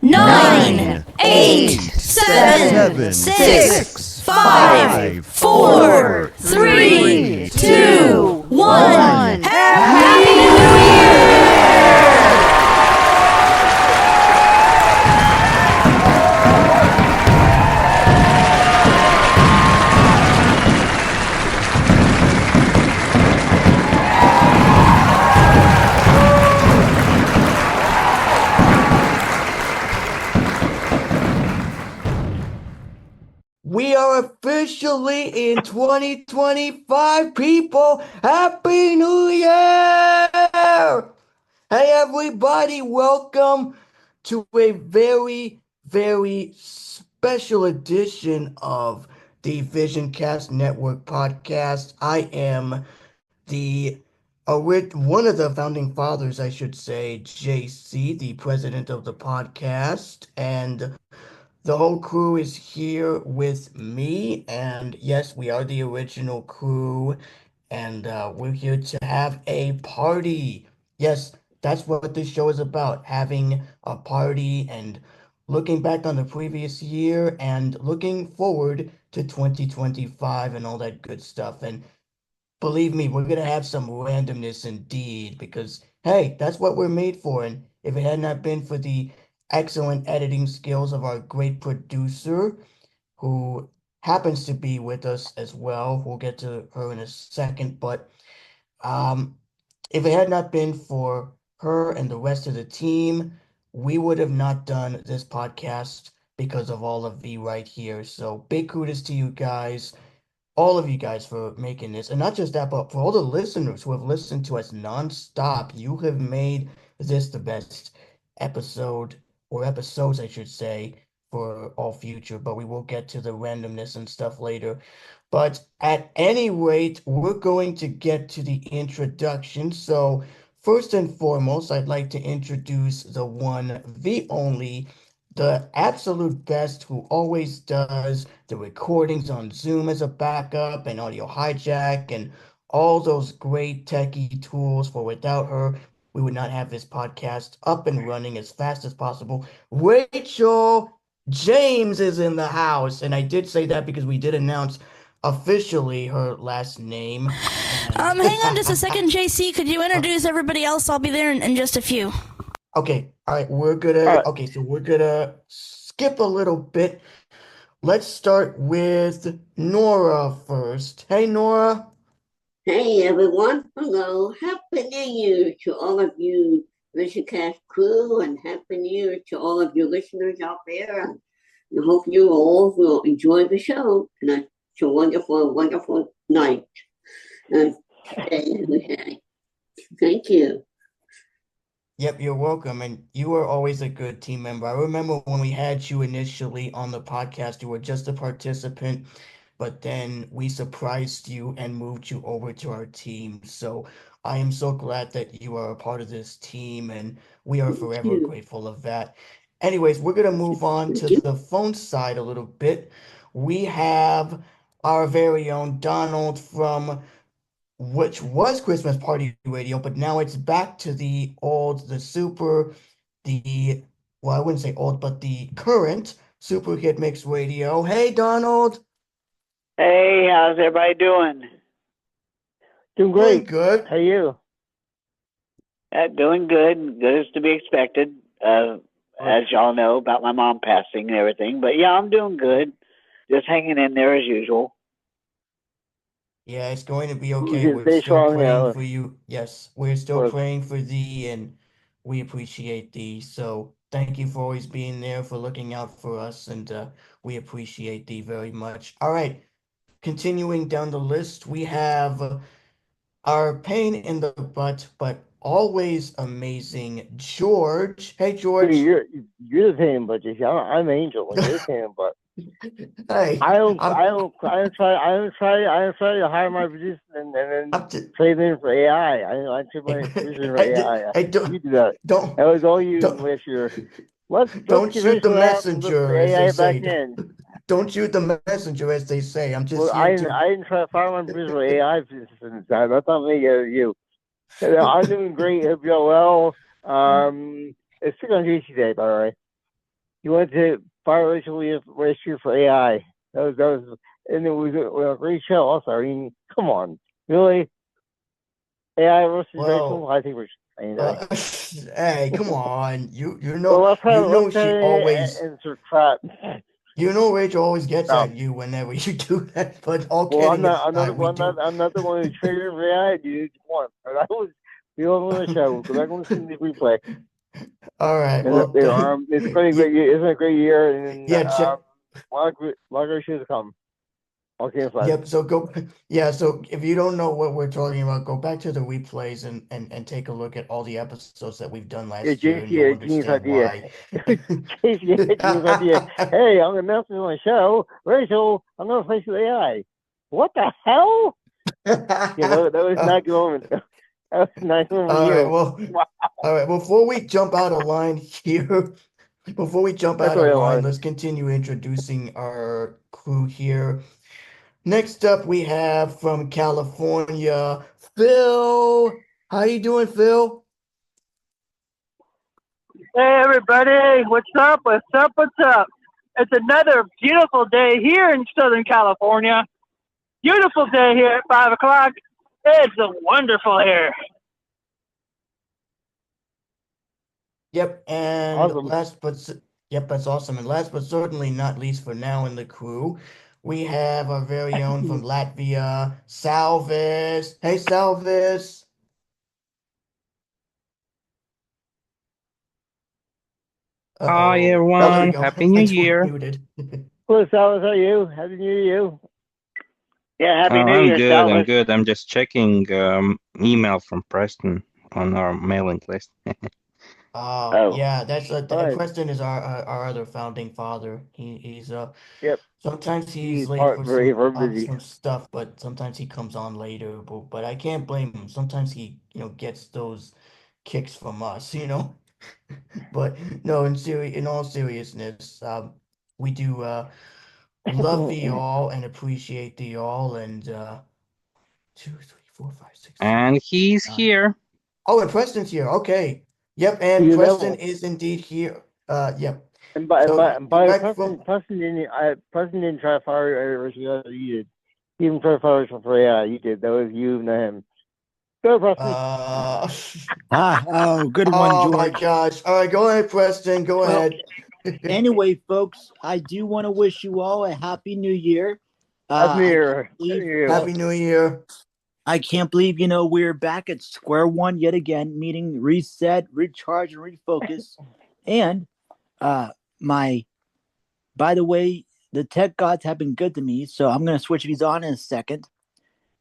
9, 8, 7, 6, 5, 4, 3, 2, 1. Happy New Year! We are officially in 2025, people. Happy New Year! Hey, everybody, welcome to a very, very special edition of the VisionCast Network podcast. I am one of the founding fathers, I should say, JC, the president of the podcast, and the whole crew is here with me, and yes, we are the original crew, and we're here to have a party. Yes, that's what this show is about, having a party and looking back on the previous year and looking forward to 2025 and all that good stuff. And believe me, we're gonna have some randomness indeed, because hey, that's what we're made for. And if it had not been for the excellent editing skills of our great producer, who happens to be with us as well, we'll get to her in a second. But um, if it had not been for her and the rest of the team, we would have not done this podcast because of all of you right here. So big kudos to you guys, all of you guys, for making this. And not just that, but for all the listeners who have listened to us nonstop. You have made this the best episode, or episodes, I should say, for all future. But we will get to the randomness and stuff later. But at any rate, we're going to get to the introduction. So, first and foremost, I'd like to introduce the one, the only, the absolute best, who always does the recordings on Zoom as a backup and audio hijack and all those great techie tools. For without her, we would not have this podcast up and running as fast as possible. Rachel James is in the house, and I did say that because we did announce officially her last name. Hang on just a second, JC. Could you introduce everybody else? I'll be there in just a few. Okay, all right, okay, so we're gonna skip a little bit. Let's start with Nora first. Hey, Nora. Hey everyone, hello. Happy New Year to all of you VisionCast crew, and Happy New Year to all of you listeners out there. And I hope you all will enjoy the show, and it's a wonderful, wonderful night. And thank you. Yep, you're welcome. And you are always a good team member. I remember when we had you initially on the podcast, you were just a participant, but then we surprised you and moved you over to our team. So I am so glad that you are a part of this team, and we are forever grateful of that. Anyways, we're going to move on to the phone side a little bit. We have our very own Donald from, which was Christmas Party Radio, but now it's back to the old, well, I wouldn't say old, but the current Super Hit Mix Radio. Hey, Donald. Hey, how's everybody doing? Doing great. Doing good. How are you? Doing good. Good as to be expected. As y'all know about my mom passing and everything. But yeah, I'm doing good. Just hanging in there as usual. Yeah, it's going to be okay. We're still praying for you. Yes, we're still praying for thee, and we appreciate thee. So thank you for always being there, for looking out for us, and we appreciate thee very much. All right, continuing down the list, we have our pain in the butt, but always amazing George. Hey, George. You're the pain, but I'm Angel. You're the pain, but. Hey, I don't try to hire my producer and then trade them for AI. I trade my producer for AI. I don't. You do that. Don't. That was all you with your. Don't shoot the messenger, as they say. In. Don't shoot the messenger, as they say. I'm just. I didn't try to fire my producer for AI this time. That's not me. You. I'm doing great. Hope you're well. It's 6 on JC Day, by the way. He went to biracial issue for AI. That was, and it was a great show. Also, I mean, come on, really? AI versus racial? I think we're. Hey, come on! You Well, know let's she always. insert crap. You know Rachel always gets at you whenever you do that. But all Well, kidding aside, we do. I'm not the one who traded for AI, dude. Come on, that was the only show. Go back and listen to the replay. All right. And, Well, it's great. Isn't it a great year? And yeah. a lot of great shows to come. Okay, Yep. So go. Yeah. So if you don't know what we're talking about, go back to the replays and take a look at all the episodes that we've done last year, and JC you'll had a genius understand idea. why. JC had a genius idea. Hey, I'm gonna announce this on the show. Rachel, I'm gonna replace with AI. What the hell? Yeah, that was not good. That was a nice one for you. Wow. All right. Before we jump out of line here, let's continue introducing our crew here. Next up, we have from California, Phil. How you doing, Phil? Hey, everybody. What's up? What's up? What's up? It's another beautiful day here in Southern California. Beautiful day here at 5 o'clock. It's wonderful here. Yep, and awesome. that's awesome. And last but certainly not least for now in the crew, we have our very own from Latvia, Salvis. Hey, Salvis. Hi everyone, Happy New Year. Hello, Salvis, how are you? Happy New Year to you. Yeah, Happy New Year, I'm good, Salvis. I'm good. I'm just checking email from Preston on our mailing list. Yeah, that's Preston is our other founding father. He's yep. Sometimes he's late for some stuff, but sometimes he comes on later. But I can't blame him. Sometimes he gets those kicks from us, But no, in all seriousness, we do love the all and appreciate the all and 2, 3, 4, 5, 6, 7, And he's 9. here. Oh, and Preston's here. Okay. Yep, and Preston is indeed here. Yep. And Preston didn't try to fire you did. He didn't try to fire for AI. You did. That was you, not him. Go, Preston. Good one, George. Oh my gosh. All right, go ahead, Preston. Go ahead. Anyway, folks, I do want to wish you all a happy new year. Happy New Year. I can't believe, we're back at square one yet again, meeting reset, recharge, and refocus. And by the way, the tech gods have been good to me, so I'm going to switch these on in a second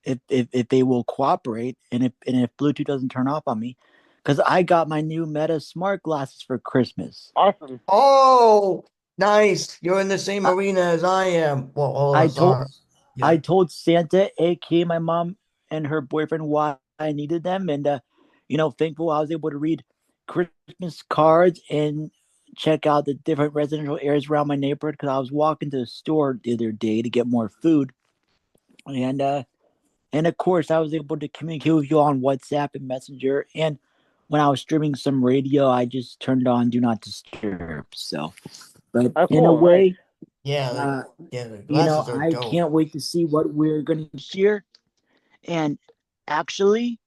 if they will cooperate and if Bluetooth doesn't turn off on me, because I got my new Meta smart glasses for Christmas. Awesome. Oh, nice. You're in the same arena as I am. Well, all of us are. Yeah. I told Santa, aka my mom and her boyfriend, why I needed them, and thankful I was able to read Christmas cards and check out the different residential areas around my neighborhood, because I was walking to the store the other day to get more food, and of course I was able to communicate with you on WhatsApp and Messenger, and when I was streaming some radio, I just turned on Do Not Disturb. So, but in a way, the glasses are dope. I can't wait to see what we're going to share. And actually,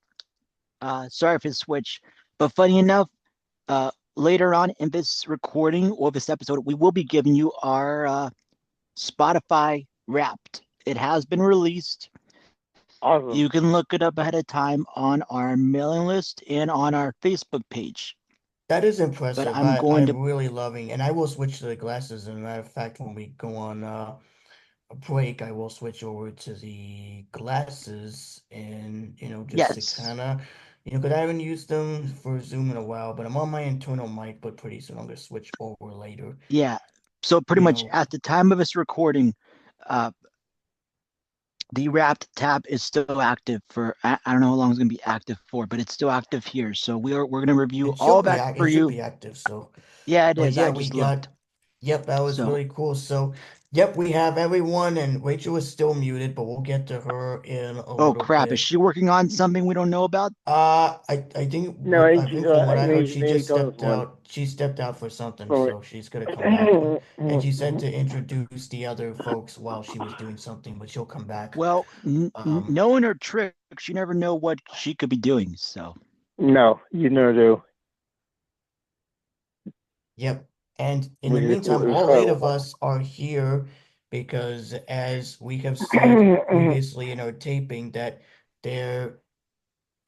sorry for the switch, but funny enough, later on in this recording or this episode, we will be giving you our Spotify Wrapped. It has been released. Awesome. You can look it up ahead of time on our mailing list and on our Facebook page. That is impressive. But I'm really loving, and I will switch to the glasses. As a matter of fact, when we go on a break, I will switch over to the glasses, and just to kind of, because I haven't used them for Zoom in a while. But I'm on my internal mic, but pretty soon I'm gonna switch over later. Yeah. So pretty much at the time of this recording, the Wrapped tab is still active for, I don't know how long it's going to be active for, but it's still active here. So we're going to review all that for you. It should be active. So yeah, it is. Yeah, we got. Yep, that was really cool. So Yep, we have everyone, and Rachel is still muted, but we'll get to her in a Oh little crap! Is bit. she working on something we don't know about? I think No, I I think think from what I heard, maybe she maybe just told us stepped one. out. She stepped out for something, From so she's gonna come back. And she said to introduce the other folks while she was doing something, but she'll come back. Well, Um, knowing her tricks, you never know what she could be doing. So no, you never do. Yep. And in the Which meantime, is all eight of horrible. us are here because, as we have said previously in our taping, that there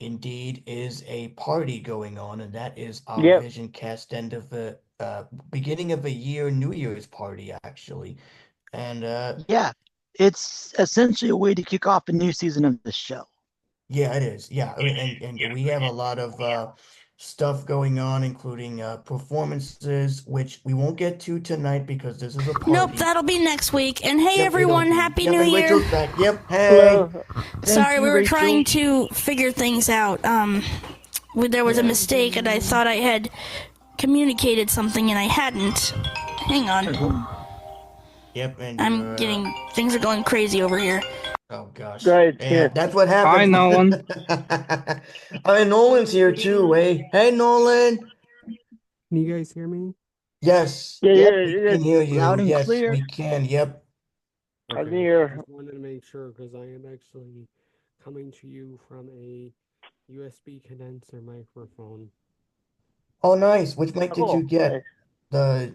indeed is a party going on, and that is our Yep. VisionCast end of the beginning of a year New Year's party, actually. And yeah, it's essentially a way to kick off a new season of the show. yeah, it is. Yeah, and we have a lot of stuff going on, including performances, which we won't get to tonight because this is a Nope, party. that'll be next week. And hey, Yep, it'll everyone, be. Happy Yep, New and Year. Rachel's back. Yep, hey. Hello. Sorry, we were Rachel. trying to figure things out. There was a mistake, and I thought I had communicated something, and I hadn't. Hang on. Yep, and I'm getting things are going crazy over here. oh gosh. Right, Yeah, yeah. that's what Hi, happens. Nolan. Nolan's here too, eh? Hey, Nolan. Can you guys hear me? Yes. Yeah, Yep, We can hear you. loud and Yes, clear. we can. Yep. I'm here. Just wanted to make sure because I am actually coming to you from a USB condenser microphone. Oh, nice. Which mic did you Oh, get? nice. The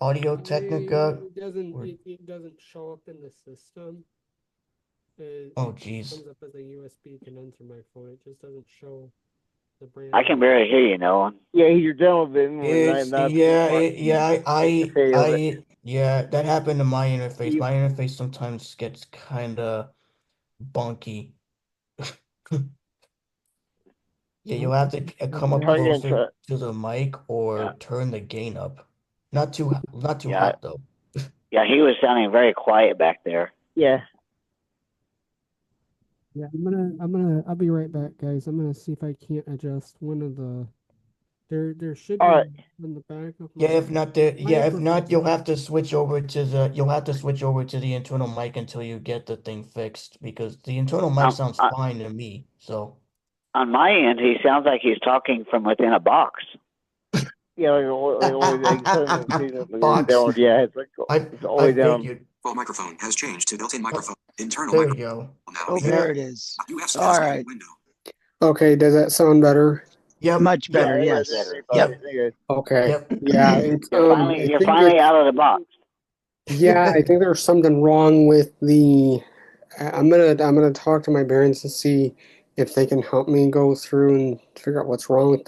Audio Technica? It doesn't or- it doesn't show up in the system. Oh, It jeez. comes up as a USB condenser microphone. It just doesn't show the brand. I can barely hear you, Nolan. Yeah, you're done with it. It's yeah, that happened to my interface. My interface sometimes gets kind of bunky. Yeah, you'll have to come up Try again, closer to the mic or turn the gain up. Not too Yeah. hot though. Yeah, he was sounding very quiet back there. Yeah. Yeah, I'll be right back, guys. I'm gonna see if I can't adjust one of the. There should be All right. on the back of Yeah, my if not you'll have to switch over to the internal mic until you get the thing fixed because the internal mic sounds fine to me. So On my end, he sounds like he's talking from within a box. Yeah, like Box. down. Yeah, it's like it's all the I way down. figured. Phone microphone has changed to built-in microphone. Internal There you microphone. go. Now Oh, be there it is. You have All successfully right. window. Okay, does that sound better? Yep. Much better. Yeah, Yes. that's Yep. good. Okay. Yep. Yeah, it's You're finally out of the box. yeah, I think there's something wrong with the. I'm gonna talk to my parents and see if they can help me go through and figure out what's wrong with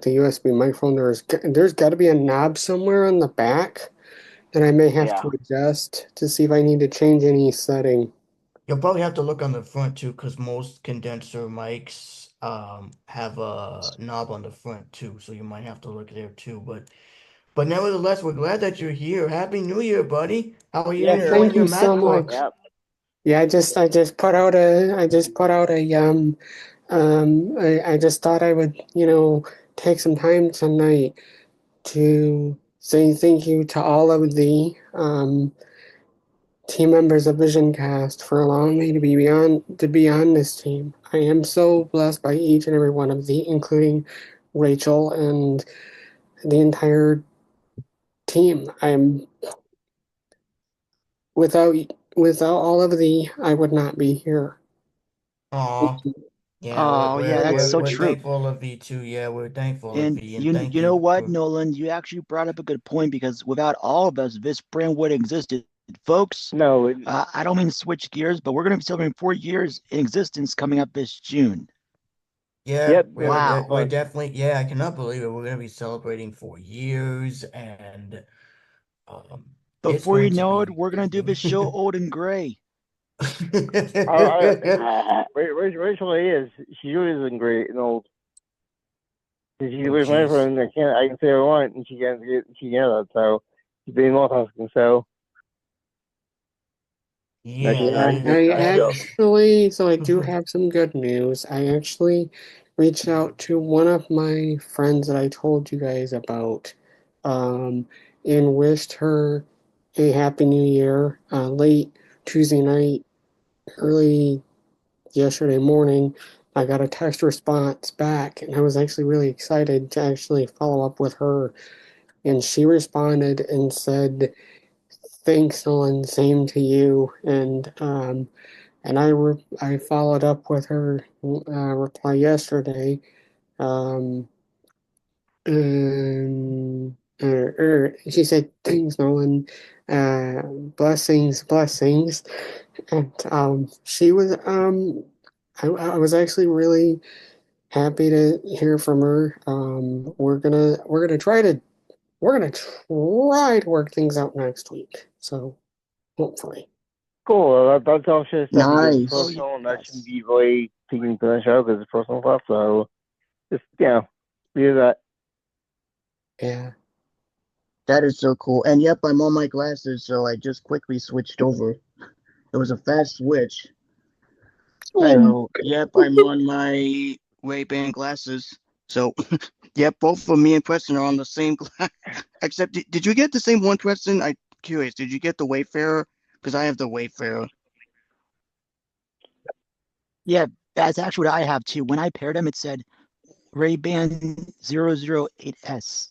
the USB microphone. There's got to be a knob somewhere on the back that I may have to adjust to see if I need to change any setting. You'll probably have to look on the front too, because most condenser mics have a knob on the front too, so you might have to look there too. But nevertheless, we're glad that you're here. Happy New Year, buddy. How are you enjoying Thank your you so MacBook? much. Yeah, I just put out a I just thought I would, take some time tonight to say thank you to all of the team members of VisionCast for allowing me to be on this team. I am so blessed by each and every one of the, including Rachel and the entire team. I'm without all of the, I would not be here. Aw. Yeah, Oh, yeah, that's so we're true. thankful of you too. Yeah, we're thankful of And you, and thank you know what, for- Nolan, you actually brought up a good point because without all of us, this brand wouldn't existed. Folks, No, I don't mean to switch gears, but we're going to be celebrating 4 years in existence coming up this June. Yeah, Yep. we're definitely, yeah, I cannot believe it. We're going to be celebrating 4 years, and it's Before you going to know be it, we're going to do this show old and gray. Rachel is. She really isn't great and old. She's with my friend. I can say what I want, and she can't get. She can't. So she's being multitasking. So so I do have some good news. I actually reached out to one of my friends that I told you guys about, and wished her a Happy New Year. Late Tuesday night, early yesterday morning, I got a text response back, and I was actually really excited to actually follow up with her. And she responded and said, "Thanks, Ellen. Same to you." And I followed up with her reply yesterday. Um, she said, "Thanks, Nolan. Blessings, blessings." And she was I was actually really happy to hear from her. We're gonna try to work things out next week. So hopefully. Cool. That's all shit stuff you do. Nice. Personal, and that Yes. shouldn't be really taken to the show because it's personal stuff. So just do that. Yeah. That is so cool. And yep, I'm on my glasses, so I just quickly switched over. It was a fast switch. So yep, I'm on my Ray-Ban glasses. So yep, both of me and Preston are on the same glass. Except, did you get the same one, Preston? I'm curious. Did you get the Wayfarer? Because I have the Wayfarer. Yeah, that's actually what I have too. When I paired them, it said Ray-Ban 008S.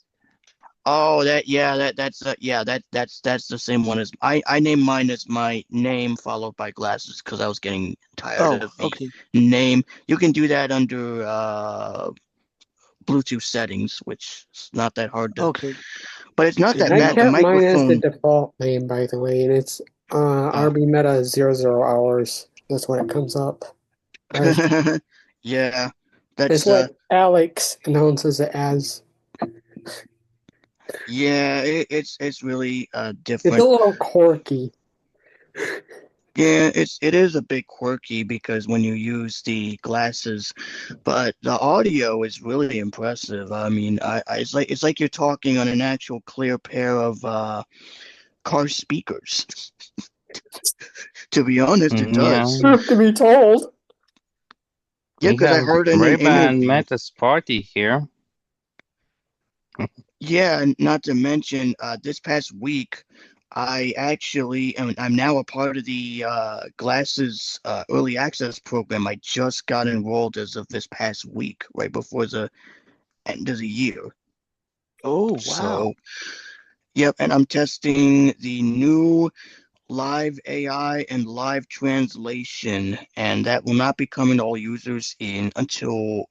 Oh, that's the same one as I named mine as my name followed by glasses because I was getting tired Oh, of the okay. name. You can do that under Bluetooth settings, which is not that hard to, Okay. but it's not Good to that I bad. know. The kept mine as the microphone, default name, by the way, and it's RB Meta 00 hours. That's what it comes up as. yeah, It's that's what Alex announces it as. yeah, it's really It's a different. little quirky. Yeah, it is a bit quirky because when you use the glasses, but the audio is really impressive. I mean, it's like you're talking on an actual clear pair of car speakers. To be honest, it Yeah, does. Truth to be told. Yeah, we because I have heard in an Ray-Ban interview. Meta's party here. Yeah, and not to mention, this past week, I'm now a part of the Glasses early access program. I just got enrolled as of this past week, right before the end of the year. Oh, wow. So, yep, and I'm testing the new live AI and live translation, and that will not be coming to all users in until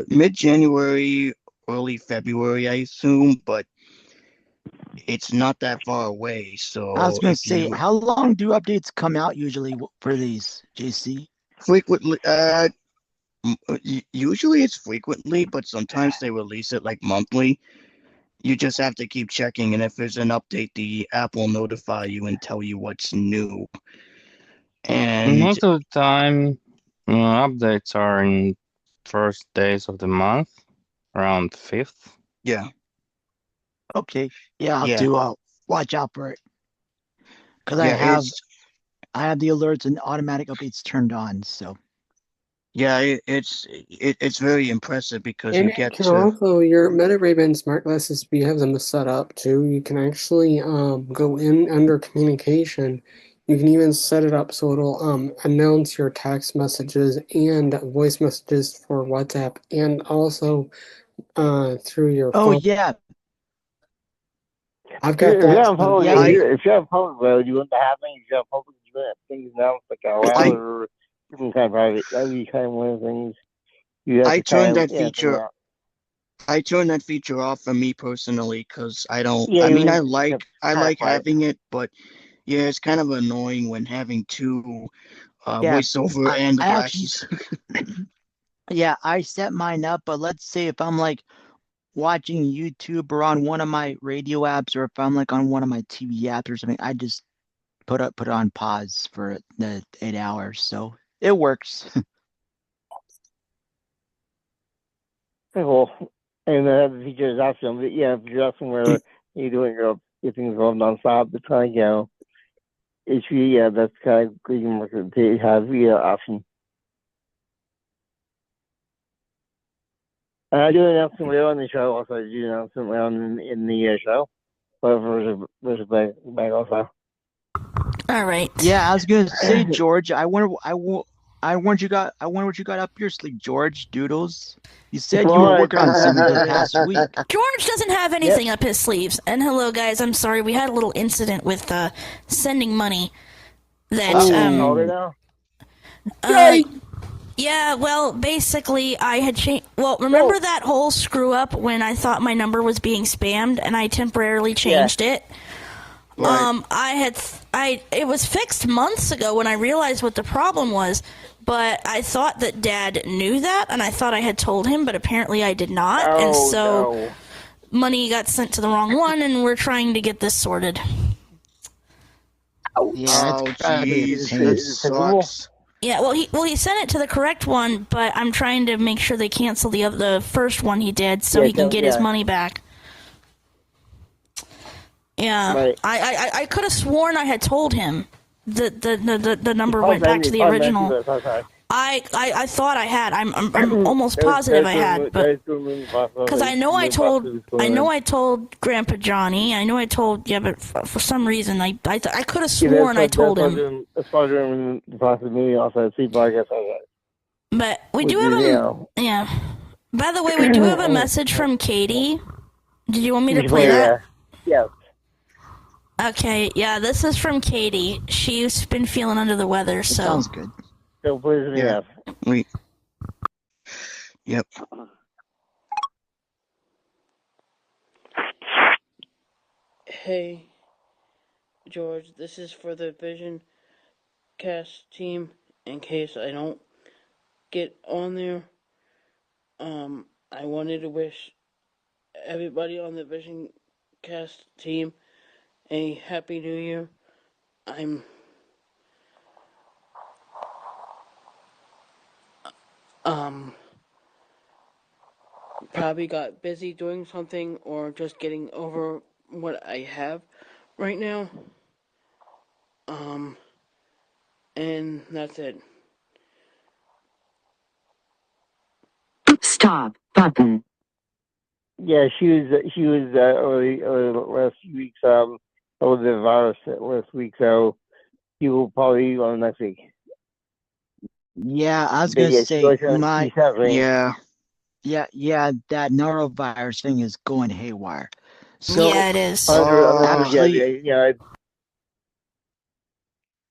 mid-January, early February, I assume, but it's not that far away. I was So going to if say, you how long do updates come out usually for these, JC? frequently, usually it's frequently, but sometimes they release it like monthly. You just have to keep checking, and if there's an update, the app will notify you and tell you what's new. And Most of the time, updates are in first days of the month, around 5th. yeah, Okay. Yeah, I'll have yeah, to watch out for it because yeah, I have the alerts and automatic updates turned on. So, it's very impressive because And you it get can to. also, your Meta Ray-Ban smart glasses, if you have them set up too, you can actually go in under communication. You can even set it up so it'll announce your text messages and voice messages for WhatsApp and also through your oh phone. yeah, I've got that set up. yeah. If you have public mode, you want to have things. If you have public, you want things announced like I aloud or even kind of private. That'd be kind of one of the things you have I to kind turned of that figure feature. out. I turned that feature off for me personally because I don't. Yeah, I I mean, mean, it's I kind of like private. having it, but yeah, it's kind of annoying when having two Yeah, voiceover I and the actually, glasses. yeah, I set mine up. But let's say if I'm like watching YouTube or on one of my radio apps, or if I'm like on one of my TV apps or something, I just put it on pause for the 8 hours. So it works. Cool. And the feature is awesome. But yeah, if you're awesome where you're doing your things all nonstop, the time, it's really, that's kind of good market to have the option. I do an announcement later on the show. Also, I do an announcement later on in the show. versus Bank also. All right. Yeah, I was gonna say, George. I wonder what you got up your sleeve, George Doodles. You said you were working on something the past week. George doesn't have anything up his sleeves. And hello, guys. I'm sorry. We had a little incident with sending money. That yeah. Well, basically, I had changed. Well, remember that whole screw up when I thought my number was being spammed and I temporarily changed it. Right. It was fixed months ago when I realized what the problem was, but I thought that Dad knew that, and I thought I had told him, but apparently I did not, and so money got sent to the wrong one, and we're trying to get this sorted. Yeah, that sucks. Yeah, well, he sent it to the correct one, but I'm trying to make sure they cancel the first one he did, so he can get his money back. Yeah, Right. I could have sworn I had told him that the number went back to the original. I thought I had. I'm almost positive I had, but because I know I told Grandpa Johnny. I know I told but for some reason I could have sworn I told him. But we do have yeah. By the way, we do have a message from Katie. Did you want me to play that? Yeah. Okay, yeah, this is from Katie. She's been feeling under the weather, so. Sounds good. So please, Yeah. Yep. Hey, George, this is for the VisionCast team. In case I don't get on there, I wanted to wish everybody on the VisionCast team a Happy New Year. I'm probably got busy doing something or just getting over what I have right now. And that's it. Stop button. Yeah, she was early last few weeks over the virus last week, so she will probably be on next week. Yeah, I was gonna say that norovirus thing is going haywire. So yeah, it is. Actually,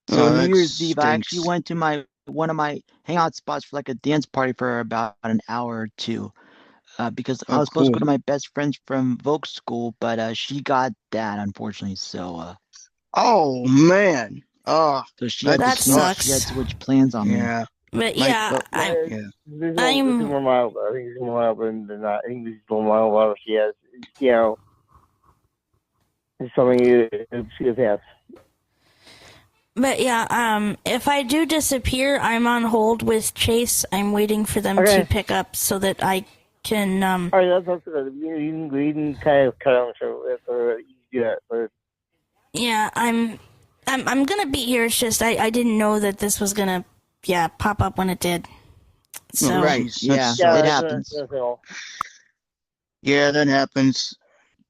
so New that Year's Eve, I stinks. actually went to one of my hangout spots for like a dance party for about an hour or two. Because I was supposed to go to my best friend from Vogue School, but she got that unfortunately. So Oh man. Oh, so she had that to sucks. She had to switch plans on me. Yeah. But My- yeah, but- This is more mild. I think it's more mild than that. I think this is more mild virus she has. You know, it's something she has. But yeah, if I do disappear, I'm on hold with Chase. I'm waiting for them to pick up so that I can. All right, that's good. You can kind of cut on the show for you do that. But Yeah, I'm gonna be here. It's just I didn't know that this was gonna pop up when it did. So Right, yeah, it happens. Yeah, that happens.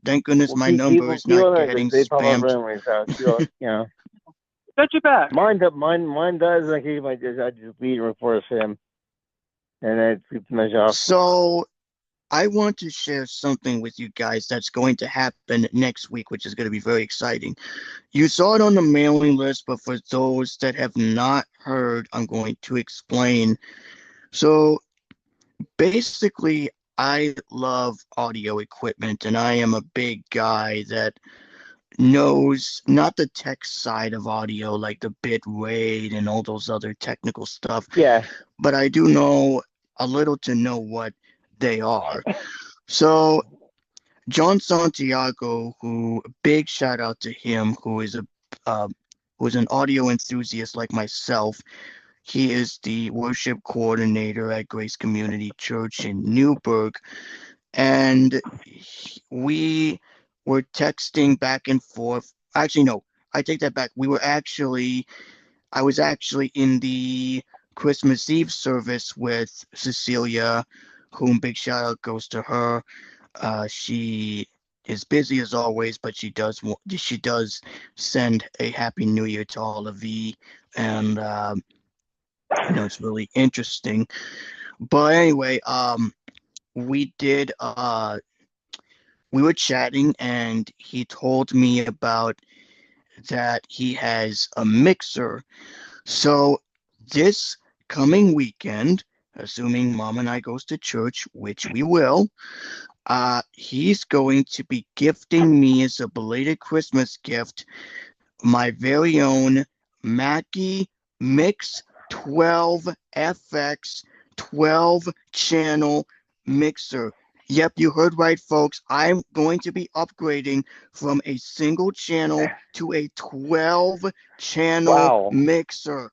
Thank goodness my number is not getting spammed. Yeah. Got your back. Mine does. I just lead and report to him, and I keep my job. So, I want to share something with you guys that's going to happen next week, which is going to be very exciting. You saw it on the mailing list, but for those that have not heard, I'm going to explain. So, basically, I love audio equipment, and I am a big guy that knows not the tech side of audio, like the bit rate and all those other technical stuff. Yeah. But I do know a little to know what they are. So John Santiago, who big shout out to him, who is an audio enthusiast like myself. He is the worship coordinator at Grace Community Church in Newburgh, and we were texting back and forth. Actually, no, I take that back. I was actually in the Christmas Eve service with Cecilia, whom big shout out goes to her. She is busy as always, but she does send a happy new year to all of you, and it's really interesting. But anyway, we did we were chatting, and he told me about that he has a mixer. So this coming weekend, assuming Mom and I goes to church, which we will, he's going to be gifting me as a belated Christmas gift my very own Mackie Mix 12 FX 12 channel mixer. Yep, you heard right, folks. I'm going to be upgrading from a single channel to a 12 channel mixer.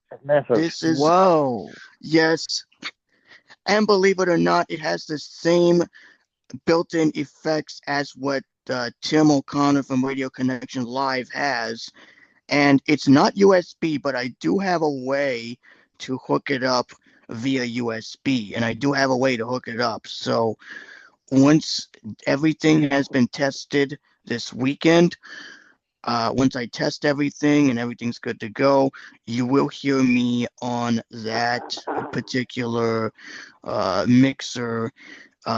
This is, Whoa. yes. And believe it or not, it has the same built-in effects as what Tim O'Connor from Radio Connection Live has. And it's not USB, but I do have a way to hook it up via USB, and I do have a way to hook it up. So once everything has been tested this weekend, once I test everything and everything's good to go, you will hear me on that particular mixer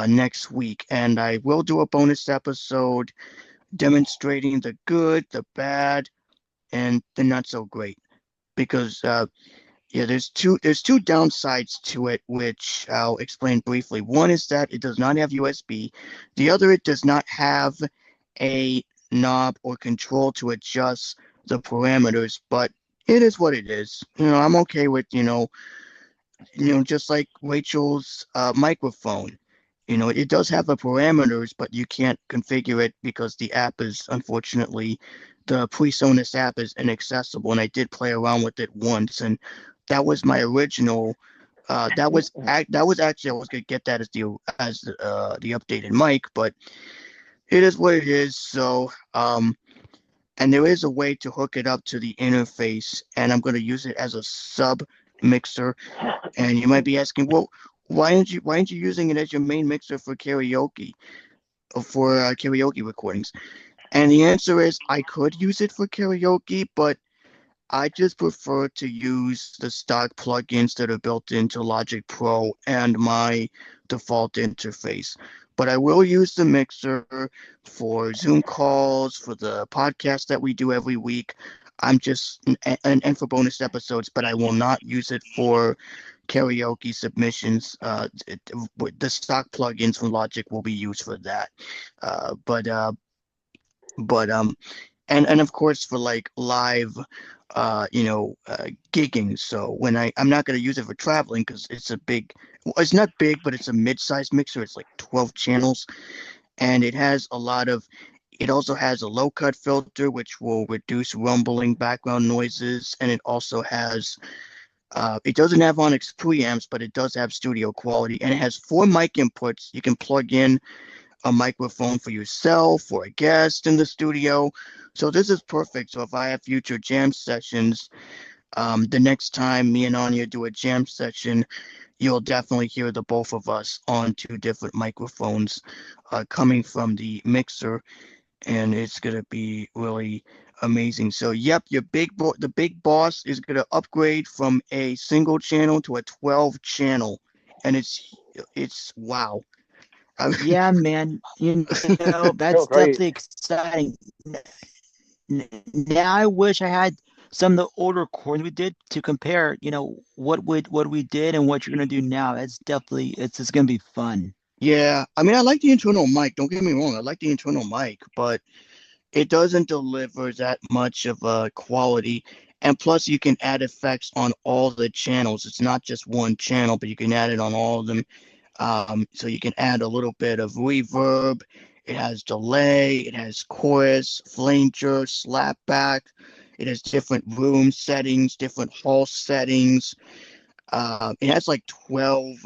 next week. And I will do a bonus episode demonstrating the good, the bad, and the not so great. Because there's two downsides to it, which I'll explain briefly. One is that it does not have USB. The other, it does not have a knob or control to adjust the parameters, but it is what it is. I'm okay with, just like Rachel's microphone. It does have the parameters, but you can't configure it because the app is, unfortunately, the PreSonus app is inaccessible. And I did play around with it once, and that was my original. That was actually, I was gonna get that as the updated mic, but it is what it is. So and there is a way to hook it up to the interface, and I'm going to use it as a sub mixer. And you might be asking, well, why aren't you using it as your main mixer for karaoke or for karaoke recordings? And the answer is I could use it for karaoke, but I just prefer to use the stock plugins that are built into Logic Pro and my default interface. But I will use the mixer for Zoom calls, for the podcast that we do every week. I'm just and for bonus episodes, but I will not use it for karaoke submissions. The stock plugins from Logic will be used for that. But and of course for like live gigging. So when I'm not going to use it for traveling because it's not big, but it's a mid-sized mixer. It's like 12 channels, and it also has a low cut filter which will reduce rumbling background noises, and it also has it doesn't have Onyx preamps, but it does have studio quality, and it has 4 mic inputs. You can plug in a microphone for yourself or a guest in the studio. So this is perfect. So if I have future jam sessions, the next time me and Anya do a jam session, you'll definitely hear the both of us on 2 different microphones coming from the mixer, and it's gonna be really amazing. So yep, the big boss is gonna upgrade from a single channel to a 12 channel, and it's wow. Yeah, man. That's definitely exciting. Now I wish I had some of the older recordings we did to compare, what we did and what you're gonna do now. It's gonna be fun. Yeah, I mean, I like the internal mic. Don't get me wrong, I like the internal mic, but it doesn't deliver that much of a quality. And plus, you can add effects on all the channels. It's not just one channel, but you can add it on all of them. So you can add a little bit of reverb. It has delay. It has chorus, flanger, slapback. It has different room settings, different hall settings. It has like 12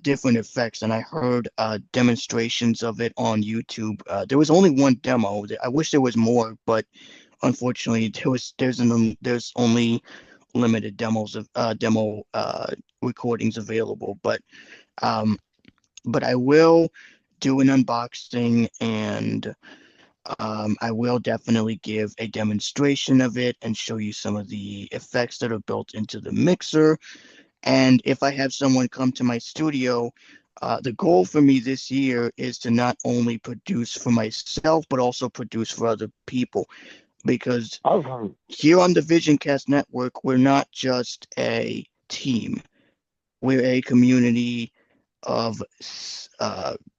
different effects, and I heard demonstrations of it on YouTube. There was only one demo. I wish there was more, but unfortunately, there's only limited demo recordings available. But I will do an unboxing, and I will definitely give a demonstration of it and show you some of the effects that are built into the mixer. And if I have someone come to my studio, the goal for me this year is to not only produce for myself, but also produce for other people. Because Awesome. here on the VisionCast Network, we're not just a team, we're a community of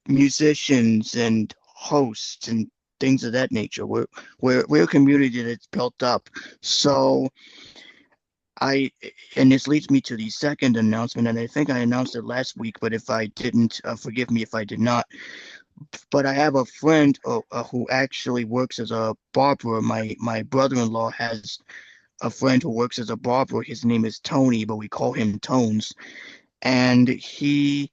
musicians and hosts and things of that nature. We're a community that's built up. So I and this leads me to the second announcement, and I think I announced it last week, but if I didn't, forgive me if I did not. But I have a friend who actually works as a barber. My brother-in-law has a friend who works as a barber. His name is Tony, but we call him Tones, and he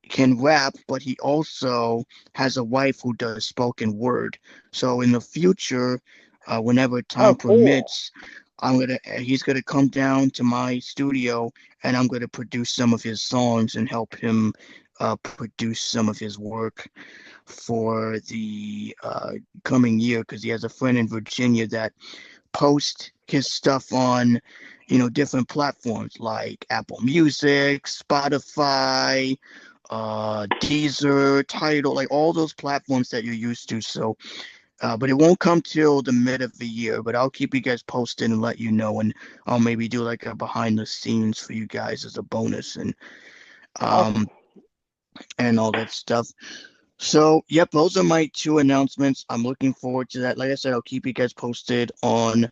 can rap, but he also has a wife who does spoken word. So in the future, whenever Oh, time cool. permits, he's gonna come down to my studio, and I'm gonna produce some of his songs and help him produce some of his work for the coming year, because he has a friend in Virginia that posts his stuff on, different platforms like Apple Music, Spotify, Deezer, Tidal, like all those platforms that you're used to. So, but it won't come till the mid of the year. But I'll keep you guys posted and let you know, and I'll maybe do like a behind the scenes for you guys as a bonus Awesome. um and all that stuff. So, yep, those are my two announcements. I'm looking forward to that. Like I said, I'll keep you guys posted on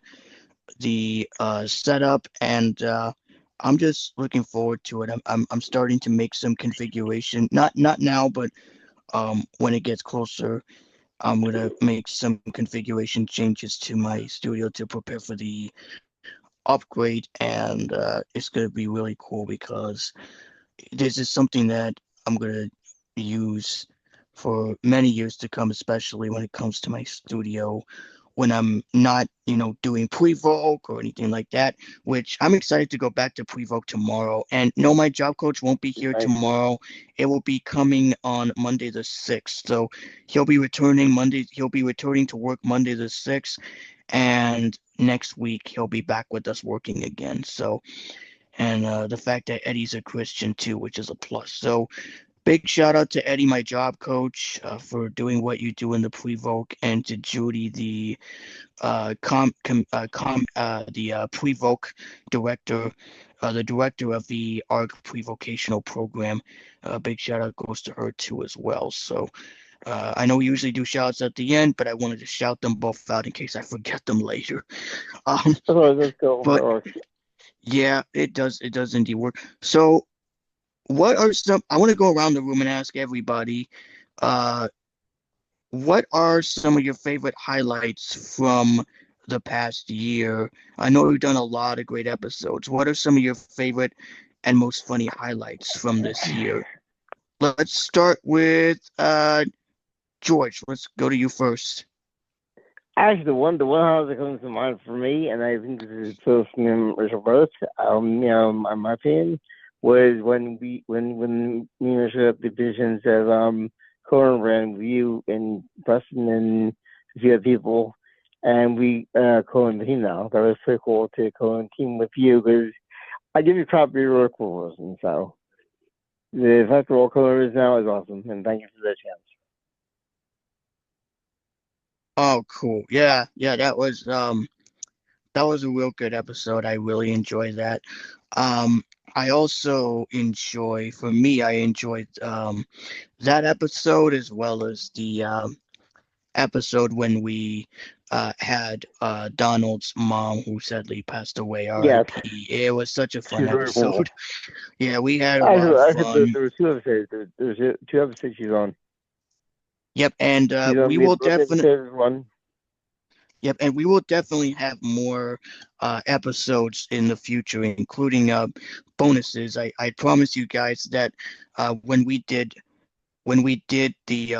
the setup, and I'm just looking forward to it. I'm starting to make some configuration. Not now, but when it gets closer, I'm gonna make some configuration changes to my studio to prepare for the upgrade, and it's gonna be really cool because this is something that I'm gonna use for many years to come, especially when it comes to my studio when I'm not, doing pre-vogue or anything like that, which I'm excited to go back to pre-vogue tomorrow. And no, my job coach won't be here Nice. tomorrow. It will be coming on Monday the 6th. So he'll be returning Monday. He'll be returning to work Monday the 6th. And next week he'll be back with us working again. So, and the fact that Eddie's a Christian too, which is a plus. So big shout out to Eddie, my job coach, for doing what you do in the pre-vogue, and to Judy, the pre-voc director, the director of the ARC pre-vocational program. Big shout out goes to her too as well. So I know we usually do shouts at the end, but I wanted to shout them both out in case I forget them later. Let's go. But yeah, it does indeed work. So what are some? I want to go around the room and ask everybody. Uh, What are some of your favorite highlights from the past year? I know we've done a lot of great episodes. What are some of your favorite and most funny highlights from this year? Let's start with George. Let's go to you first. Actually, the one house that comes to mind for me, and I think this is close to me and Rachel both, in my opinion, was when me and Rachel had the visions of Conan ran with you and Preston and a few other people, and we Conan the team now. That was pretty cool to Conan team with you because I give you credit for your work for us, and so the fact that all Conan is now is awesome, and thank you for the chance. Oh, cool. Yeah, that was a real good episode. I really enjoyed that. Um, I also enjoy, for me, I enjoyed that episode as well as the episode when we had Donald's mom who sadly passed away, Yes, R.I.P. It was such a fun she's really cool. episode. Yeah, we had a lot of Actually, fun. there were two episodes. There was two episodes she's on. Yep, and She's on we the will birthday definitely. episode one. Yep, and we will definitely have more episodes in the future, including bonuses. I promise you guys that when we did the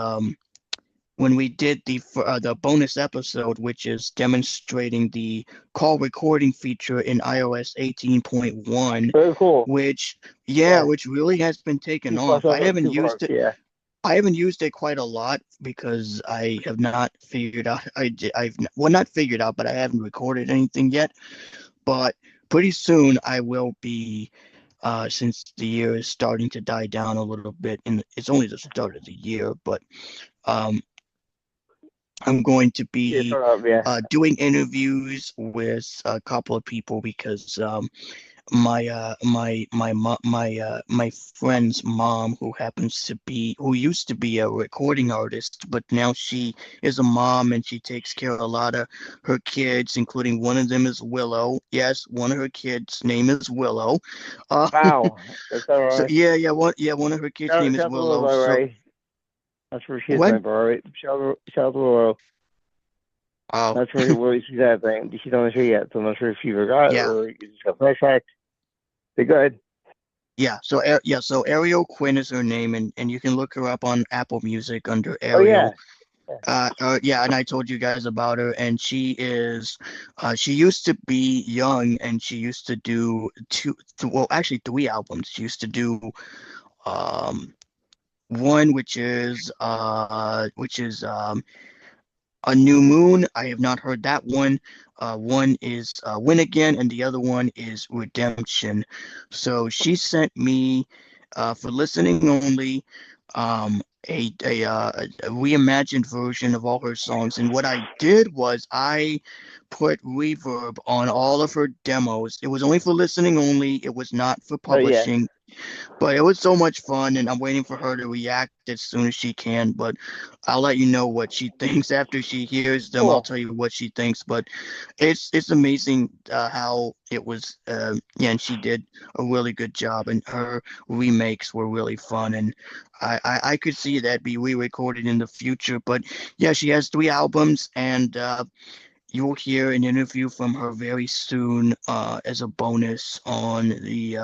the bonus episode, which is demonstrating the call recording feature in iOS 18.1, Very cool. which Yeah. which really has been taken She off. flushed I out haven't two used parts. it. Yeah. I haven't used it quite a lot because I have not figured out. I've well, not figured out, but I haven't recorded anything yet. But pretty soon I will be, since the year is starting to die down a little bit, and it's only the start of the year, but um, I'm going to Yeah, be sort of, yeah. doing interviews with a couple of people because my friend's mom, who used to be a recording artist, but now she is a mom and she takes care of a lot of her kids, including one of them is Willow. Yes, one of her kids' name is Willow. uh Wow, that's all so right. one of her kids' name is Shout to Willow, Willow. by the So way. That's where she's what? at, all right. Shout to Willow. Oh, Not sure where she's at. She's on the show yet, so I'm not sure if she forgot yeah. or you just got sidetracked. But go ahead. So Ariel Quinn is her name, and you can look her up on Apple Music under Oh yeah. Ariel. Yeah, and I told you guys about her, and she used to be young, and she used to do well, actually three albums. She used to do um one which is a New Moon. I have not heard that one. One is Win Again, and the other one is Redemption. So she sent me, for listening only, a reimagined version of all her songs. And what I did was I put reverb on all of her demos. It was only for listening only. It was not for Oh yeah. publishing. But it was so much fun, and I'm waiting for her to react as soon as she can. But I'll let you know what she thinks after she hears them. I'll Cool. tell you what she thinks. But it's amazing how it was. Yeah, and she did a really good job, and her remakes were really fun. And I could see that be re-recorded in the future. But yeah, she has three albums, and you'll hear an interview from her very soon as a bonus on the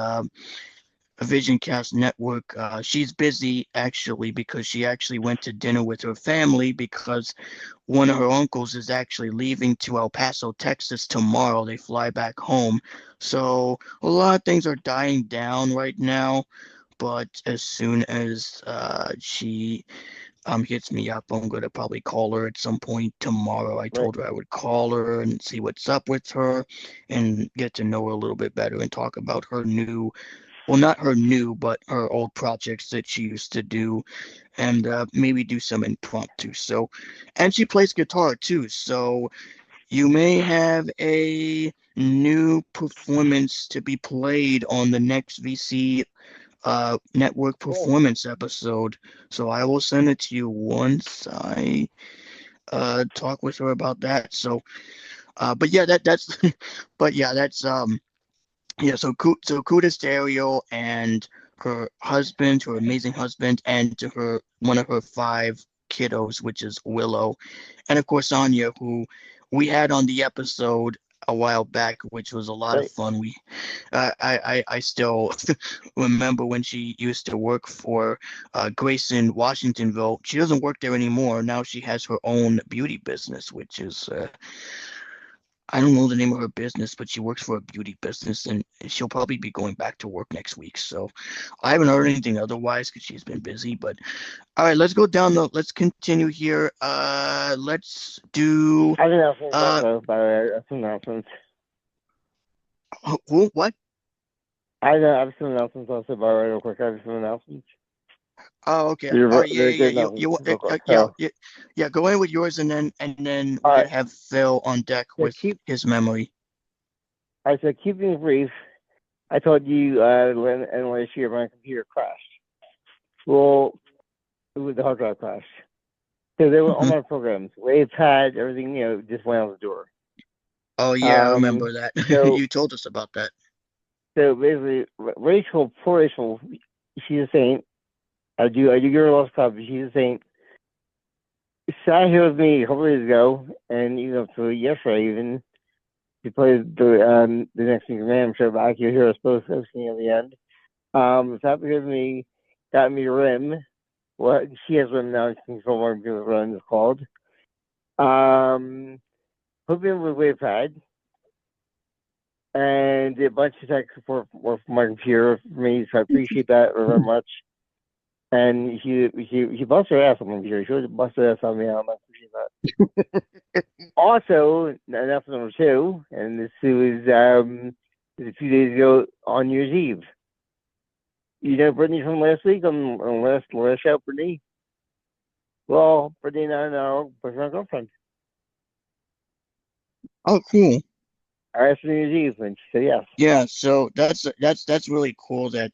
VisionCast network. She's busy actually because she actually went to dinner with her family because one of her uncles is actually leaving to El Paso, Texas tomorrow. They fly back home. So a lot of things are dying down right now. But as soon as she hits me up, I'm gonna probably call her at some point tomorrow. I Right. told her I would call her and see what's up with her and get to know her a little bit better and talk about her new, well, not her new, but her old projects that she used to do, and maybe do some impromptu. So, and she plays guitar too. So you may have a new performance to be played on the next VC network Cool. performance episode. So I will send it to you once I talk with her about that. So, but yeah, that's, but yeah, that's yeah, so kudos to Ariel and her husband, her amazing husband, and to her one of her five kiddos, which is Willow, and of course Anya, who we had on the episode a while back, which was a lot of Right. fun. I still remember when she used to work for Grayson Washingtonville. She doesn't work there anymore. Now she has her own beauty business, which is I don't know the name of her business, but she works for a beauty business, and she'll probably be going back to work next week. So I haven't heard anything otherwise because she's been busy. But all right, let's continue here. Let's do I have announcements uh also, by the way. I have some announcements. what? I have some announcements also, by the way, real quick. I have some announcements. Oh, okay. They're, Oh, yeah, they're yeah, good yeah. announcements, real quick. Yeah, So, yeah, yeah. Go in with yours, and then all we're right. gonna have Phil on deck So with his memory. I said, keep things brief. I told you when last year my computer crashed. Well, it was the hard drive crashed. So they were all Mhm. my programs, WavePad, everything, just went out the door. Oh, yeah, I remember that. So You told us about that. basically, poor Rachel, she's a saint. I do give her a lot of stuff, but she's a saint. She sat here with me a couple days ago, and so yesterday even, she played the next thing I'm sure back. You'll hear us both listening at the end. Sat here with me, got me RIM. Well, she has RIM now. She can control more because RIM is called. Hooked me in with WavePad, and a bunch of tech support for my computer for me, so I appreciate that very much. And she busted her ass on me. She was busted her ass on me. I'm not appreciate that. Also, enough number two, and this was a few days ago on New Year's Eve. You know Brittany from last week on last show, Brittany? Well, Brittany and I are now boyfriend and girlfriend. Oh, cool. I asked her New Year's Eve, and she said yes. Yeah, so that's really cool that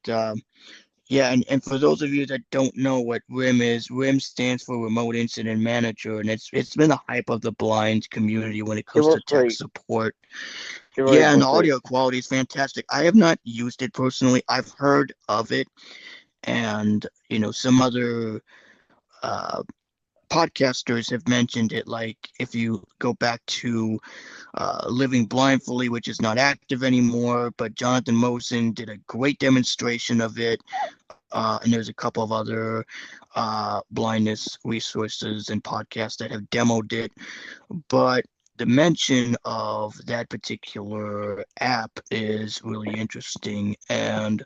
yeah, and for those of you that don't know what RIM is, RIM stands for Remote Incident Manager, and it's been the hype of the blind community when it comes to tech support. Yeah, and the audio quality is fantastic. I have not used it personally. I've heard of it, and some other podcasters have mentioned it. Like if you go back to Living Blindfully, which is not active anymore, but Jonathan Mosen did a great demonstration of it. And there's a couple of other blindness resources and podcasts that have demoed it. But the mention of that particular app is really interesting, and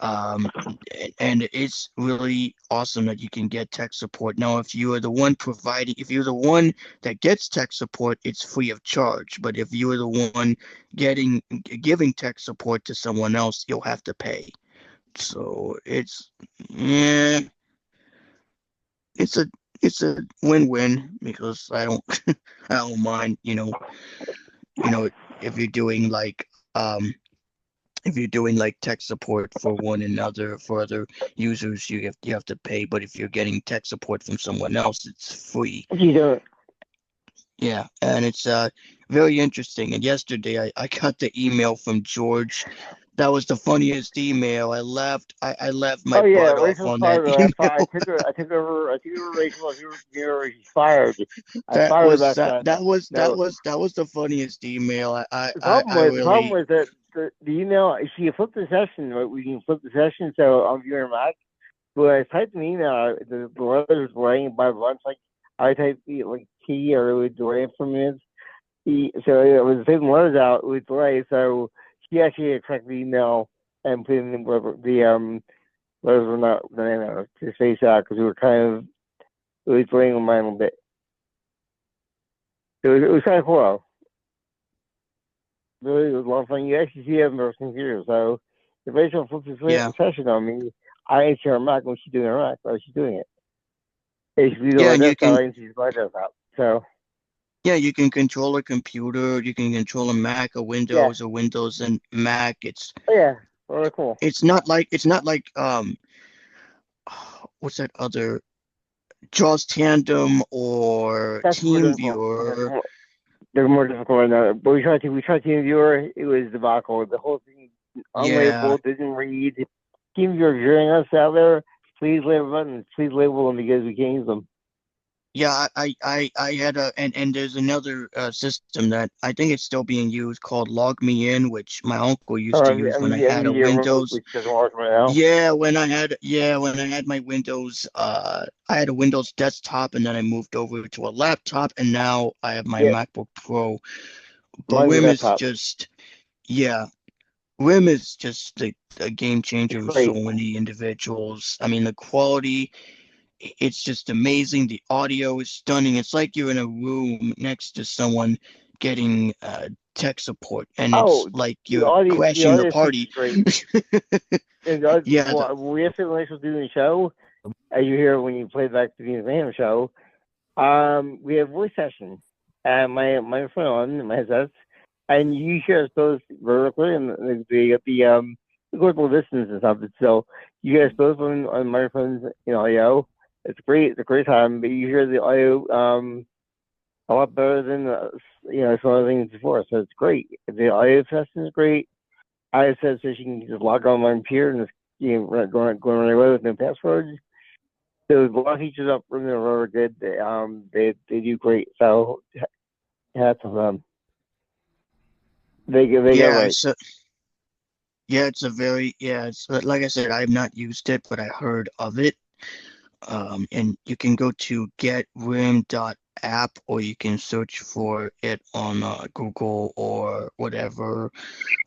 it's really awesome that you can get tech support. Now, if you're the one that gets tech support, it's free of charge. But if you are the one giving tech support to someone else, you'll have to pay. So it's it's a win-win, because I don't I don't mind, if you're doing like tech support for one another, for other users, you have to pay. But if you're getting tech support from someone else, it's free. Yeah, and it's very interesting. And yesterday I got the email from George. That was the funniest email. I left my butt off on that email. I took over Rachel. She's fired. That was the funniest email. The problem was that the email, she flipped the session. Right? We can flip the session, so on your Mac. When I typed an email, the letters were writing by lunch. Like I typed like T, or it would delay for minutes. So it was taking letters out. It would delay. So she actually had corrected the email and put in whatever the letters were not the name of to face out, because we were it was delaying on mine a little bit. It was kind of cool. Really, it was a lot of fun. You actually see it on the computer. So if Rachel flips the session on me, I answer her Mac when she's doing her Mac, while she's doing it. And you can. So. Yeah, you can control a computer. You can control a Mac, a Windows, or Windows and Mac. It's really cool. It's not like what's that other, JAWS Tandem or TeamViewer. They're more difficult right now. But we tried TeamViewer. It was debacle. The whole thing unlabeled, didn't read. TeamViewer, if you're hearing us out there, please label buttons. Please label them, because we can't use them. Yeah, I had and there's another system that I think it's still being used, called Log Me In, which my uncle used to use when I had a Windows. Which doesn't work right now. Yeah, when I had my Windows, I had a Windows desktop, and then I moved over to a laptop, and now I have my MacBook Pro. But RIM is just a game changer for so many individuals. I mean, the quality, it's just amazing. The audio is stunning. It's like you're in a room next to someone getting tech support, and it's like you're crashing the party. We have to when doing the show, as you hear when you play back the Mayhem show. We have voice session, and my phone, my headsets, and you hear us both vertically, and they get the equal distance and something. So you guys both on microphones in audio. It's great. It's a great time, but you hear the audio a lot better than some other things before. So it's great. The audio session is great. I said so she can just log on my computer and just going right away with no passwords. So a lot of features up from the road are good. They do great. So hats off them. They go right. It's a very it's like I said, I have not used it, but I heard of it. And you can go to getrim.org app, or you can search for it on Google or whatever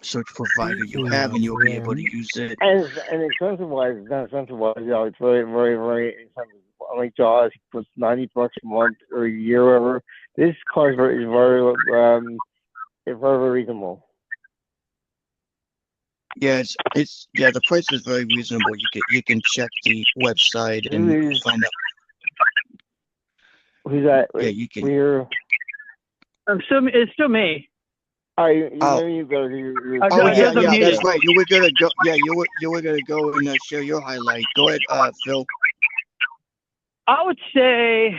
search provider you have, and you'll be able to use it. And expensive wise, not expensive wise, it's very, very, very expensive. Like Jaws was $90 a month or a year, or whatever. This cost is very, very reasonable. Yeah, the price is very reasonable. You can check the website and find out. Who's that? Yeah, you can. It's still me. You yeah, that's right. You were gonna go. Yeah, you were gonna go and share your highlight. Go ahead, Phil. I would say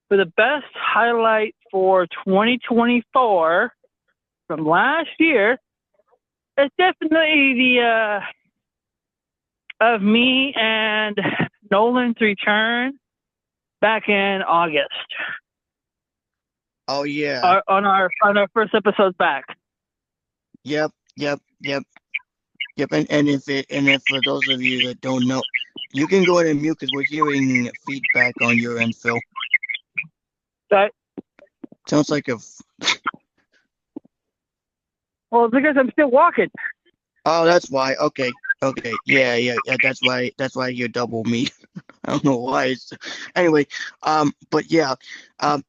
for the best highlight for 2024 from last year, it's definitely the of me and Nolan's return back in August. Oh yeah. On our first episode back. Yep. And if for those of you that don't know, you can go ahead and mute because we're hearing feedback on your end, Phil. That sounds like a. Well, because I'm still walking. Oh, that's why. Okay. Yeah. That's why you're double me. I don't know why. Anyway, but yeah.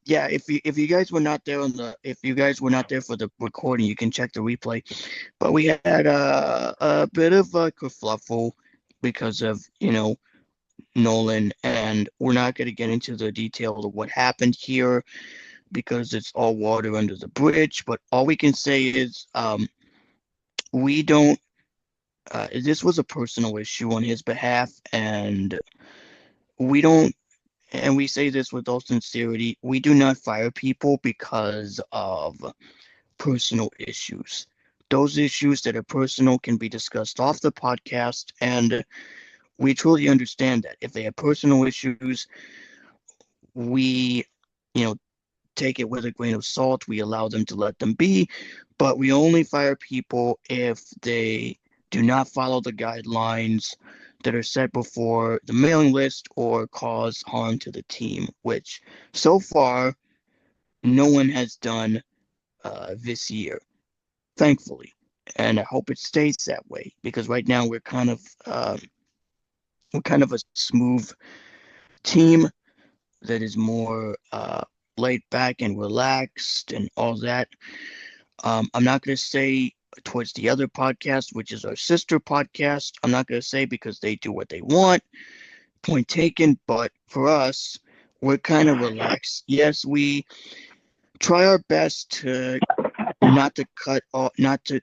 If you guys were not there for the recording, you can check the replay. But we had a bit of a kerfluffle because of Nolan, and we're not going to get into the details of what happened here because it's all water under the bridge. But all we can say is we don't. This was a personal issue on his behalf, and we don't. And we say this with all sincerity. We do not fire people because of personal issues. Those issues that are personal can be discussed off the podcast, and we truly understand that. If they have personal issues, we, take it with a grain of salt. We allow them to let them be, but we only fire people if they do not follow the guidelines that are set before the mailing list or cause harm to the team, which so far no one has done this year, thankfully. And I hope it stays that way because right now we're kind of a smooth team that is more laid back and relaxed and all that. I'm not going to say towards the other podcast, which is our sister podcast. I'm not going to say because they do what they want. Point taken. But for us, we're kind of relaxed. Yes, we try our best to not to cut off, not to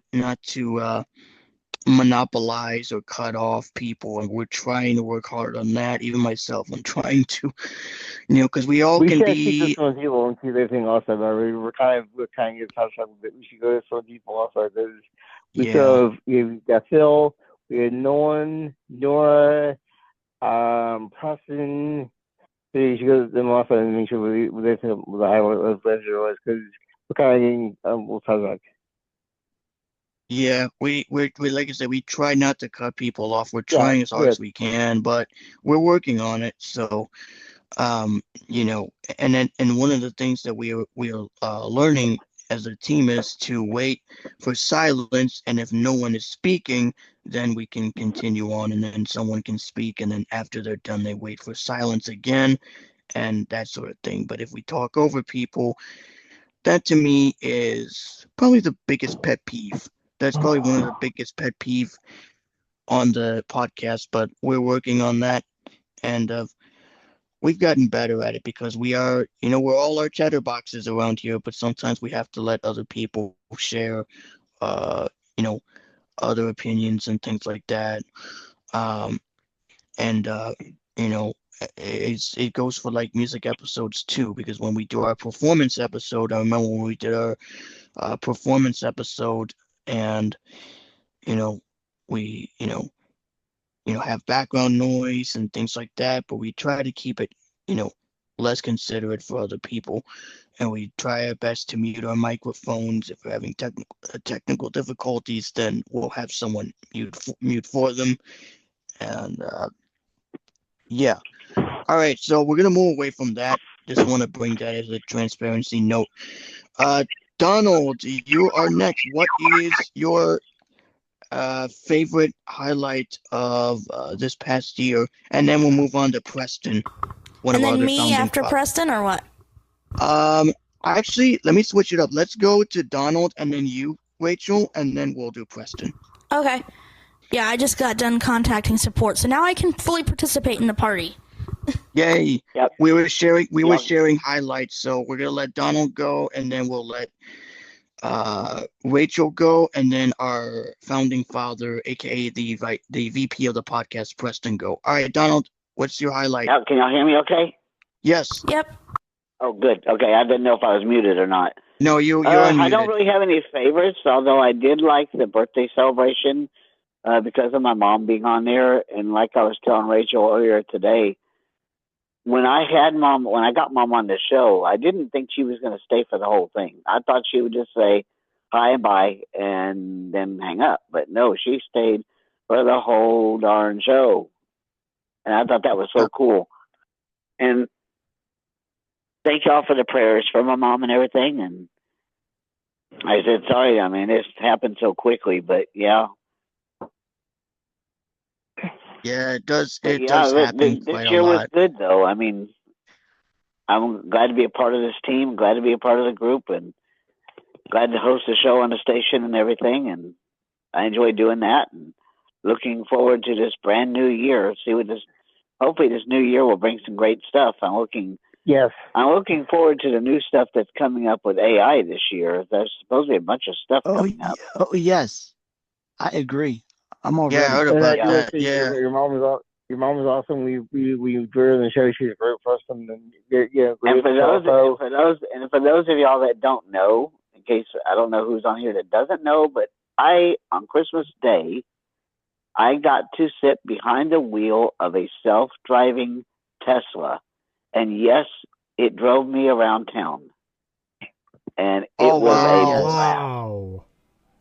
monopolize or cut off people, and we're trying to work hard on that. Even myself, I'm trying to, because we all can be. We should keep this people and see everything also. We're kind of getting touched on, but we should go to some people also. We've got Phil, we had Nolan, Nora, Preston. So you should go to them also and make sure we listen to the highlight of pleasure was because we're kind of getting we'll talk about. Yeah, we like I said, we try not to cut people off. We're trying as hard as we can, but we're working on it. So, and one of the things that we are learning as a team is to wait for silence, and if no one is speaking, then we can continue on, and then someone can speak, and then after they're done, they wait for silence again, and that sort of thing. But if we talk over people, that to me is probably the biggest pet peeve. That's probably one of the biggest pet peeve on the podcast, but we're working on that, and we've gotten better at it because we are, we're all our chatterboxes around here, but sometimes we have to let other people share, other opinions and things like that. And it goes for like music episodes too, because when we do our performance episode, I remember when we did our performance episode, and we have background noise and things like that, but we try to keep it less considerate for other people, and we try our best to mute our microphones. If we're having technical difficulties, then we'll have someone mute for them. And yeah, all right, so we're gonna move away from that just want to bring that as a transparency note. Donald, you are next. What is your favorite highlight of this past year? And then we'll move on to Preston. And then me after Preston, or what? Actually, let me switch it up. Let's go to Donald and then you, Rachel, and then we'll do Preston. Okay. Yeah, I just got done contacting support, so now I can fully participate in the party. Yay! Yep. We were sharing highlights, so we're gonna let Donald go, and then we'll let Rachel go, and then our founding father, aka the VP of the podcast, Preston, go. All right, Donald, what's your highlight? Now, can y'all hear me? Okay. Yes. Yep. Oh, good. Okay, I didn't know if I was muted or not. No, you're unmuted. I don't really have any favorites, although I did like the birthday celebration because of my mom being on there. And like I was telling Rachel earlier today, when I got mom on the show, I didn't think she was going to stay for the whole thing. I thought she would just say hi and bye and then hang up. But no, she stayed for the whole darn show. And I thought that was so cool. And thank y'all for the prayers for my mom and everything. And I said, sorry, I mean, this happened so quickly, but yeah. Yeah, it does. It does happen quite a lot. This year was good, though. I mean, I'm glad to be a part of this team, glad to be a part of the group, and glad to host the show on the station and everything. And I enjoy doing that, and looking forward to this brand new year. Hopefully this new year will bring some great stuff. I'm looking forward to the new stuff that's coming up with AI this year. There's supposed to be a bunch of stuff coming up. Oh, yes. I agree. I'm already. Yeah, I heard about that. Yeah. Your mom was awesome. We drew her in the show. She's a great person. And and for those of y'all that don't know, in case I don't know who's on here that doesn't know, but on Christmas Day, I got to sit behind the wheel of a self-driving Tesla, and yes, it drove me around town, and it was a wow.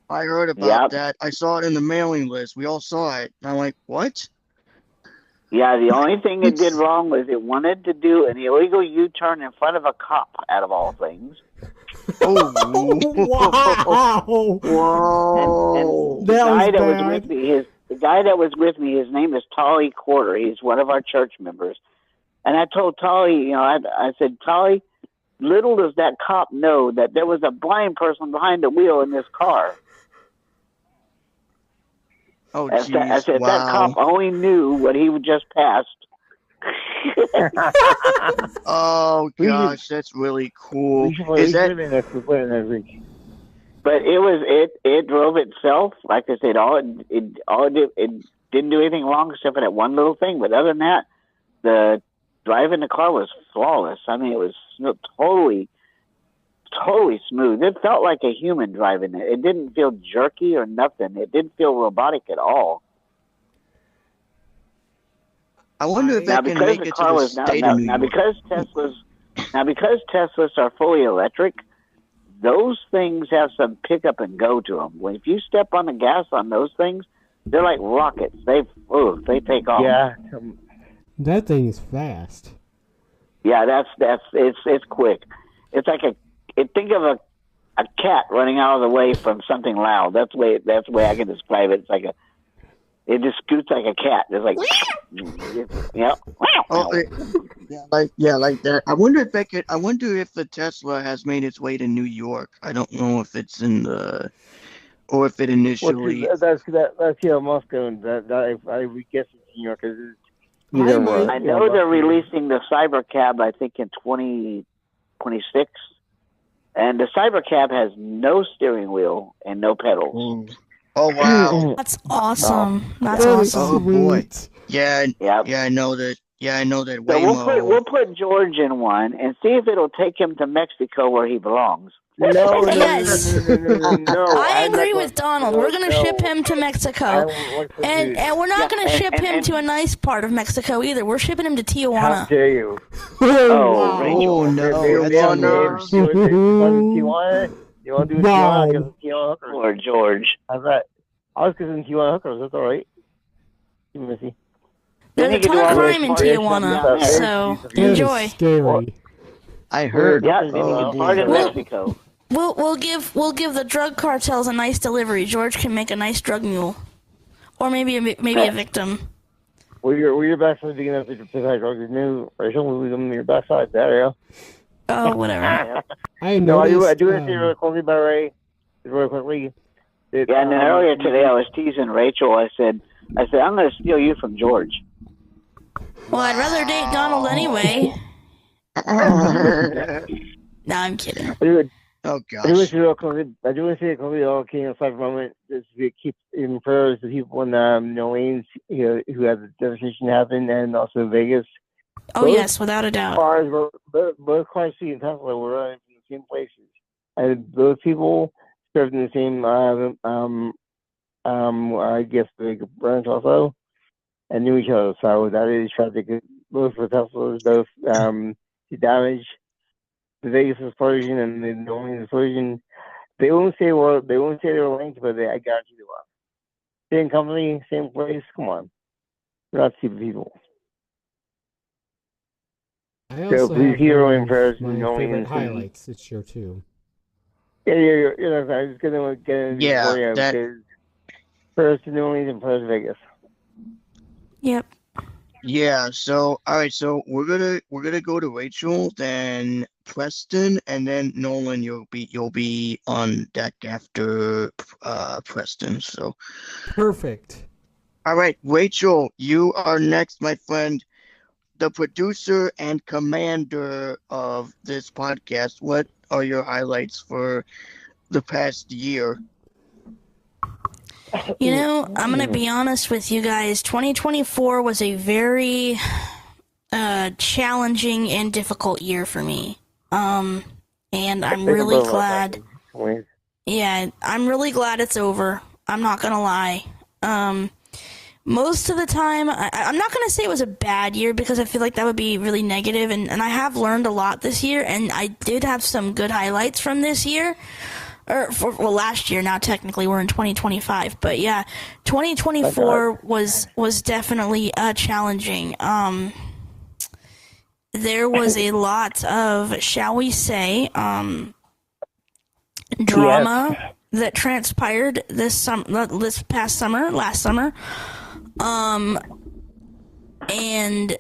I heard about that. I saw it in the mailing list. We all saw it. And I'm like, what? Yeah, the only thing it did wrong was it wanted to do an illegal U-turn in front of a cop, out of all things. Oh, wow! Whoa! And the guy that was with me, his name is Tolly Quarter. He's one of our church members. And I told Tolly, I said, Tolly, little does that cop know that there was a blind person behind the wheel in this car. Oh, I said, wow. that cop only knew what he just passed. Oh, gosh, that's really cool. But it drove itself. Like I said, it didn't do anything wrong except for that one little thing. But other than that, the driving the car was flawless. I mean, it was totally smooth. It felt like a human driving it. It didn't feel jerky or nothing. It didn't feel robotic at all. I wonder if that can make it to the state of New York. Because Teslas are fully electric, those things have some pick up and go to them. If you step on the gas on those things, they're like rockets. They take off. Yeah. That thing is fast. Yeah, it's quick. It's like think of a cat running out of the way from something loud. That's the way I can describe it. It's like it just scoots like a cat. It's like, yeah. Like that. I wonder if the Tesla has made its way to New York. I don't know if it's or if it initially. That's Musk owned. I would guess it's New York. I know they're releasing the Cybercab, I think, in 2026. And the Cybercab has no steering wheel and no pedals. Oh, wow. That's awesome. That's awesome. Oh, boy. Yeah, I know that. Yeah, I know that. So we'll put George in one and see if it'll take him to Mexico where he belongs. Yes. No, I agree with Donald. We're going to ship him to Mexico. And we're not going to ship him to a nice part of Mexico either. We're shipping him to Tijuana. How dare you? Oh, no. Tijuana? You want to do Tijuana? Hookers. Or George. How's that? I was considering Tijuana hookers. That's all right. There's a ton of crime in Tijuana, so enjoy. Scary. I heard. Yeah, Oh, it's part of boy. Mexico. We'll give the drug cartels a nice delivery. George can make a nice drug mule, or maybe a victim. We're your best friends being able to provide drugs. New Rachel, we're your best side. There you go. Oh, whatever. I No, I noticed. do want to say really quickly, by Ray, really quickly. That, Yeah, and then earlier today I was teasing Rachel. I said, I'm going to steal you from George. Well, I'd rather date Donald anyway. No, I'm kidding. Oh, I do want gosh. to say real quickly, all came aside for a moment, just to keep in prayers the people in New Orleans who had the devastation happen, and also Vegas. Oh, yes, without a doubt. Both cars and Tesla were running from the same places. And those people served in the same, I guess, the branch also, and knew each other. So that is tragic. Both for Teslas, both the damage, the Vegas explosion and the New Orleans explosion. They won't say they were linked, but I guarantee they were. Same company, same place. Come on, we're not stupid people. I So also please have hero one and prayers of my and favorite highlights this year too. Yeah. I was gonna get into Yeah, for you that- because prayers to New Orleans and prayers to Vegas. Yep. Yeah, so all right, so we're gonna go to Rachel, then Preston, and then Nolan, you'll be on deck after Preston. So Perfect. all right, Rachel, you are next, my friend. The producer and commander of this podcast. What are your highlights for the past year? You know, I'm going to be honest with you guys. 2024 was a very challenging and difficult year for me. And I'm really glad. Yeah, I'm really glad it's over. I'm not going to lie. Most of the time, I'm not going to say it was a bad year because I feel like that would be really negative, and I have learned a lot this year, and I did have some good highlights from this year. Last year. Now technically we're in 2025, but yeah, 2024 was definitely challenging. There was a lot of, shall we say, drama that transpired last summer, and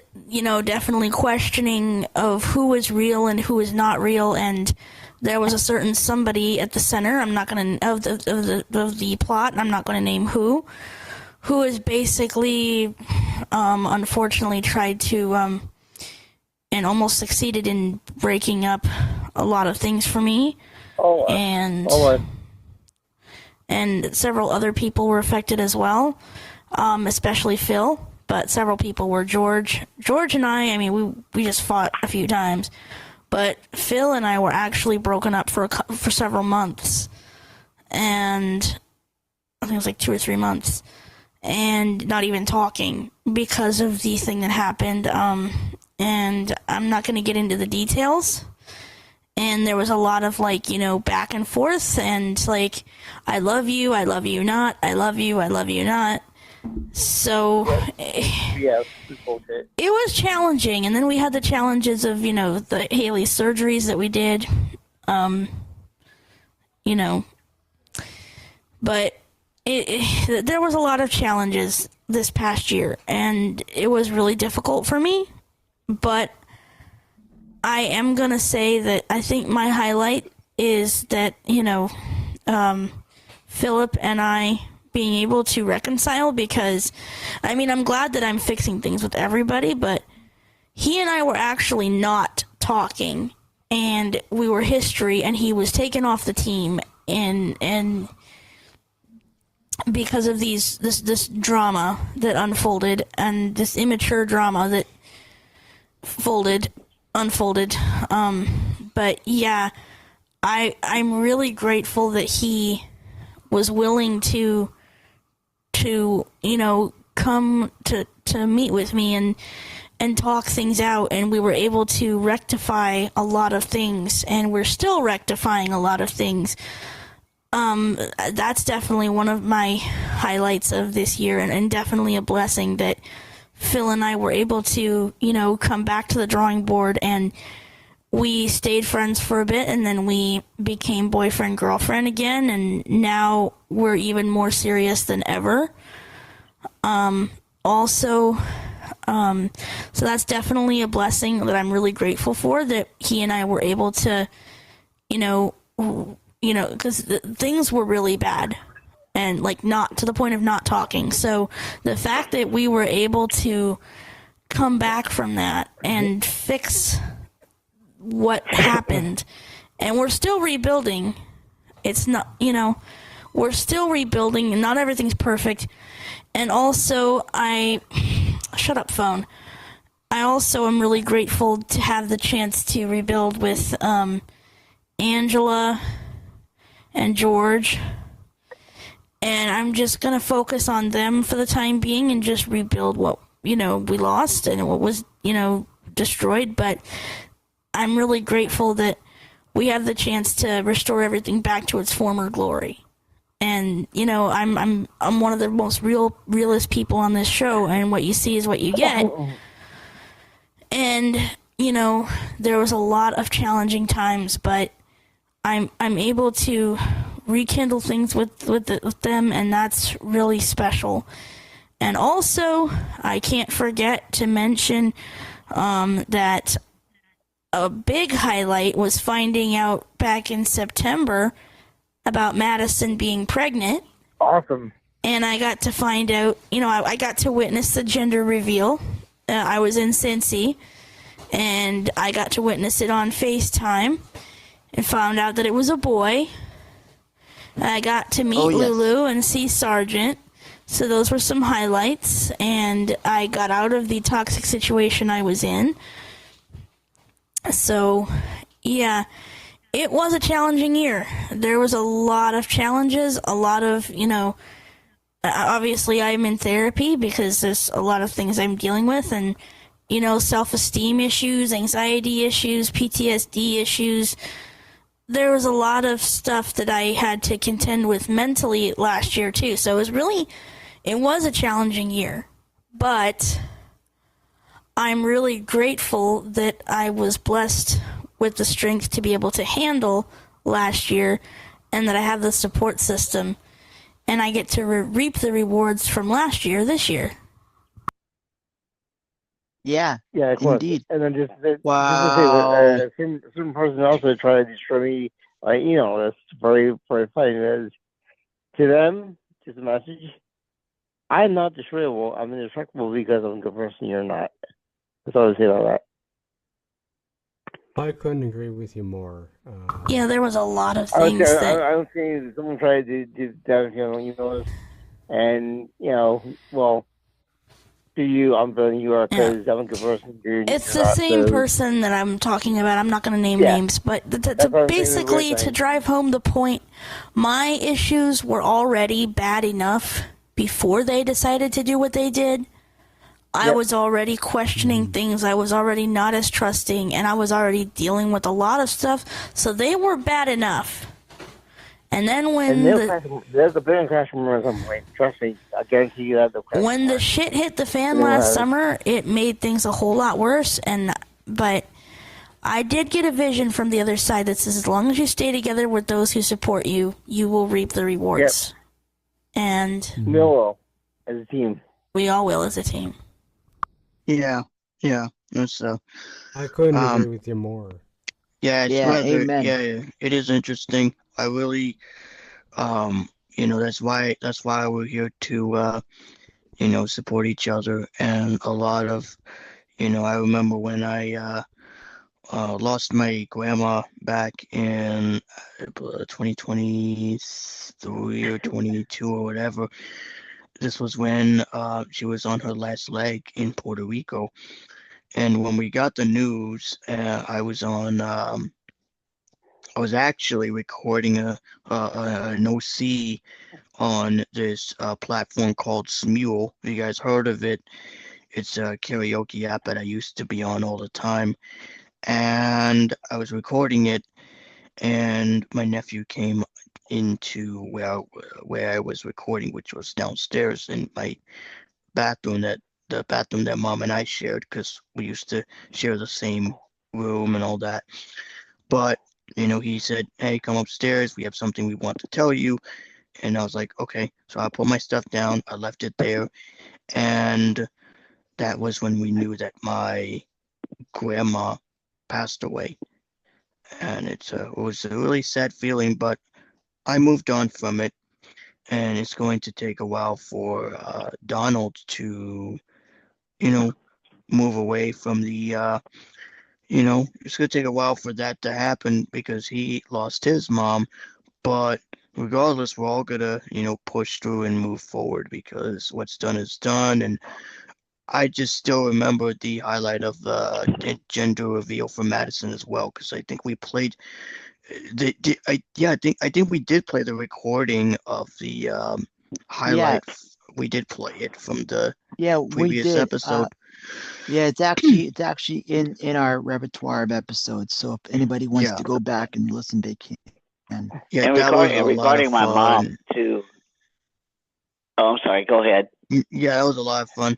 definitely questioning of who was real and who was not real, and there was a certain somebody at the center. I'm not going to of the plot, and I'm not going to name who has basically, unfortunately, tried to and almost succeeded in breaking up a lot of things for me, and several other people were affected as well, especially Phil. But several people were. George and I mean, we just fought a few times. But Phil and I were actually broken up for several months, and I think it was like 2 or 3 months, and not even talking because of the thing that happened. And I'm not going to get into the details. And there was a lot of back and forth, and I love you not, I love you not. So yes, bullshit. It was challenging, and then we had the challenges of the Haley surgeries that we did, but there was a lot of challenges this past year, and it was really difficult for me. But I am gonna say that I think my highlight is that Philip and I being able to reconcile, because I'm glad that I'm fixing things with everybody, but he and I were actually not talking, and we were history, and he was taken off the team, and because of this drama that unfolded, and this immature drama that unfolded, but yeah, I'm really grateful that he was willing to come to meet with me and talk things out, and we were able to rectify a lot of things, and we're still rectifying a lot of things. That's definitely one of my highlights of this year, and definitely a blessing that Phil and I were able to come back to the drawing board, and we stayed friends for a bit, and then we became boyfriend girlfriend again, and now we're even more serious than ever. Also, so that's definitely a blessing that I'm really grateful for, that he and I were able to, because things were really bad, and like not to the point of not talking. So the fact that we were able to come back from that and fix what happened, and we're still rebuilding. It's not, we're still rebuilding, and not everything's perfect. And also, shut up, phone. I also am really grateful to have the chance to rebuild with Angela and George. And I'm just going to focus on them for the time being and just rebuild what, we lost and what was, destroyed. But I'm really grateful that we have the chance to restore everything back to its former glory. And I'm one of the most realist people on this show, and what you see is what you get. And there was a lot of challenging times, but I'm able to rekindle things with them, and that's really special. And also, I can't forget to mention that a big highlight was finding out back in September about Madison being pregnant. Awesome. And I got to find out, I got to witness the gender reveal. I was in Cincy, and I got to witness it on FaceTime and found out that it was a boy. I got to meet Lulu and see Sargent. So those were some highlights, and I got out of the toxic situation I was in. So, yeah. It was a challenging year. There was a lot of challenges, a lot of, obviously I'm in therapy because there's a lot of things I'm dealing with, and, self-esteem issues, anxiety issues, PTSD issues. There was a lot of stuff that I had to contend with mentally last year too. So it was a challenging year, but I'm really grateful that I was blessed with the strength to be able to handle last year, and that I have the support system, and I get to reap the rewards from last year this year. Yeah, of course. indeed. And then just to say Wow. that some person also tried to destroy me. That's very, very funny. To them, just a message. I'm not destroyable. I'm indestructible because I'm a good person. You're not. That's all I say about that. I couldn't agree with you more. Yeah, there was a lot of things I'm saying that someone tried to do that, and well, to you, I'm voting you are because I'm a good person. It's the same person that I'm talking about. I'm not going to name names, but basically to drive home the point, my issues were already bad enough before they decided to do what they did. I was already questioning things. I was already not as trusting, and I was already dealing with a lot of stuff. So they were bad enough. And then when there's a plane crash at some point. Trust me, I guarantee you that. When the shit hit the fan last summer, it made things a whole lot worse. But I did get a vision from the other side that says, as long as you stay together with those who support you, you will reap the rewards. Yep. And we all will, as a team. We all will as a team. Yeah. So I couldn't agree with you more. Yeah, amen. Yeah, it is interesting. I really, that's why we're here to, support each other. And a lot of, I remember when I lost my grandma back in 2023 or 22 or whatever. This was when she was on her last leg in Puerto Rico. And when we got the news, I was actually recording an OC on this platform called Smule. You guys heard of it? It's a karaoke app that I used to be on all the time. And I was recording it, and my nephew came into where I was recording, which was downstairs in my bathroom, the bathroom that mom and I shared, because we used to share the same room and all that. But, he said, hey, come upstairs. We have something we want to tell you. And I was like, okay. So I put my stuff down. I left it there. And that was when we knew that my grandma passed away. And it was a really sad feeling, but I moved on from it. And it's going to take a while for Donald to, move away from it's going to take a while for that to happen because he lost his mom. But regardless, we're all going to, push through and move forward because what's done is done. And I just still remember the highlight of the gender reveal for Madison as well because I think we played I think we did play the recording of the Yeah, highlight. We did play it from the yeah, we previous did. episode. Yeah, it's actually in our repertoire of episodes. So if anybody wants Yeah, to go back and listen, they can. yeah, And that was regarding a and lot of regarding my mom fun. too. Oh, I'm sorry. Go ahead. Yeah, that was a lot of fun.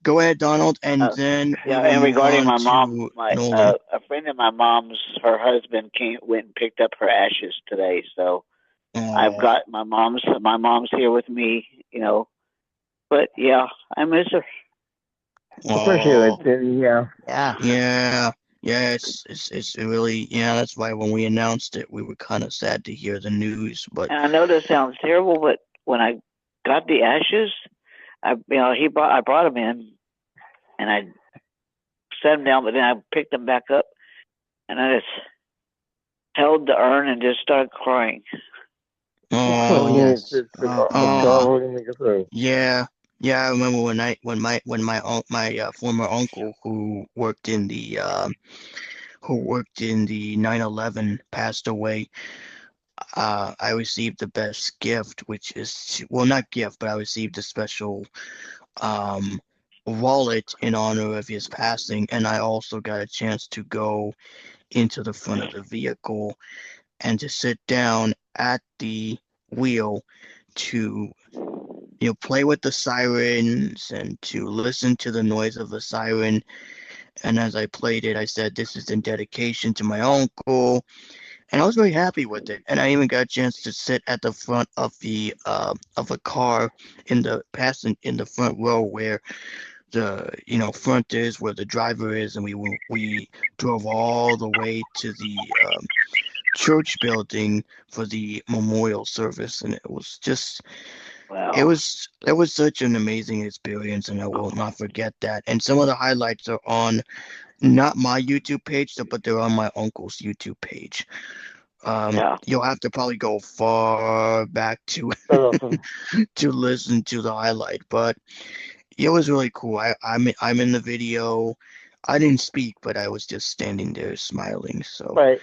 Go ahead, Donald, and then we Yeah, will and move regarding on my mom, to my Nolan. a friend of my mom's, her husband went and picked up her ashes today. So I've Oh, got my mom's here with me. But yeah, I miss her. Appreciate oh, it. Yeah. Yeah. yeah, yeah. It's really That's why when we announced it, we were kind of sad to hear the news. But And I know this sounds terrible, but when I got the ashes, I brought them in and I set them down, but then I picked them back up and I just held the urn and just started crying. Oh oh, It's yes. it's a struggle to make it through. yeah, yeah. I remember when my former uncle who worked in the 9/11 passed away. I received the best gift, which is well, not gift, but I received a special um wallet in honor of his passing, and I also got a chance to go into the front of the vehicle and to sit down at the wheel to play with the sirens and to listen to the noise of the siren. And as I played it, I said, "This is in dedication to my uncle," and I was very happy with it. And I even got a chance to sit at the front of a car in the front row where the front is where the driver is, and we drove all the way to the church building for the memorial service, and Wow. it was such an amazing experience, and I will not forget that. And some of the highlights are on not my YouTube page, but they're on my uncle's YouTube page. Yeah. You'll have to probably go far back to That's awesome. to listen to the highlight, but it was really cool. I'm in the video. I didn't speak, but I was just standing there smiling. So Right.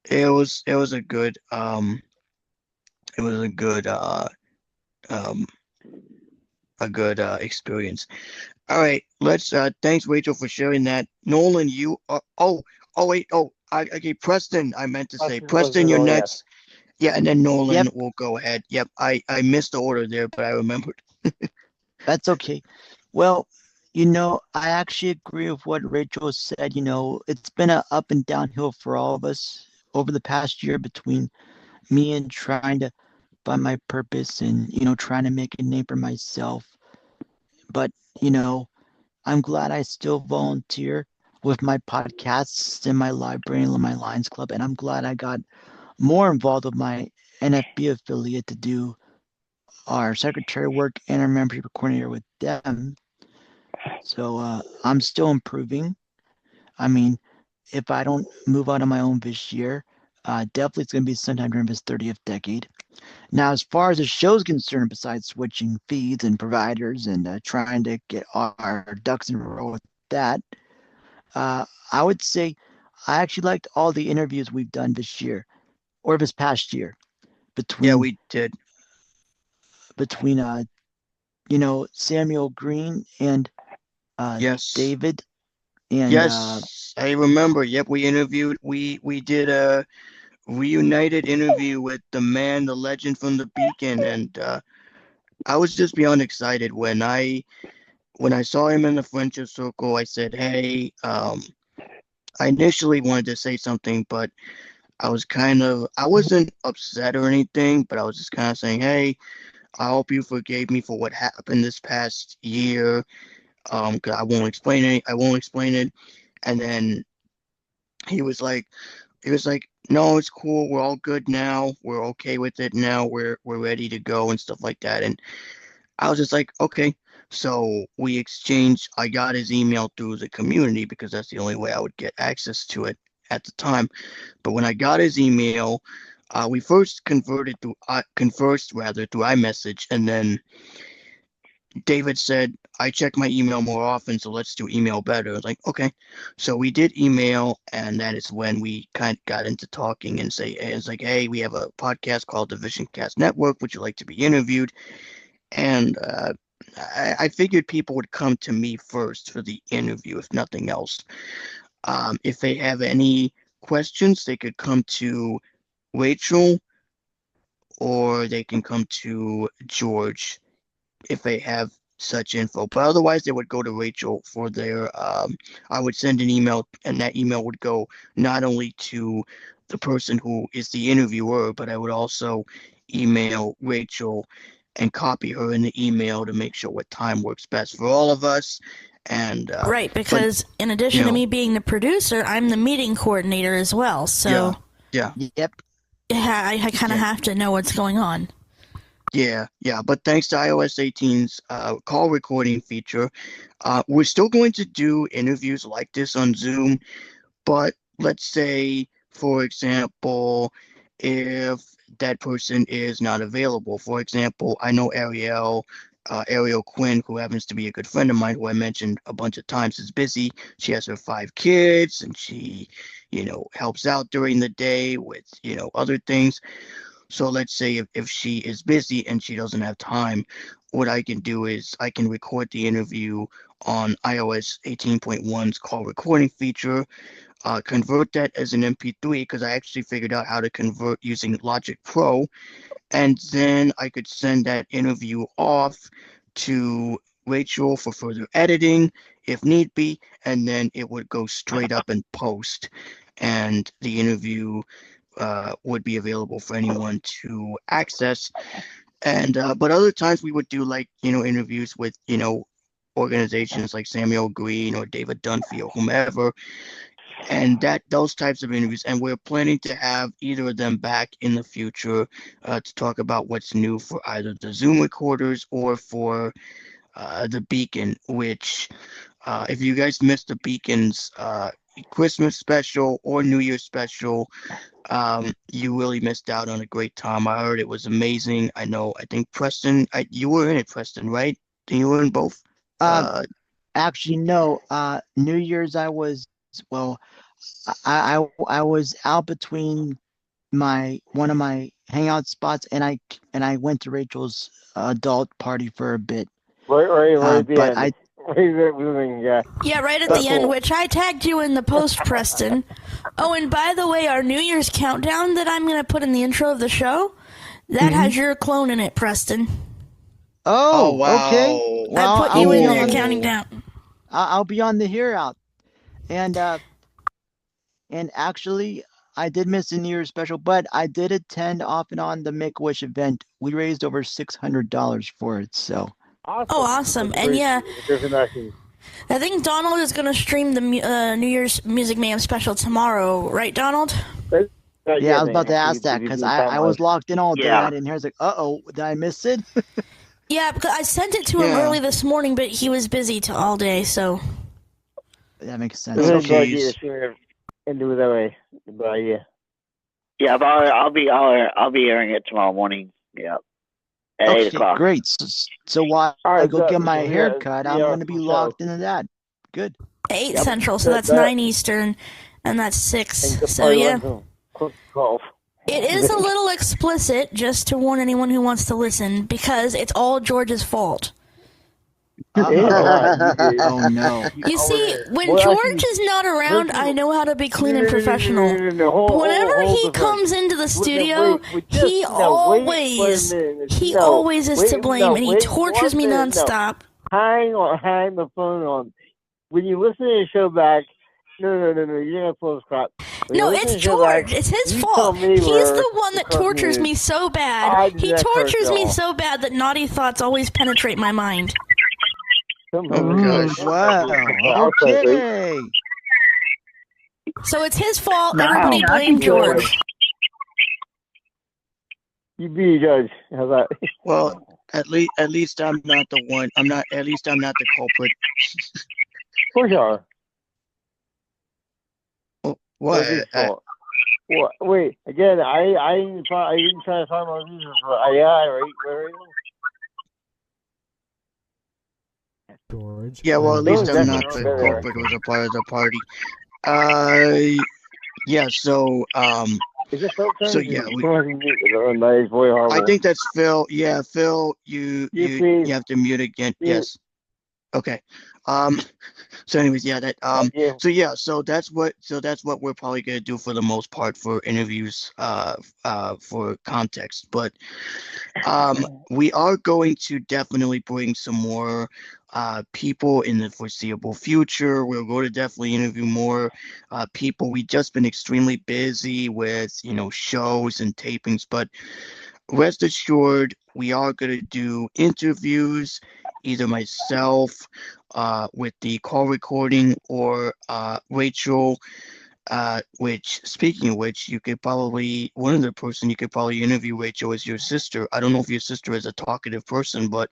it was a good it was um a good experience. All right, let's thanks Rachel for sharing that. Nolan, you oh wait, okay, Preston, I meant to say Let's Preston, you're go. Yes. next. Yeah, and then Yep. Nolan will go ahead. Yep, I missed the order there, but I remembered. That's okay. Well, I actually agree with what Rachel said. It's been a up and downhill for all of us over the past year between me and trying to find my purpose and, trying to make a name for myself. But, I'm glad I still volunteer with my podcasts in my library and my Lions Club. And I'm glad I got more involved with my NFB affiliate to do our secretary work and our membership coordinator with them. So I'm still improving. I mean, if I don't move out on my own this year, definitely it's going to be sometime during this 30th decade. Now, as far as the show's concerned, besides switching feeds and providers and trying to get our ducks in a row with that, I would say I actually liked all the interviews we've done this year or this past year Yeah, between we did. between Samuel Green and Yes. David and Yes, I remember. Yep, we did a reunited interview with the man, the legend from the Beacon, and I was just beyond excited when I saw him in the friendship circle. I said, "Hey, I initially wanted to say something, but I wasn't upset or anything, but I was just kind of saying, hey, I hope you forgave me for what happened this past year. 'Cause I won't explain it. And then he was like, no, it's cool. We're all good now. We're okay with it now. We're ready to go and stuff like that. And I was just like, okay. So we exchanged. I got his email through the community because that's the only way I would get access to it at the time. But when I got his email, we first conversed rather through iMessage, and then David said, I check my email more often, so let's do email better. I was like, okay. So we did email, and that is when we kind of got into talking and it's like, hey, we have a podcast called the VisionCast Network. Would you like to be interviewed? And I figured people would come to me first for the interview, if nothing else. If they have any questions, they could come to Rachel or they can come to George if they have such info. But otherwise, they would go to Rachel for their. I would send an email, and that email would go not only to the person who is the interviewer, but I would also email Rachel and copy her in the email to make sure what time works best for all of us. And right, because in addition to me being the producer, I'm the meeting coordinator as well. So yeah. Yep. Yeah, I kind of have to know what's going on. Yeah. But thanks to iOS 18's call recording feature, we're still going to do interviews like this on Zoom. But let's say, for example, if that person is not available. For example, I know Ariel Quinn, who happens to be a good friend of mine, who I mentioned a bunch of times, is busy. She has her 5 kids, and she, helps out during the day with, other things. So let's say if she is busy and she doesn't have time, what I can do is I can record the interview on iOS 18.1's call recording feature, convert that as an MP3 because I actually figured out how to convert using Logic Pro, and then I could send that interview off to Rachel for further editing if need be, and then it would go straight up in post, and the interview would be available for anyone to access. And but other times we would do interviews with organizations like Samuel Green or David Dunphy or whomever, and those types of interviews. And we're planning to have either of them back in the future to talk about what's new for either the Zoom recorders or for the Beacon, which if you guys missed the Beacon's Christmas special or New Year's special, you really missed out on a great time. I heard it was amazing. I think Preston, you were in it, Preston, right? You were in both? Actually, no. New Year's I was I was out between one of my hangout spots, and I went to Rachel's adult party for a bit. Right at the but end. Yeah, right at the end, which I tagged you in the post, Preston. Oh, and by the way, our New Year's countdown that I'm going to put in the intro of the show, that has your clone in it, Preston. Oh, wow. Okay. Well, I put you in there counting down. I'll be on the here out. And actually, I did miss the New Year's special, but I did attend off and on the Make-A-Wish event. We raised over $600 for it, so. Awesome. Oh, awesome. And yeah, I think Donald is going to stream the New Year's Music Mayhem special tomorrow, right, Donald? Yeah, I was about to ask that because I was locked in all day. I didn't hear. I was like, uh-oh, did I miss it? Yeah, because I sent it to him early this morning, but he was busy all day, so. That makes sense. And do it that way. But yeah. Yeah, but I'll be airing it tomorrow morning. Yeah. At 8 o'clock. Great. So while I go get my hair cut, I'm going to be locked into that. Good. 8 Central, so that's 9 Eastern, and that's 6. So yeah. It is a little explicit, just to warn anyone who wants to listen, because it's all George's fault. Oh no. You see, when George is not around, I know how to be clean and professional. But whenever he comes into the studio, he always is to blame, and he tortures me nonstop. Hang the phone on. When you listen to the show back, No. You're gonna pull this crap. No, it's George. It's his fault. He's the one that tortures me so bad. He tortures me so bad that naughty thoughts always penetrate my mind. Oh gosh! Wow. Okay. So it's his fault. Everybody blame George. You be a judge. How's that? Well, at least I'm not the one. At least I'm not the culprit. Of course you are. What? What? Wait. Again, I didn't try to find my reasons for AI, right? Where are you? George. Yeah, well, at least I'm not the culprit or the part of the party. Yeah. So yeah, I think that's Phil. Yeah, Phil, you have to mute again. Yes. Okay. So anyways, yeah, so that's what we're probably gonna do for the most part for interviews, for context. But we are going to definitely bring some more people in the foreseeable future. We're going to definitely interview more people. We've just been extremely busy with, shows and tapings, but rest assured, we are going to do interviews, either myself with the call recording or Rachel, which, speaking of which, one of the person you could probably interview, Rachel, is your sister. I don't know if your sister is a talkative person, but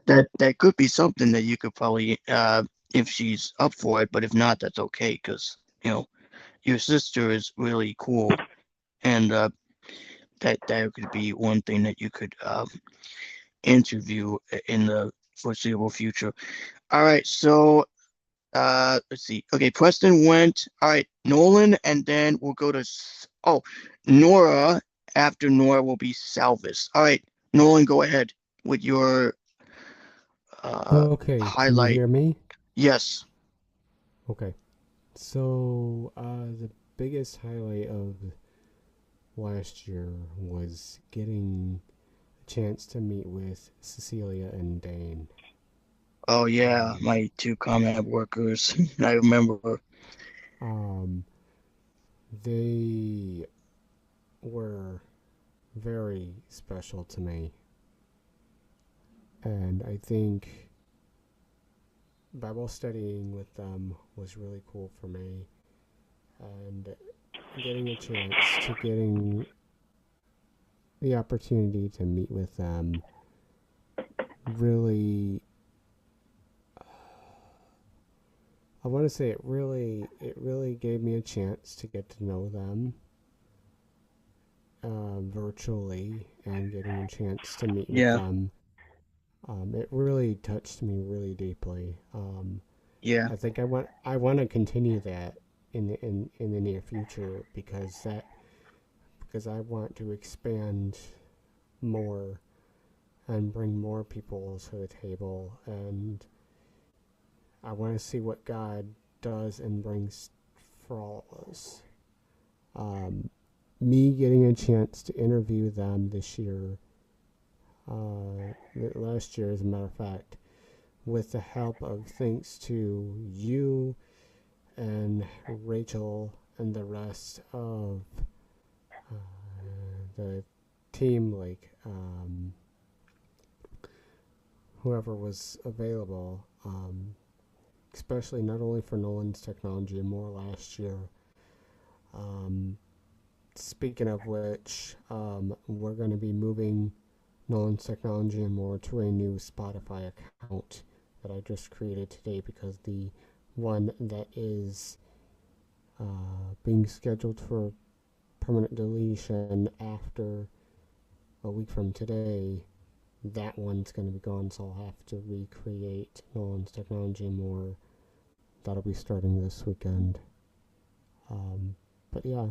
that could be something that you could probably, if she's up for it, but if not, that's okay, because, your sister is really cool, and that could be one thing that you could interview in the foreseeable future. All right, so let's see. Okay, Preston went. All right, Nolan, and then we'll go to Nora. After Nora will be Salvis. All right, Nolan, go ahead with your okay, highlight. Can you hear me? Yes. Okay. So the biggest highlight of last year was getting a chance to meet with Cecilia and Dane. Oh yeah, my two combat workers. I remember. They were very special to me, and I think Bible studying with them was really cool for me, and getting a chance to getting the opportunity to meet with them really, I want to say it really gave me a chance to get to know them virtually, and getting a chance to meet with them. It really touched me really deeply. I think I want to continue that in the near future, because I want to expand more and bring more people to the table, and I want to see what God does and brings for all of us. Me getting a chance to interview them this year, last year, as a matter of fact, with the help of, thanks to you and Rachel and the rest of the team, like whoever was available, especially not only for Nolan's Technology and More last year. Speaking of which, we're going to be moving Nolan's Technology and More to a new Spotify account that I just created today, because the one that is being scheduled for permanent deletion after a week from today, that one's going to be gone, so I'll have to recreate Nolan's Technology and More. That'll be starting this weekend. But yeah,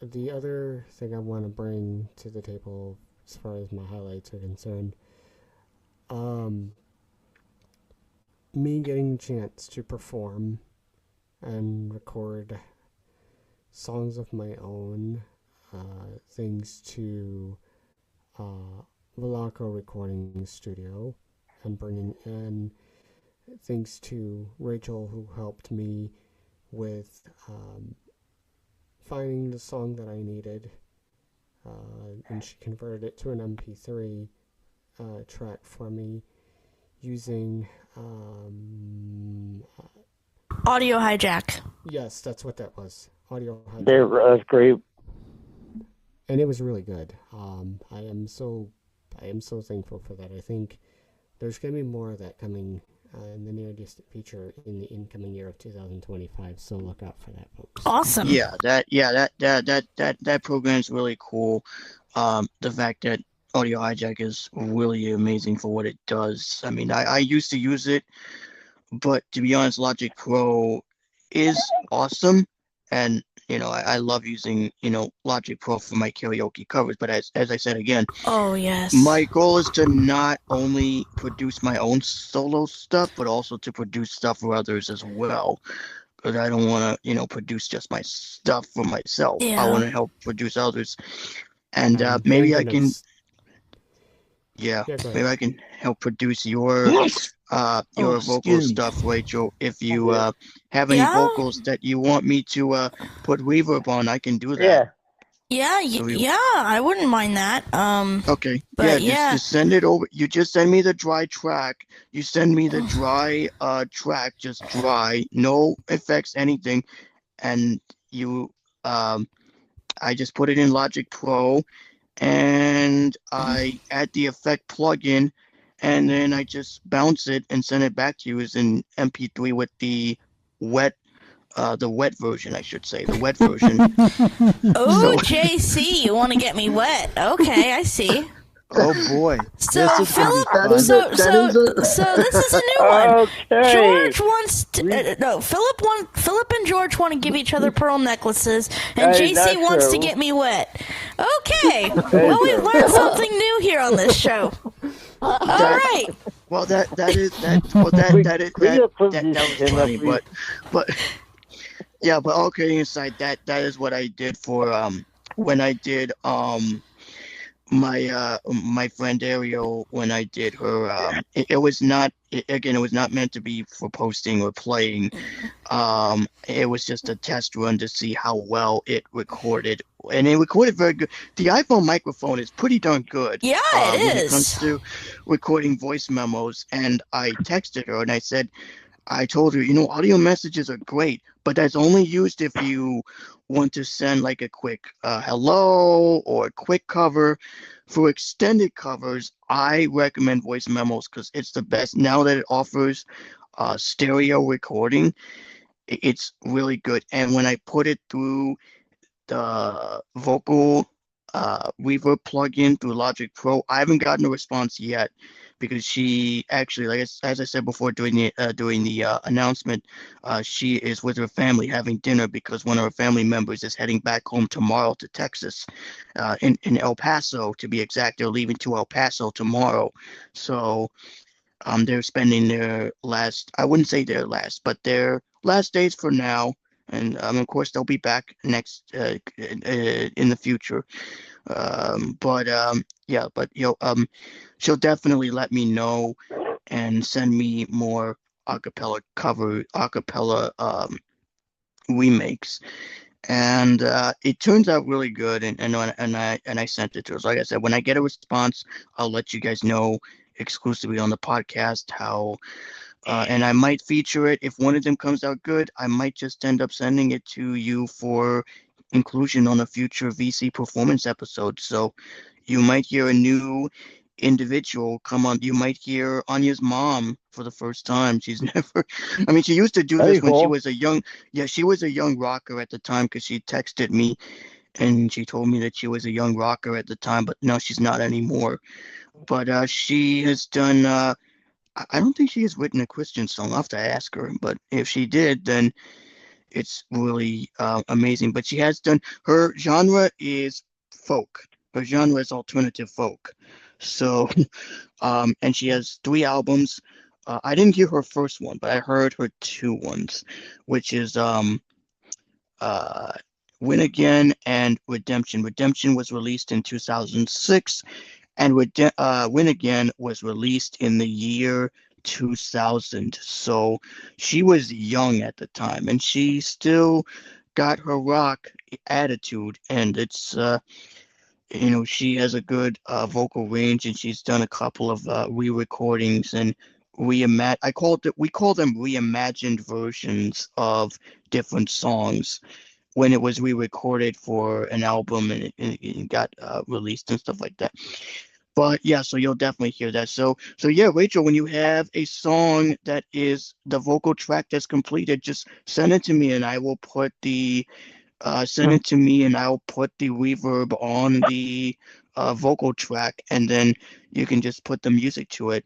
the other thing I want to bring to the table as far as my highlights are concerned, me getting a chance to perform and record songs of my own, things to Velocco Recording Studio, and bringing in thanks to Rachel, who helped me with finding the song that I needed, and she converted it to an MP3 track for me using Audio Hijack. Yes, that's what that was. Audio Hijack. That's great. And it was really good. I am so thankful for that. I think there's going to be more of that coming in the near distant future in the incoming year of 2025. So look out for that, folks. Awesome. That program is really cool. The fact that Audio Hijack is really amazing for what it does. I mean, I used to use it, but to be honest, Logic Pro is awesome, and I love using Logic Pro for my karaoke covers. But as I said again, oh yes, my goal is to not only produce my own solo stuff, but also to produce stuff for others as well. Because I don't want to produce just my stuff for myself. Yeah. I want to help produce others, and maybe I can. Maybe I can help produce your vocal stuff, Rachel. If you have any vocals that you want me to put reverb on, I can do that. Yeah, I wouldn't mind that. Okay. But just send it over. You just send me the dry track. You send me the dry track, just dry, no effects, anything, and you I just put it in Logic Pro. And I add the effect plugin, and then I just bounce it and send it back to you as an MP3 with the wet version, I should say, the wet version. Oh, JC, you want to get me wet? Okay, I see. Oh boy. So Philip, so this is a new one. Okay. George wants to, Philip and George want to give each other pearl necklaces, and JC wants to get me wet. Okay. Well, we've learned something new here on this show. All right. Well, that was funny, but yeah, but all kidding aside, that is what I did for when I did my friend Ariel, when I did her, it was not meant to be for posting or playing. It was just a test run to see how well it recorded, and it recorded very good. The iPhone microphone is pretty darn good. Yeah, it is. When it comes to recording voice memos. And I texted her and I told her, audio messages are great, but that's only used if you want to send like a quick hello or a quick cover. For extended covers, I recommend voice memos because it's the best. Now that it offers stereo recording, it's really good. And when I put it through the vocal reverb plugin through Logic Pro, I haven't gotten a response yet, because she actually, like as I said before during the announcement, she is with her family having dinner because one of her family members is heading back home tomorrow to Texas, in El Paso to be exact. They're leaving to El Paso tomorrow, so they're spending their last, I wouldn't say their last, but their last days for now. And of course they'll be back next in the future. She'll definitely let me know and send me more acapella remakes. And it turns out really good, and I sent it to her. So like I said, when I get a response, I'll let you guys know exclusively on the podcast how. And I might feature it. If one of them comes out good, I might just end up sending it to you for inclusion on a future VC performance episode. So you might hear a new individual come on. You might hear Anya's mom for the first time. She's never, I mean, she used to do this when she was she was a young rocker at the time, because she texted me and she told me that she was a young rocker at the time, but no, she's not anymore. But she has done, I don't think she has written a Christian song. I'll have to ask her, but if she did, then it's really amazing. But she has done, her genre is folk. Her genre is alternative folk. So, and she has 3 albums. I didn't hear her first one, but I heard her 2 ones, which is Win Again and Redemption. Redemption was released in 2006. And Win Again was released in the year 2000. So she was young at the time, and she still got her rock attitude, and it's she has a good vocal range, and she's done a couple of re-recordings and we call them reimagined versions of different songs when it was re-recorded for an album and it got released and stuff like that. But yeah, so you'll definitely hear that. So yeah, Rachel, when you have a song that is the vocal track that's completed, just send it to me and I will put the send it to me and I'll put the reverb on the vocal track, and then you can just put the music to it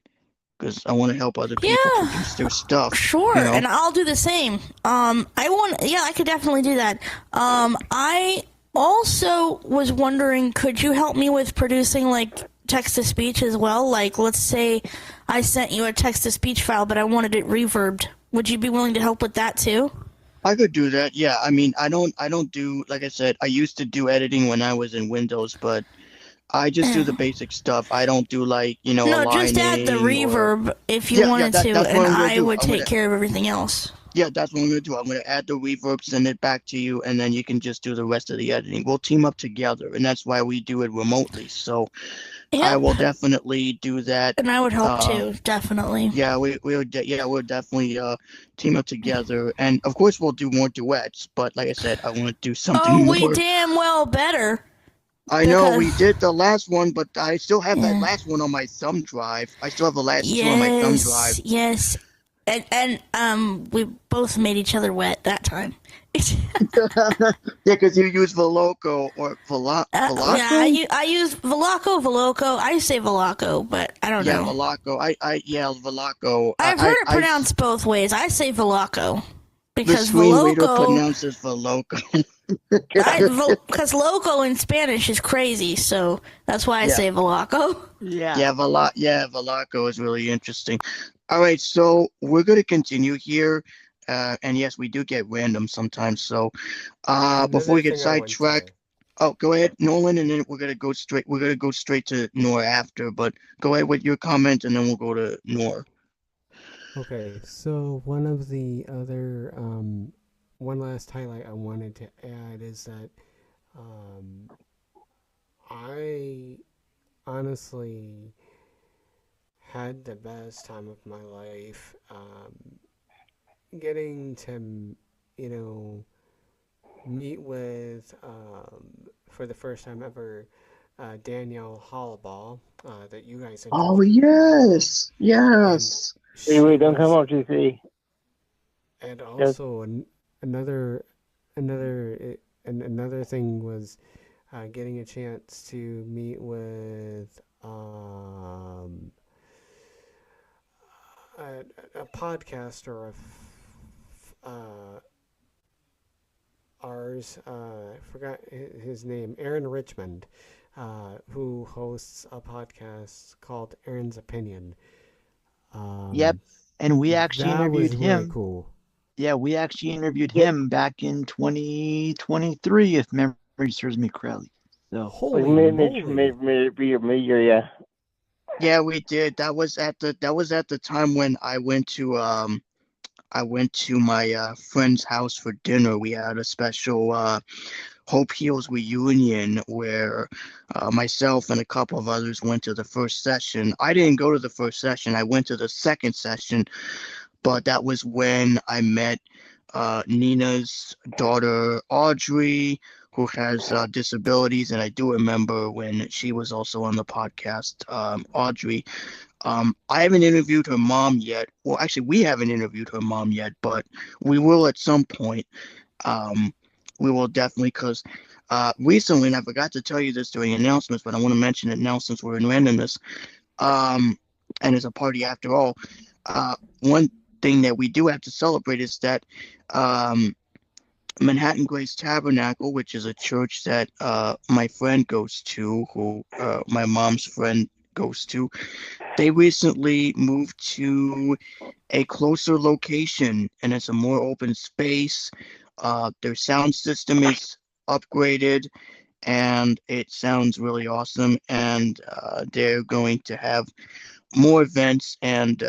because I want to help other people Yeah, produce their stuff, sure, you know? and I'll do the same. I could definitely do that. I also was wondering, could you help me with producing like text to speech as well? Like, let's say I sent you a text to speech file, but I wanted it reverbed. Would you be willing to help with that too? I could do that. Yeah, I mean, I don't do, like I said, I used to do editing when I was in Windows, but I just do the basic stuff. I don't do like, No, just add the aligning or reverb if you yeah, wanted to, that's what and I'm gonna I do. would take care of everything else. Yeah, that's what I'm gonna do. I'm gonna add the reverb, send it back to you, and then you can just do the rest of the editing. We'll team up together, and that's why we do it remotely. So I Yep, will definitely do that. and I would help Uh, too, definitely. yeah, we'll definitely team up together, and of course we'll do more duets. But like I said, I want to do something Oh, we more. damn well better I know because we did the last one, but I still have that yeah. last one on my thumb drive. I still have the last two on my thumb drive. Yes, and we both made each other wet that time. Yeah, because you use Veloco or Yeah, Veloco? I use Veloco. I say Veloco, but I don't Yeah, know. Veloco. Yeah, Veloco. I've heard it pronounced both ways. I say Veloco The because screen reader Veloco, pronounces Veloco. because loco in Spanish is crazy, so that's why I Yeah. say Veloco. Yeah. Yeah, Veloco is really interesting. All right, so we're going to continue here. And yes, we do get random sometimes. So before Another we get thing I want to. sidetracked, oh, go ahead, Nolan, and then we're gonna go straight to Nor after, but go ahead with your comment and then we'll go to Nor. Okay, so one of the other, one last highlight I wanted to add is that um, I honestly had the best time of my life getting to, you know, meet with, for the first time ever, Danielle Hollaball, that you guys Oh interviewed. yes, And yes. she Wait, don't come was, up, GC. and Yes. also another, another thing was getting a chance to meet with a podcaster of ours. I forgot his name, Aaron Richmond, who hosts a podcast called Aaron's Opinion. Yep. And we actually That interviewed was really him. cool. Yeah, we actually interviewed Yeah. him back in 2023, if memory serves me correctly. So Holy Maybe moly! a major, yeah. Yeah, we did. That was at the time when I went to my friend's house for dinner. We had a special Hope Heals reunion where myself and a couple of others went to the first session. I didn't go to the first session. I went to the second session, but that was when I met Nina's daughter, Audrey, who has disabilities. And I do remember when she was also on the podcast, Audrey. I haven't interviewed her mom yet. Well, actually, we haven't interviewed her mom yet, but we will at some point. Um, we will definitely, because recently, and I forgot to tell you this during announcements, but I want to mention it now since we're in randomness. And it's a party after all. One thing that we do have to celebrate is that um, Manhattan Grace Tabernacle, which is a church that my friend goes to, who my mom's friend goes to, they recently moved to a closer location and it's a more open space. Their sound system is upgraded and it sounds really awesome. And they're going to have more events and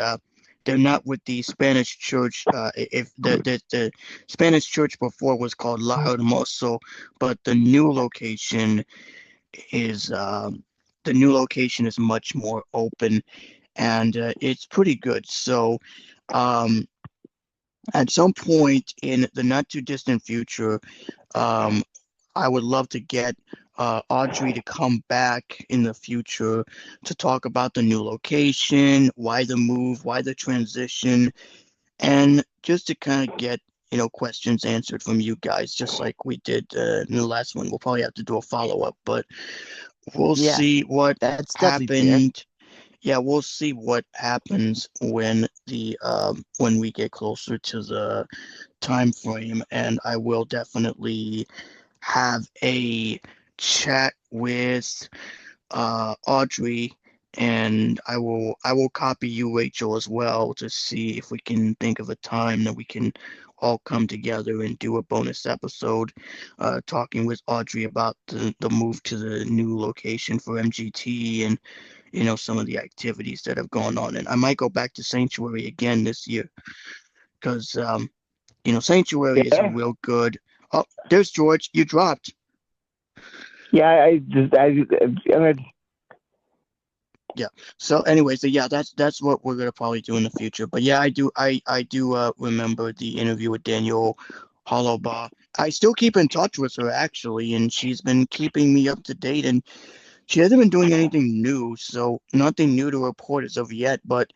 they're not with the Spanish church. If the Spanish church before was called La Hermoso, but the new location is much more open, and it's pretty good. So, um, at some point in the not too distant future, um, I would love to get Audrey to come back in the future to talk about the new location, why the move, why the transition, and just to kind of get, questions answered from you guys, just like we did in the last one. We'll probably have to do a follow-up, but we'll Yeah, see what that's definitely fair. happened. Yeah, we'll see what happens when we get closer to the time frame, and I will definitely have a chat with Audrey, and I will copy you, Rachel, as well, to see if we can think of a time that we can all come together and do a bonus episode talking with Audrey about the move to the new location for MGT, and some of the activities that have gone on. And I might go back to Sanctuary again this year because Sanctuary is a Yeah. real good. Oh, there's George. You dropped. Yeah, Yeah. So anyways, yeah, that's what we're gonna probably do in the future. But yeah, I do remember the interview with Daniel Hollowbaugh. I still keep in touch with her actually, and she's been keeping me up to date, and she hasn't been doing anything new, so nothing new to report as of yet, but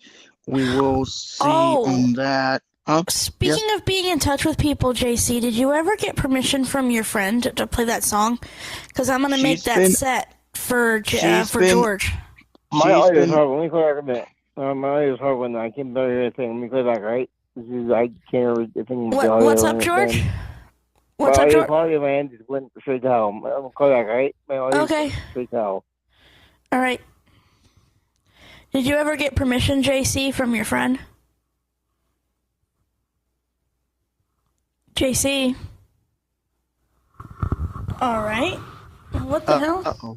we will see on that. Huh? Speaking of being in touch with people, JC, did you ever get permission from your friend to play that song? Because I'm gonna make that set for George. My audio is horrible. Let me clear back a minute. My audio is horrible now. I can't barely hear a thing. Let me clear back, right? I can't read the thing. What's up, George? What's up, George? My audio, my end just went straight to hell. I'm gonna clear back, right? My audio okay. Straight to hell. All right. Did you ever get permission, JC, from your friend? JC. All right. What the hell? Uh-oh.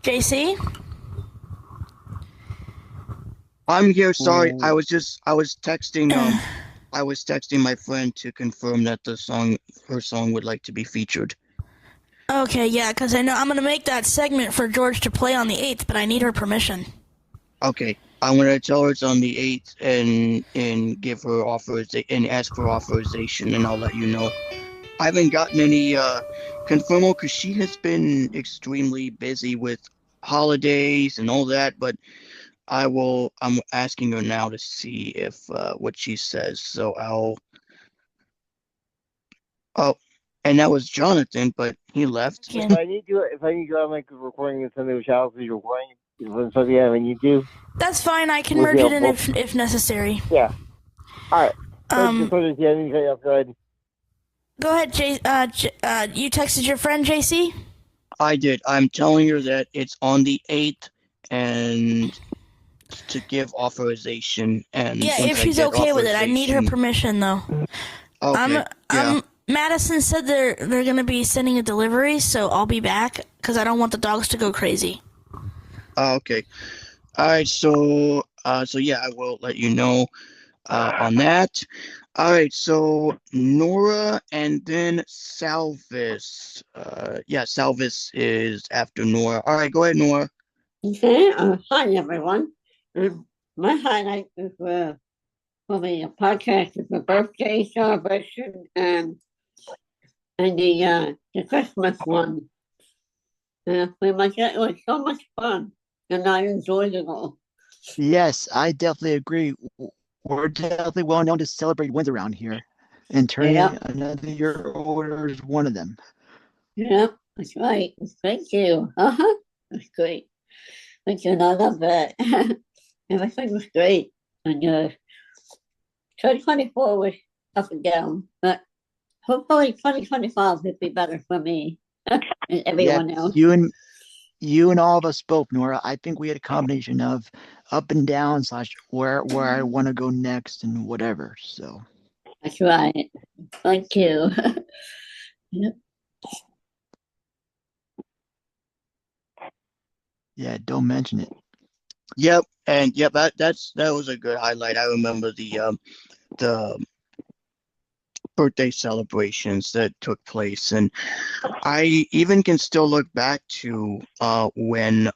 JC? I'm here. Sorry, I was texting. I was texting my friend to confirm that her song would like to be featured. Okay, yeah, because I know I'm gonna make that segment for George to play on the 8th, but I need her permission. Okay, I'm gonna tell her it's on the 8th and give her and ask for authorization, and I'll let you know. I haven't gotten any confirmal because she has been extremely busy with holidays and all that, but I'm asking her now to see if what she says. So and that was Jonathan, but he left. If I need to, I'll make a recording and send it to Charles. You're recording. If something I need to. That's fine. I can merge it in if necessary. Yeah. All right. Go ahead, you texted your friend, JC? I did. I'm telling her that it's on the 8th and to give authorization. And yeah, if she's okay with it. I need her permission, though. Okay. Madison said they're going to be sending a delivery, so I'll be back because I don't want the dogs to go crazy. Okay. All right. So yeah, I will let you know on that. All right. So Nora and then Salvis. Salvis is after Nora. All right. Go ahead, Nora. Okay. Hi, everyone. My highlight is for the podcast is the birthday celebration and the Christmas one. It was so much fun, and I enjoyed it all. Yes, I definitely agree. We're definitely well known to celebrate wins around here, and turning another year older is one of them. Yeah, that's right. Thank you. That's great. Thank you, and I love that. Everything was great, and 2024 was up and down, but hopefully 2025 will be better for me and everyone else. You and all of us both, Nora. I think we had a combination of up and down / where I want to go next and whatever. So that's right. Thank you. Yep. Yeah, don't mention it. Yep, and yep, that was a good highlight. I remember the birthday celebrations that took place, and I even can still look back to when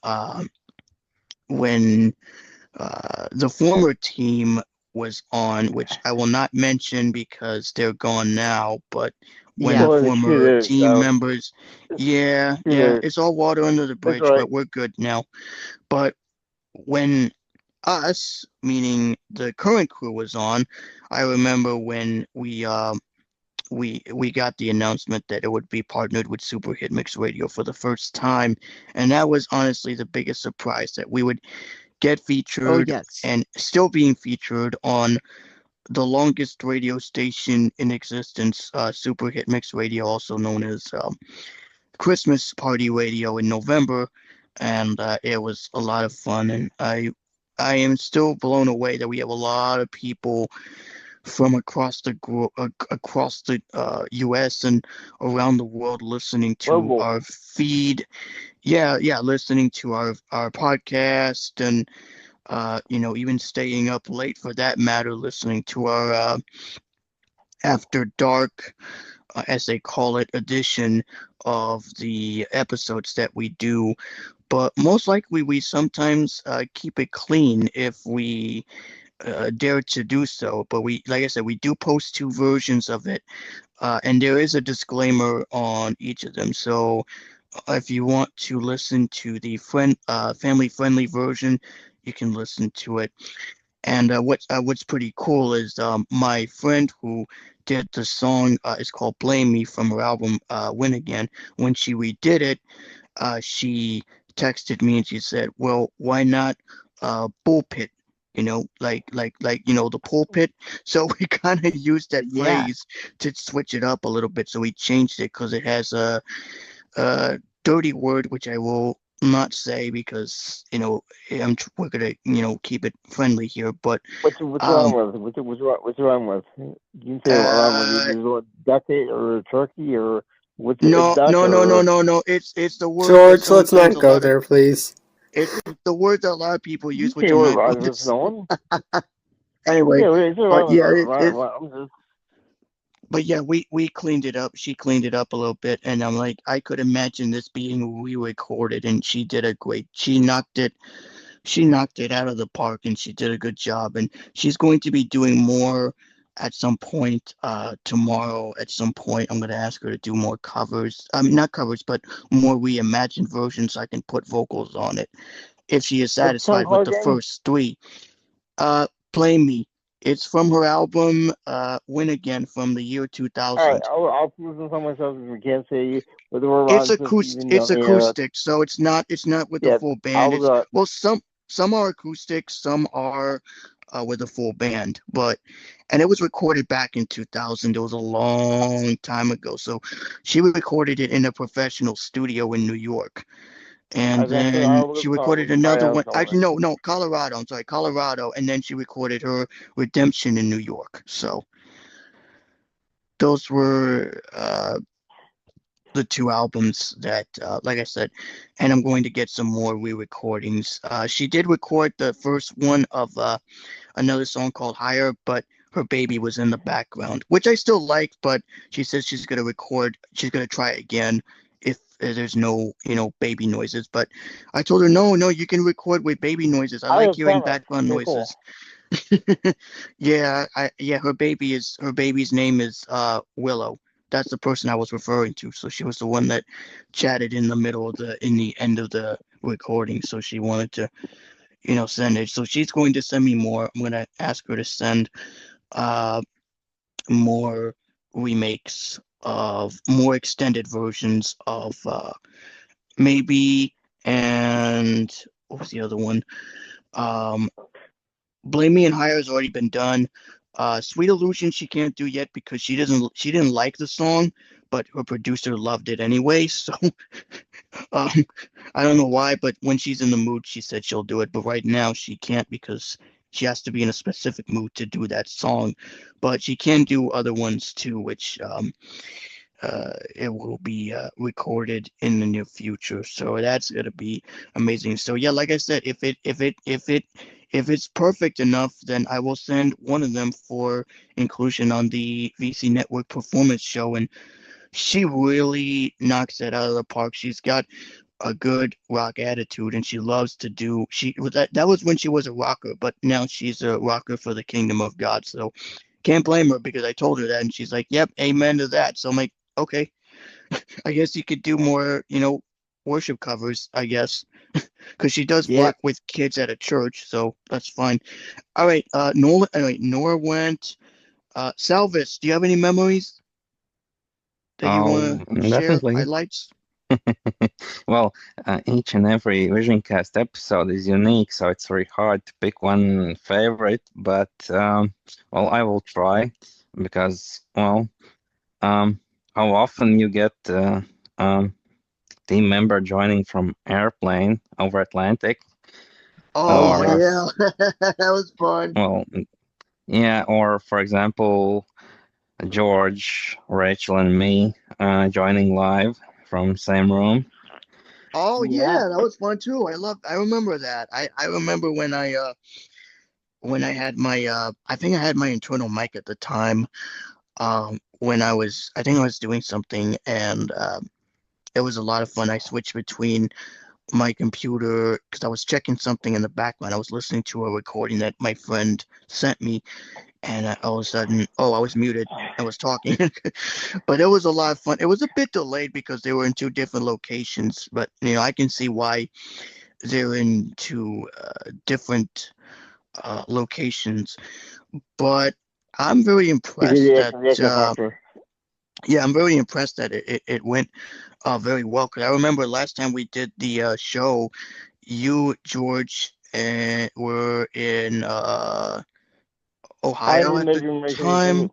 the former team was on, which I will not mention because they're gone now, but when the Yeah. Well, former shoot it, team so members, yeah, shoot it. it's all water under the That's bridge, right. but we're good now. But when us, meaning the current crew, was on, I remember when we got the announcement that it would be partnered with Super Hit Mix Radio for the first time, and that was honestly the biggest surprise that we would get Oh featured yes. and still being featured on the longest radio station in existence, Super Hit Mix Radio, also known as Christmas Party Radio in November, and it was a lot of fun, and I am still blown away that we have a lot of people from across the U.S. and around the world listening to Global. our feed. Yeah, listening to our podcast and even staying up late for that matter, listening to our after dark, as they call it, edition of the episodes that we do. But most likely, we sometimes keep it clean if we dare to do so. But like I said, we do post two versions of it, and there is a disclaimer on each of them. So if you want to listen to the family-friendly version, you can listen to it. And what's pretty cool is my friend who did the song is called "Blame Me" from her album "Win Again." When she redid it, she texted me and she said, "Well, why not bullpit? The pulpit." So we kind of used that Yeah. phrase to switch it up a little bit. So we changed it because it has a dirty word, which I will not say because we're gonna keep it friendly here. But What's um wrong with what's wrong with? You can say wrong with uh either duck it or turkey or what's a no duck no no no or no no it's the word that George, let's sometimes not a go lot of there, please. it's the word that a lot of people you use, say which I'm what not wrong going to with say. someone. Anyway, Yeah, it's but wrong. yeah, I'm just but yeah, we cleaned it up. She cleaned it up a little bit, and I'm like, I could imagine this being re-recorded, and she did a great. She knocked it out of the park, and she did a good job. And she's going to be doing more at some point tomorrow. At some point, I'm going to ask her to do more covers. I mean, not covers, but more reimagined versions. So I can put vocals on it if she is what's the song satisfied with called the again? first three. Play Me. It's from her album Win Again from the year All right, 2000. I'll listen to myself if we can't say what the word It's wrong since acoustic. even It's on the internet. acoustic, so it's not with the Yeah, full band. I'll It's do it. well, some are acoustic, some are with a full band. And it was recorded back in 2000. It was a long time ago. So she recorded it in a professional studio in New York, and Eventually, then I'll look she at the song recorded and find another out one. somewhere. Actually, no, Colorado. I'm sorry, Colorado, and then she recorded her Redemption in New York. So those were the two albums that, like I said, and I'm going to get some more re-recordings. She did record the first one of another song called Higher, but her baby was in the background, which I still like, but she says she's gonna try again if there's no, baby noises. But I told her, no, you can record with baby noises. I I like have hearing summer. background Pretty cool. noises. Yeah, her baby's name is Willow. That's the person I was referring to. So she was the one that chatted in the end of the recording. So she wanted to, send it. So she's going to send me more. I'm gonna ask her to send uh more remakes of more extended versions of maybe, and what was the other one? Um Blame Me and Higher has already been done. Sweet Illusion she can't do yet because she didn't like the song, but her producer loved it anyway. So um, I don't know why, but when she's in the mood, she said she'll do it. But right now she can't because she has to be in a specific mood to do that song. But she can do other ones too, which it will be recorded in the near future. So that's gonna be amazing. So yeah, like I said, if it's perfect enough, then I will send one of them for inclusion on the VC Network Performance Show. And she really knocks it out of the park. She's got a good rock attitude, and she loves to do. She was that was when she was a rocker, but now she's a rocker for the kingdom of God. So can't blame her because I told her that, and she's like, "Yep, amen to that." So I'm like, okay, I guess you could do more, worship covers, I guess, because she does Yep. work with kids at a church, so that's fine. All right, Nola, anyway, Nora went. Salvis, do you have any memories that you Oh, want to share? definitely. Highlights? Well, each and every VisionCast episode is unique, so it's very hard to pick one favorite. But well, I will try because um, how often you get um, team member joining from airplane over Atlantic, Oh Oh or yeah, yes. that was fun. well, yeah, or for example, George, Rachel, and me joining live from same room. Oh Yeah. yeah, that was fun too. I remember that. I remember when I had my I think I had my internal mic at the time. When I think I was doing something, and it was a lot of fun. I switched between my computer because I was checking something in the background. I was listening to a recording that my friend sent me, and all of a sudden, oh, I was muted. I was talking, but it was a lot of fun. It was a bit delayed because they were in two different locations, but I can see why they're in two different locations. But I'm very You did impressed the that explanation factor. yeah, I'm very impressed that it went very well. Because I remember last time we did the show, you, George, were in I was Ohio in at the bedroom. time.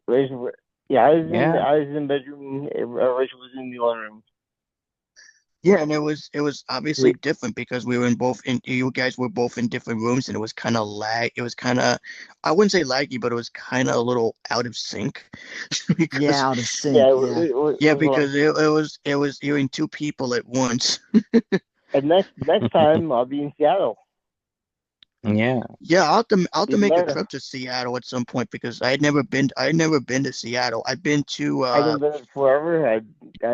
Yeah, Yeah. I was in bedroom. Rachel was in the living room. Yeah, and it was obviously different because we were in both in you guys were both in different rooms, and it was kind of it was kind of, I wouldn't say laggy, but it was kind of a little out of sync Yeah, because out of Yeah, sync. Yeah. it yeah, was because it was hearing two people at once. and next time I'll be in Seattle. Yeah. Yeah, I'll have to Even make a better. trip to Seattle at some point because I had never been to Seattle. I've been to I haven't been forever. I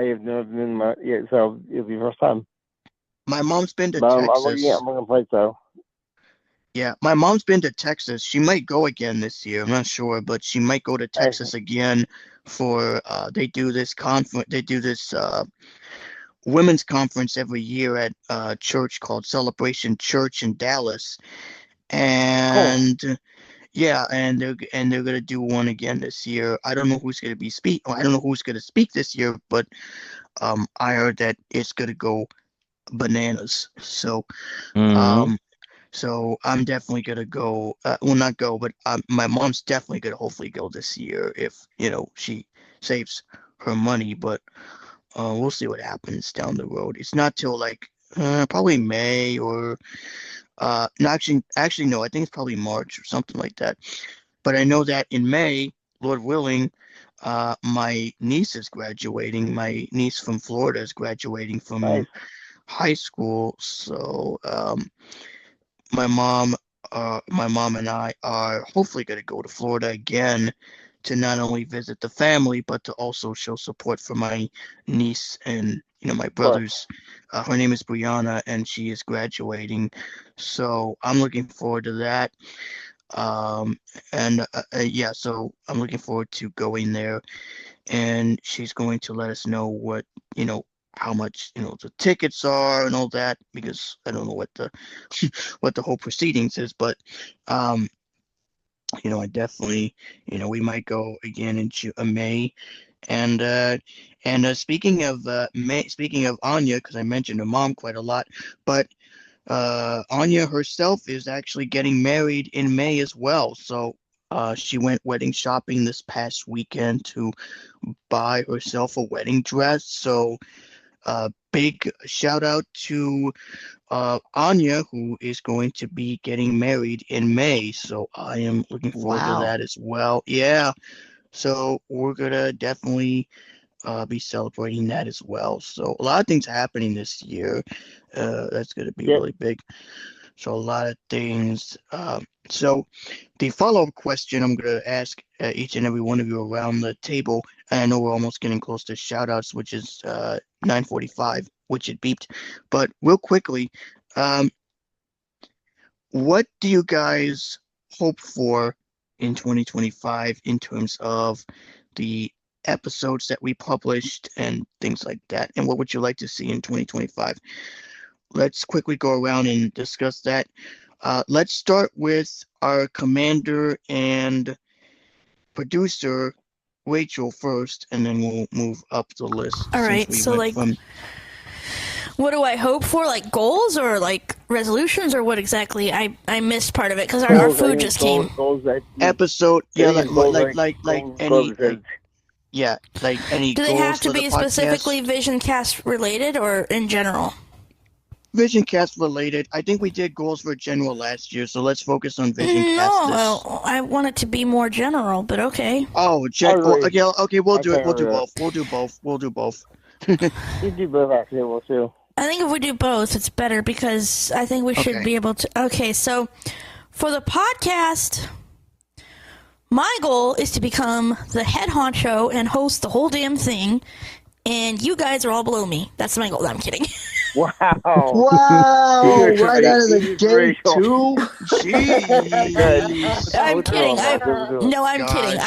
have never been yet, so it'll be the first time. my mom's been to But Texas. I'm looking at flights though. Yeah, my mom's been to Texas. She might go again this year. I'm not sure, but she might go to I, Texas again for they do this conference. They do this women's conference every year at a church called Celebration Church in Dallas. cool. And yeah, and they're gonna do one again this year. I don't know who's gonna be speak. I don't know who's gonna speak this year, but I heard that it's gonna go bananas. Hmm. Um, so I'm definitely gonna go. Well, not go, but my mom's definitely gonna hopefully go this year if she saves her money. But we'll see what happens down the road. It's not till like probably May or no, actually no, I think it's probably March or something like that. But I know that in May, Lord willing, my niece is graduating. My niece from Florida is graduating Nice. from high school. So my mom and I are hopefully going to go to Florida again to not only visit the family, but to also show support for my niece and my Of course. brothers. Her name is Brianna, and she is graduating. So I'm looking forward to that. Um, and yeah, so I'm looking forward to going there, and she's going to let us know how much the tickets are and all that because I don't know what the what the whole proceedings is, but um, I definitely we might go again in May, and speaking of May, speaking of Anya, because I mentioned her mom quite a lot, but Anya herself is actually getting married in May as well. So she went wedding shopping this past weekend to buy herself a wedding dress. So big shout out to Anya, who is going to be getting married in May. So I am looking forward to Wow. that as well. Yeah. So we're gonna definitely be celebrating that as well. So a lot of things happening this year. That's going to be really big. So a lot of things. So the follow-up question I'm going to ask each and every one of you around the table, and I know we're almost getting close to shout-outs, which is 9:45, which it beeped. But real quickly, what do you guys hope for in 2025 in terms of the episodes that we published and things like that? And what would you like to see in 2025? Let's quickly go around and discuss that. Let's start with our commander and producer, Rachel, first, and then we'll move up the list. All right, so like, what do I hope for? Like goals or like resolutions or what exactly? I missed part of it because our food just came. Episode, yeah, like any, yeah, like any. Do they have to be specifically VisionCast related or in general? VisionCast related. I think we did goals for general last year, so let's focus on VisionCast. No, I want it to be more general, but okay. Oh, okay, we'll do it. We'll do both. We'll do both. We'll do both. You do both actually, we'll too. I think if we do both, it's better because I think we should be able to. Okay, so for the podcast, my goal is to become the head honcho and host the whole damn thing, and you guys are all below me. That's my goal. No, I'm kidding. Wow. Wow. Right out of the gate, too? Jeez. I'm kidding. I'm kidding.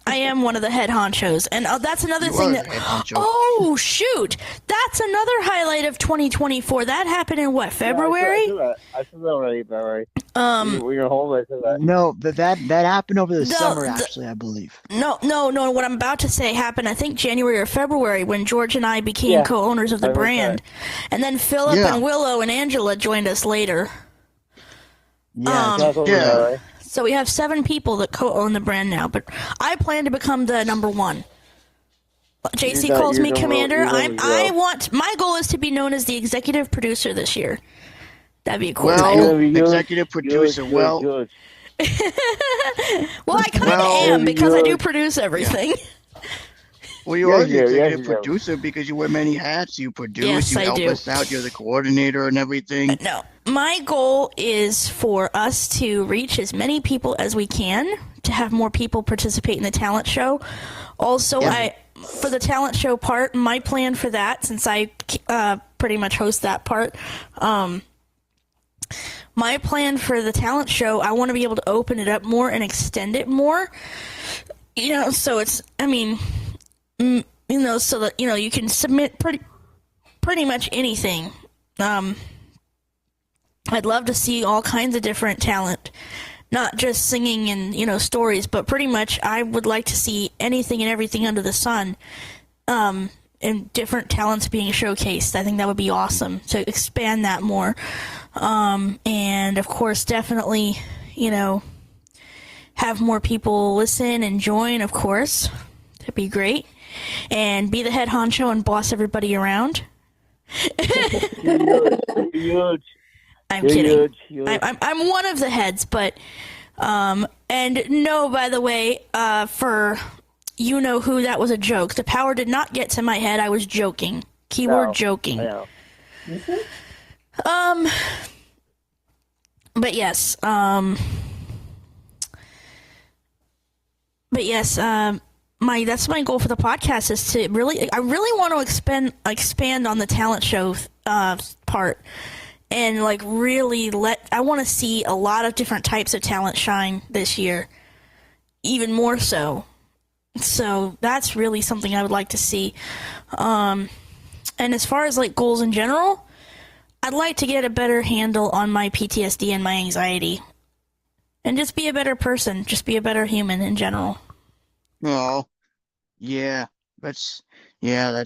I am one of the head honchos. And that's another thing that... Oh, shoot. That's another highlight of 2024. That happened in what, February? I said that already, Barry. We're going to hold it to that. No, that happened over the summer, actually, I believe. No. What I'm about to say happened, I think, January or February when George and I became co-owners of the brand. And then Philip and Willow and Angela joined us later. So we have 7 people that co-own the brand now, but I plan to become the number 1. JC calls me commander. My goal is to be known as the executive producer this year. That'd be a cool title. Executive producer. Well, I kind of am because I do produce everything. Well, you are the executive producer because you wear many hats. You produce, you help us out, you're the coordinator and everything. No, my goal is for us to reach as many people as we can, to have more people participate in the talent show. Also, for the talent show part, my plan for that, since I pretty much host that part, my plan for the talent show, I want to be able to open it up more and extend it more. So it's, so that, you can submit pretty much anything. I'd love to see all kinds of different talent, not just singing and, stories, but pretty much I would like to see anything and everything under the sun, and different talents being showcased. I think that would be awesome to expand that more. And of course, definitely, have more people listen and join, of course. That'd be great. And be the head honcho and boss everybody around. Huge. I'm kidding. I'm one of the heads, but and no, by the way, for who, that was a joke. The power did not get to my head. I was joking. Keyword joking. But yes. That's my goal for the podcast, is to I really want to expand on the talent show part, and I want to see a lot of different types of talent shine this year, even more so. So that's really something I would like to see. And as far as goals in general, I'd like to get a better handle on my PTSD and my anxiety, and just be a better person, just be a better human in general. Oh, yeah, that's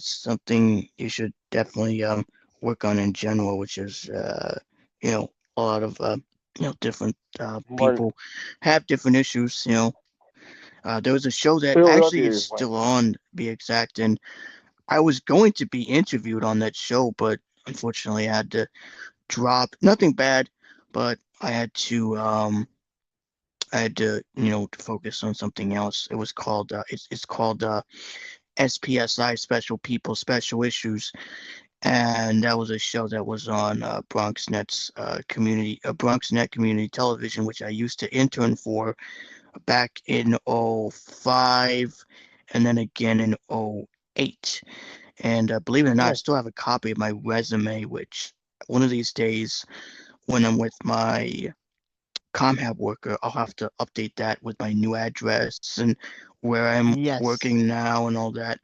something you should definitely work on in general, which is a lot of different people have different issues. There was a show that actually is still on, to be exact, and I was going to be interviewed on that show, but unfortunately I had to drop. Nothing bad, but I had to focus on something else. It was called it's called SPSI, Special People, Special Issues, and that was a show that was on BronxNet's BronxNet Community Television, which I used to intern for back in '05 and then again in '08. And believe it or not, I still have a copy of my resume, which one of these days when I'm with my ComHab worker, I'll have to update that with my new address and where I'm working now and all that,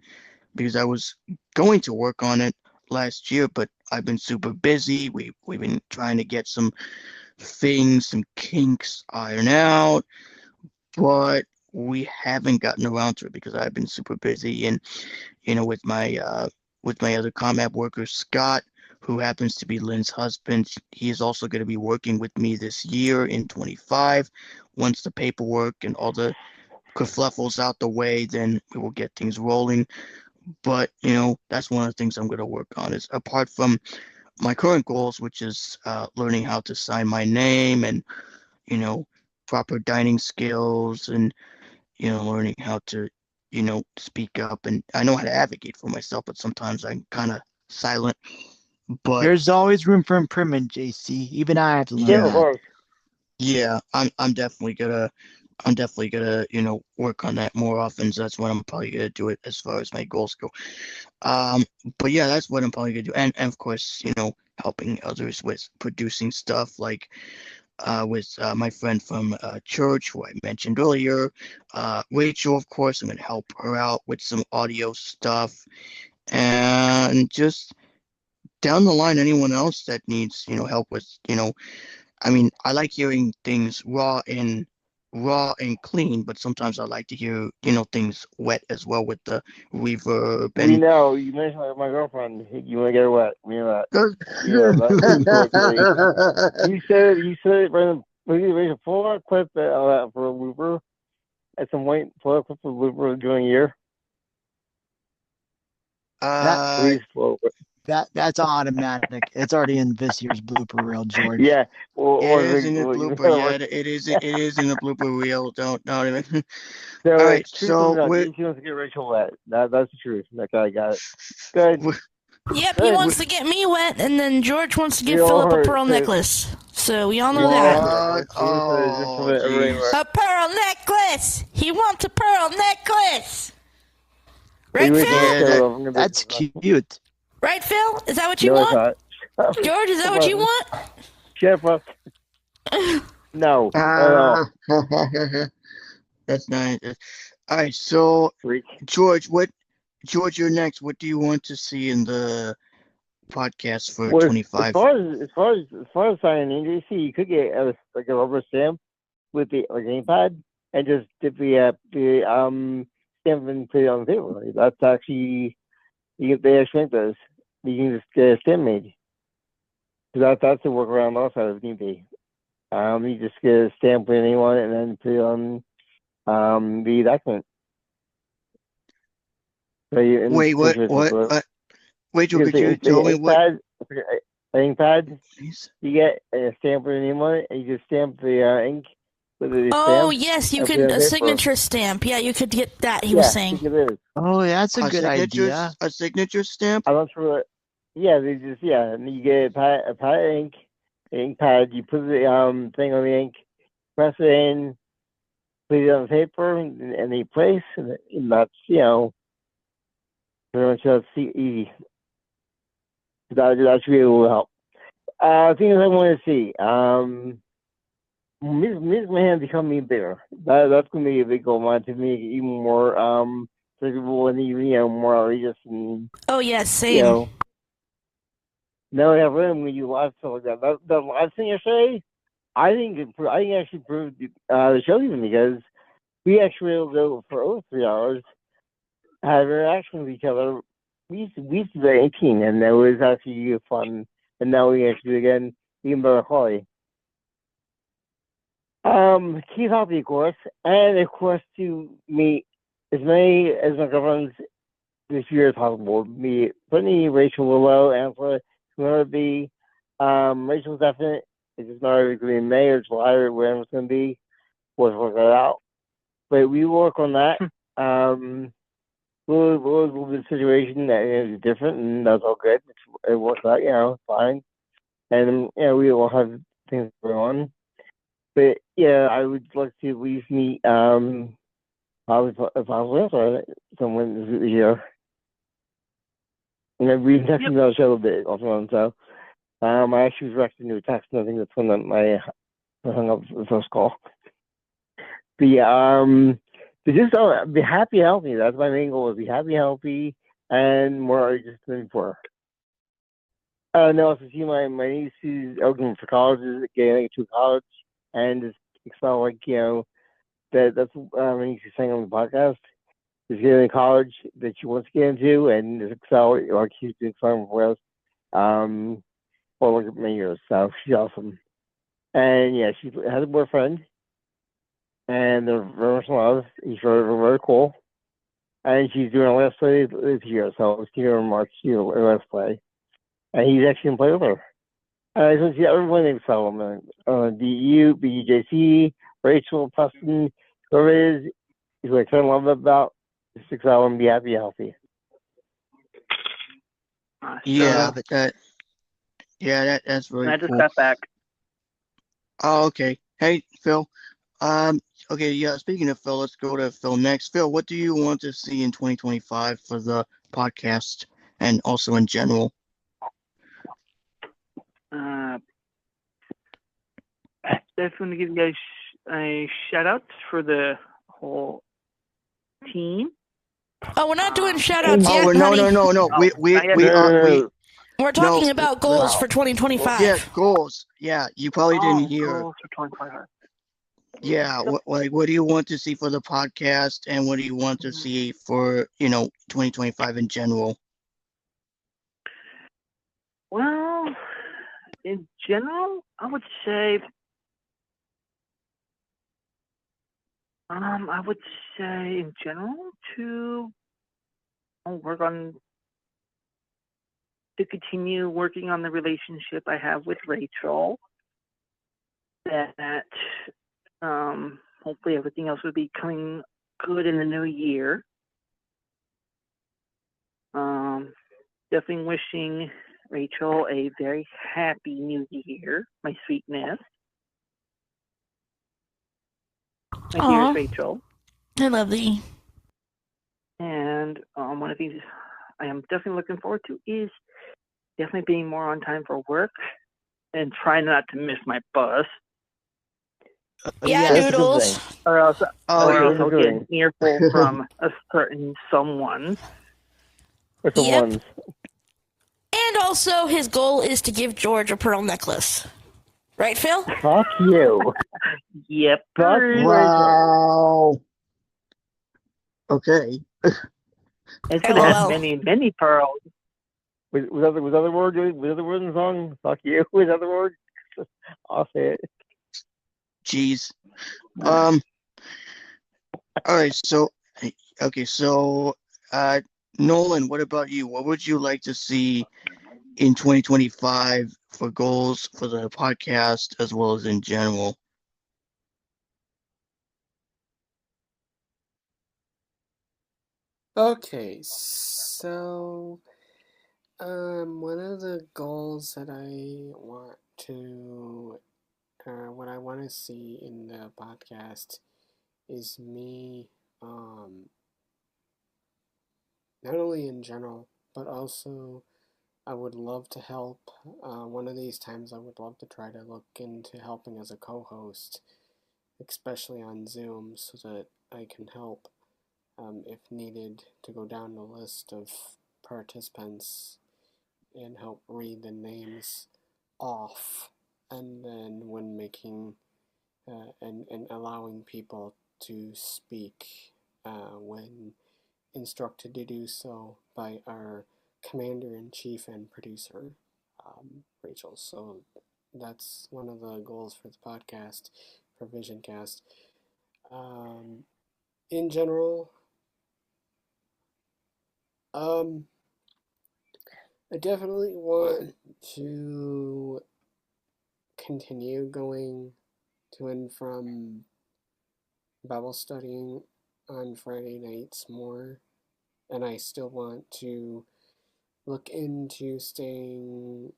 because I was going to work on it last year, but I've been super busy. We've been trying to get some things, some kinks ironed out, but we haven't gotten around to it because I've been super busy. And with my other ComHab worker, Scott, who happens to be Lynn's husband, he is also going to be working with me this year in 25. Once the paperwork and all the kerfluffles out the way, then we will get things rolling. But that's one of the things I'm going to work on, is apart from my current goals, which is learning how to sign my name and proper dining skills, and learning how to speak up. And I know how to advocate for myself, but sometimes I'm kind of silent. But there's always room for improvement, JC. Even I have to learn that. Yeah, I'm definitely gonna work on that more often. So that's what I'm probably gonna do it as far as my goals go. But yeah, that's what I'm probably gonna do. And of course, helping others with producing stuff, like with my friend from church who I mentioned earlier, Rachel. Of course, I'm gonna help her out with some audio stuff, and just down the line, anyone else that needs help with I mean, I like hearing things raw and clean, but sometimes I like to hear things wet as well with the reverb. And you mentioned my girlfriend. You want to get her wet? That's you said it right. Maybe pull a clip for a looper at some point. Pull a clip for a looper during a year. Please pull it. That's automatic. It's already in this year's blooper reel, George. Yeah, it is in the blooper. Yeah, it is. It is in the blooper reel. Don't even. So, all right. So he wants to get Rachel wet. That's the truth. That guy got it. Good. Yep, he wants to get me wet, and then George wants to give Philip a pearl necklace. So we all know that. Oh, a pearl necklace. He wants a pearl necklace. Right, Phil? Yeah, that's cute. Right, Phil? Is that what you want? George, is that what you want? Shut up. No. That's nice. All right, so George, you're next. What do you want to see in the podcast for 25? As far as signing JC, you could get a rubber stamp with the gamepad and just dip the stamp and put it on the table. That's actually they actually make those. You can just get a stamp made. So that's a workaround also if need be. You just get a stamp with anyone and then put it on the document. So wait, what? Wait, Joe, could you tell me what? Ink pad. You get a stamp with anyone, and you just stamp the ink with the stamp. Yes, you could a signature stamp. Yeah, you could get that. He was saying. Oh, that's a good idea. A signature stamp. I'm not sure. Yeah, and you get a pad of ink pad. You put the thing on the ink, press it in, put it on the paper, and the place, and that's pretty much that's easy. That should be able to help. Things I want to see. Make my hand become me bigger. That's going to be a big goal of mine, to make it even more people and even more outrageous. And, oh yeah, same. No, I have room when you live stuff like that. The live thing yesterday, I think actually proved the show even, because we actually were able to go for over 3 hours, have interaction with each other. We used to be 18, and that was actually fun. And now we actually do again, even better quality. Keep healthy, of course, and of course to meet as many as my girlfriends this year as possible. Me, Brittany, Rachel, Willow, Angela, whoever it be. Rachel's definite. It's just not going to be in May or July or wherever it's going to be. We'll work that out. But we will work on that. little bit of situation that is different, and that's all good. It works out, fine. And we all have things going on. But yeah, I would like to at least meet if I was someone this year. And we've been texting about each other a bit off and on, so I actually was reacting to a text, and I think that's when I hung up the first call. But just be happy, healthy. That's my main goal: is be happy, healthy, and more just looking for. No, so see, my niece is going for college, is getting to college, and just excel that's my niece is saying on the podcast. Is getting in college that she wants to get into, and just excel like she's doing fun for us. For like many years, so she's awesome. And yeah, she has a boyfriend, and they're very much in love. He's very cool. And she's doing a last play this year, so it's here in March, last play. And he's actually going to play with her. I just see everyone named Solomon. DU, BJC, Rachel, Preston, whoever it is what I kind of love about. Just excel and be happy, healthy. Yeah, but that's really cool. I just got back. Oh, okay. Hey, Phil. Okay, yeah, speaking of Phil, let's go to Phil next. Phil, what do you want to see in 2025 for the podcast and also in general? I just want to give you guys a shout out for the whole team. Oh, we're not doing shout outs yet, no, honey. no. We're talking about goals for 2025. Yeah, goals. Yeah, you probably didn't hear. Goals for 2025. Yeah, what do you want to see for the podcast, and what do you want to see for 2025 in general? Well, in general, I would say, in general to work on to continue working on the relationship I have with Rachel. That hopefully everything else will be coming good in the new year. Definitely wishing Rachel a very happy new year, my sweetness. My dearest Rachel. I love thee. And one of the things I am definitely looking forward to is definitely being more on time for work and try not to miss my bus. Yeah, Noodles. Or else I'll get an earful from a certain someone. Yep. And also, his goal is to give George a pearl necklace. Right, Phil? Fuck you. Yep. Wow. Okay. It's going to have many, many pearls. Was other word in the song? Fuck you. Was other word? I'll say it. Jeez. All right. So, Nolan, what about you? What would you like to see in 2025 for goals for the podcast as well as in general? Okay, so one of the goals that what I want to see in the podcast is me, not only in general, but also I would love to help. One of these times I would love to try to look into helping as a co-host, especially on Zoom, so that I can help, if needed, to go down the list of participants and help read the names off, and then when making and allowing people to speak when instructed to do so by our commander-in-chief and producer, Rachel. So that's one of the goals for the podcast, for VisionCast. In general, I definitely want to continue going to and from Bible studying on Friday nights more. and I still want to look into staying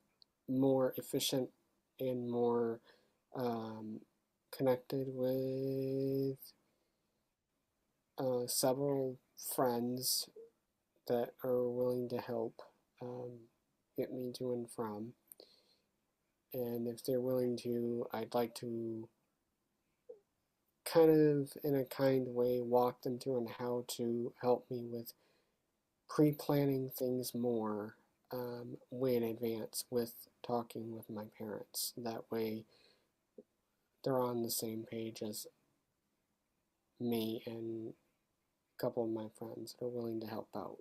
more efficient and more connected with several friends that are willing to help get me to and from. And if they're willing to, I'd like to kind of, in a kind way, walk them through on how to help me with pre-planning things more way in advance with talking with my parents. That way they're on the same page as me and a couple of my friends that are willing to help out.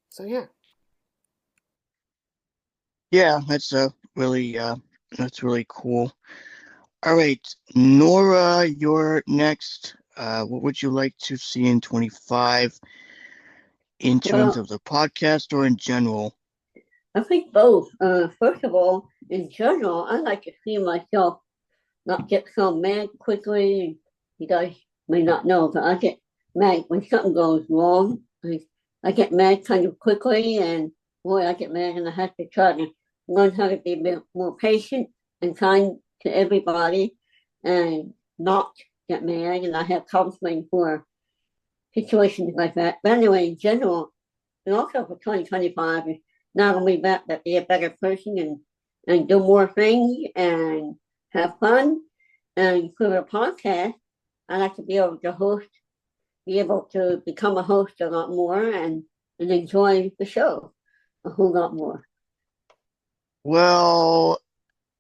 So yeah. Yeah, that's really cool. All right, Nora, you're next. What would you like to see in 25 in terms of the podcast or in general? I think both. First of all, in general, I like to see myself not get so mad quickly. You guys may not know, but I get mad when something goes wrong. I get mad kind of quickly, and boy, I get mad, and I have to try to learn how to be a bit more patient and kind to everybody, and not get mad. And I have counseling for situations like that. But anyway, in general, and also for 2025, not only that, but be a better person and do more things and have fun. And for the podcast, I like to be able to host, be able to become a host a lot more and enjoy the show a whole lot more. Well,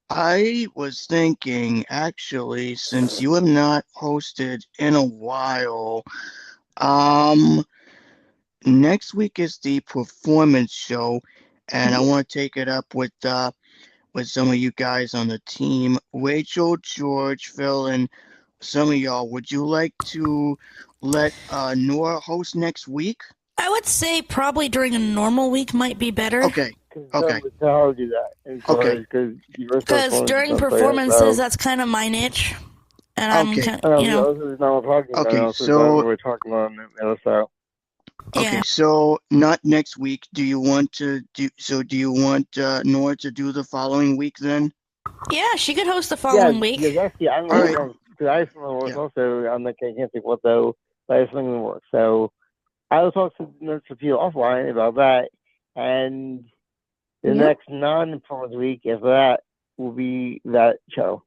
I was thinking, actually, since you have not hosted in a while, next week is the performance show, and I want to take it up with some of you guys on the team. Rachel, George, Phil, and some of y'all. Would you like to let Nora host next week? I would say probably during a normal week might be better. Okay. Okay. How do that? Okay. Because during performances, that's kind of my niche, and I'm kind of, you know. Okay, so we're talking on the other side. Okay, so not next week. Do you want Nora to do the following week then? Yeah, she could host the following week. Yeah, actually, I'm All right. because I work also. I'm like, I can't think what though, but I swing the work. So I will talk to you offline about that, and the next non-performance week after that will be that show.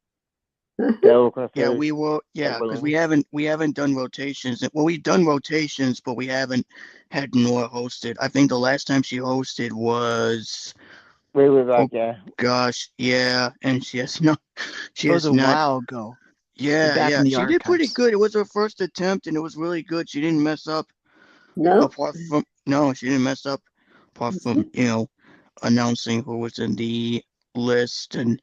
Yeah, we will. Yeah, because we haven't done rotations. Well, we've done rotations, but we haven't had Nora hosted. I think the last time she hosted was way back. Yeah. Gosh, yeah, and she has not. It was a while ago. Yeah. She did pretty good. It was her first attempt, and it was really good. She didn't mess up. No. She didn't mess up. Apart from announcing who was in the list and.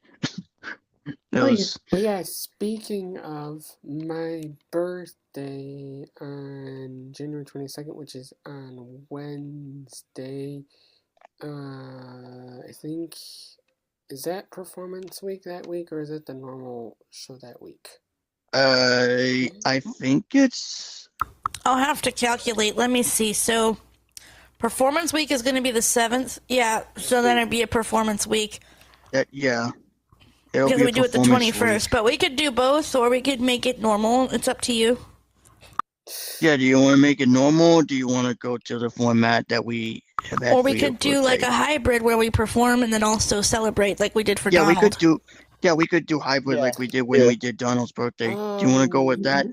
Yeah, speaking of my birthday on January 22nd, which is on Wednesday, I think, is that performance week that week, or is it the normal show that week? I think it's... I'll have to calculate. Let me see. So, performance week is going to be the 7th. Yeah, so then it'd be a performance week. Yeah. Because we do it the 21st. But we could do both, or we could make it normal. It's up to you. Yeah, do you want to make it normal, or do you want to go to the format that we have had? Or we could do like a hybrid where we perform and then also celebrate like we did for Donald. We could do hybrid like we did when we did Donald's birthday. Do you want to go with that?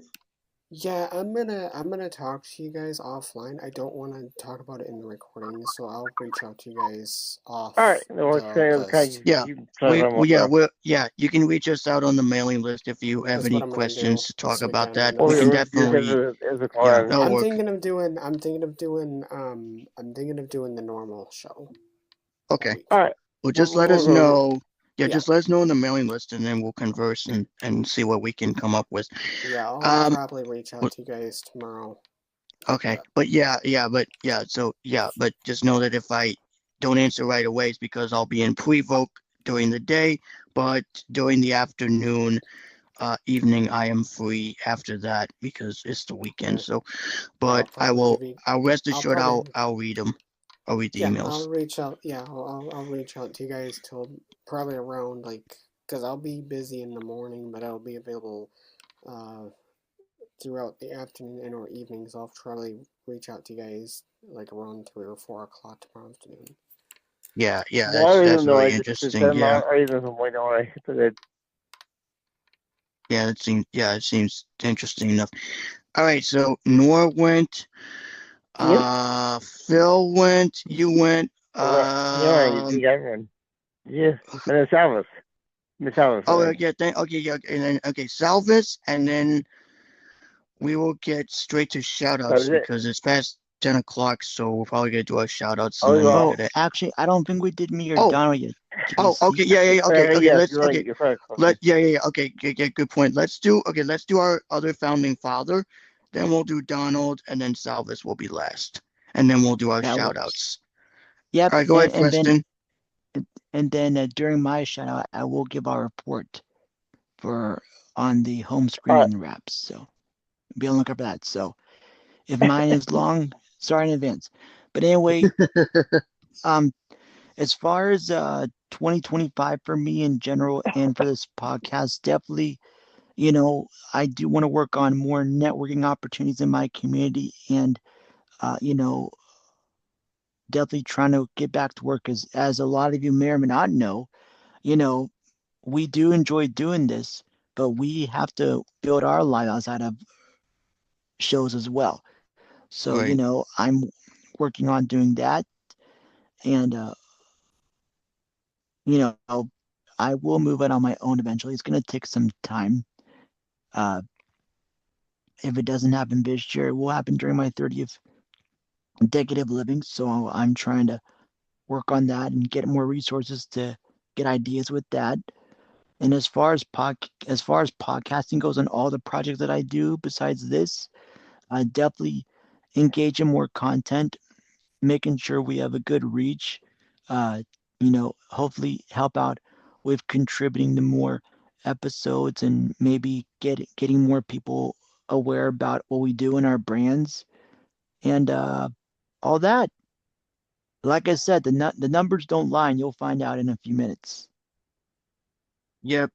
Yeah, I'm gonna talk to you guys offline. I don't want to talk about it in the recording, so I'll reach out to you guys off. All right. You can reach us out on the mailing list if you have any questions to talk about that. We can definitely. I'm thinking of doing the normal show. Okay. All right. Well, just let us know. Yeah, just let us know on the mailing list, and then we'll converse and see what we can come up with. Yeah, I'll probably reach out to you guys tomorrow. Okay, but just know that if I don't answer right away, it's because I'll be in pre-vote during the day, but during the afternoon, evening I am free after that because it's the weekend. Yeah, So, yeah, but I'll rest I'll assured probably, I'll read them. I'll read the yeah, emails. I'll reach out. Yeah, I'll reach out to you guys till probably around like, cause I'll be busy in the morning, but I'll be available uh throughout the afternoon and or evenings. I'll probably reach out to you guys like around 3 or 4 o'clock tomorrow afternoon. Yeah, No, I that's don't know. really I just interesting. send Yeah, I even from Illinois. But it seems interesting enough. All right, so Nora went, yep. Phil went, you went, Yeah, you got one. Yeah, and then Salvas. Miss Salvas, I oh think. yeah, okay, yeah, and then okay, Salvis, and then we will get straight to shout That outs was it. because it's past 10 o'clock, so we're probably gonna do our shout outs and Oh, then we'll Oh, get it. actually, I don't think we did me or Oh, Donald yet. oh, JC. okay, yeah, okay, yes, let's, you're right. okay, You're correct. Okay. okay, good point. Let's do our other founding father, then we'll do Donald, and then Salvis will be last, and then we'll do our That shout works. outs. Yep, All right, go ahead, Preston. and then during my shout out, I will give our report for on the home screening wraps. So be on the lookout for that. So if mine is long, sorry in advance. But anyway, as far as 2025 for me in general and for this podcast, definitely, I do want to work on more networking opportunities in my community and, you know, definitely trying to get back to work as a lot of you may or may not know, you know, we do enjoy doing this, but we have to build our life outside of shows as well. So, Right. I'm working on doing that and, you know, I will move it on my own eventually. It's going to take some time. Uh, if it doesn't happen this year, it will happen during my 30th decade of living. So I'm trying to work on that and get more resources to get ideas with that. And as far as podcasting goes and all the projects that I do besides this, I definitely engage in more content, making sure we have a good reach. Hopefully help out with contributing to more episodes and maybe getting more people aware about what we do in our brands and all that. Like I said, the numbers don't lie, and you'll find out in a few minutes. Yep.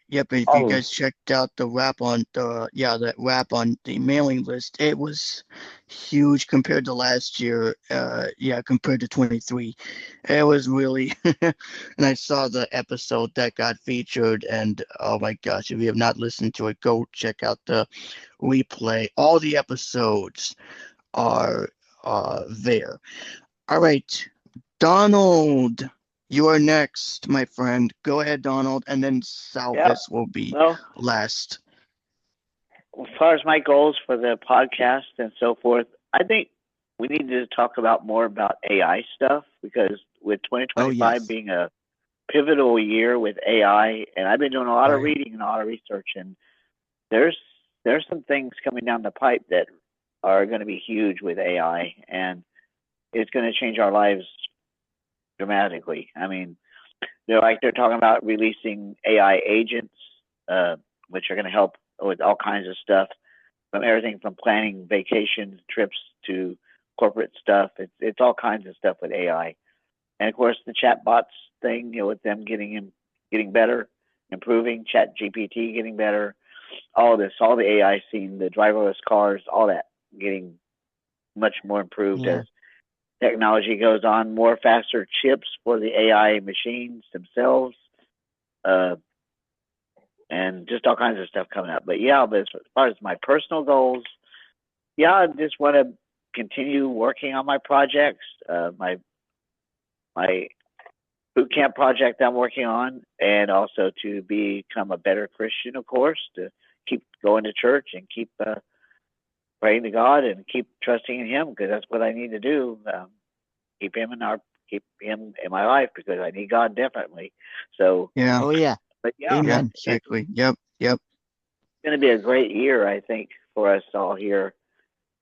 If you Oh, guys checked out the that wrap on the mailing list, it was huge compared to last year. Compared to 23, it was really. And I saw the episode that got featured, and oh my gosh, if you have not listened to it, go check out the replay. All the episodes are there. All right, Donald, you are next, my friend. Go ahead, Donald, and then Yeah. Salvis will be Well, last. as far as my goals for the podcast and so forth, I think we need to talk about more about AI stuff because with Oh 2025 yes. being a pivotal year with AI, and I've been doing a lot of Right. reading and a lot of research, and there's there's some things coming down the pipe that are going to be huge with AI, and it's going to change our lives dramatically. I mean, they're talking about releasing AI agents, which are going to help with all kinds of stuff, from everything from planning vacations, trips to corporate stuff. It's all kinds of stuff with AI, and of course the chatbots thing, with them getting better, improving, Chat GPT getting better, all this, all the AI scene, the driverless cars, all that getting much more improved Yeah. as technology goes on, more faster chips for the AI machines themselves, uh, and just all kinds of stuff coming up. But yeah, but as far as my personal goals, yeah, I just want to continue working on my projects, my boot camp project I'm working on, and also to become a better Christian, of course, to keep going to church and keep praying to God and keep trusting in Him because that's what I need to do. Keep Him keep Him in my life because I need God definitely. So, Yeah. Oh yeah. but yeah, Yeah. Amen. it's Exactly. Yep. going to be a great year, I think, for us all here.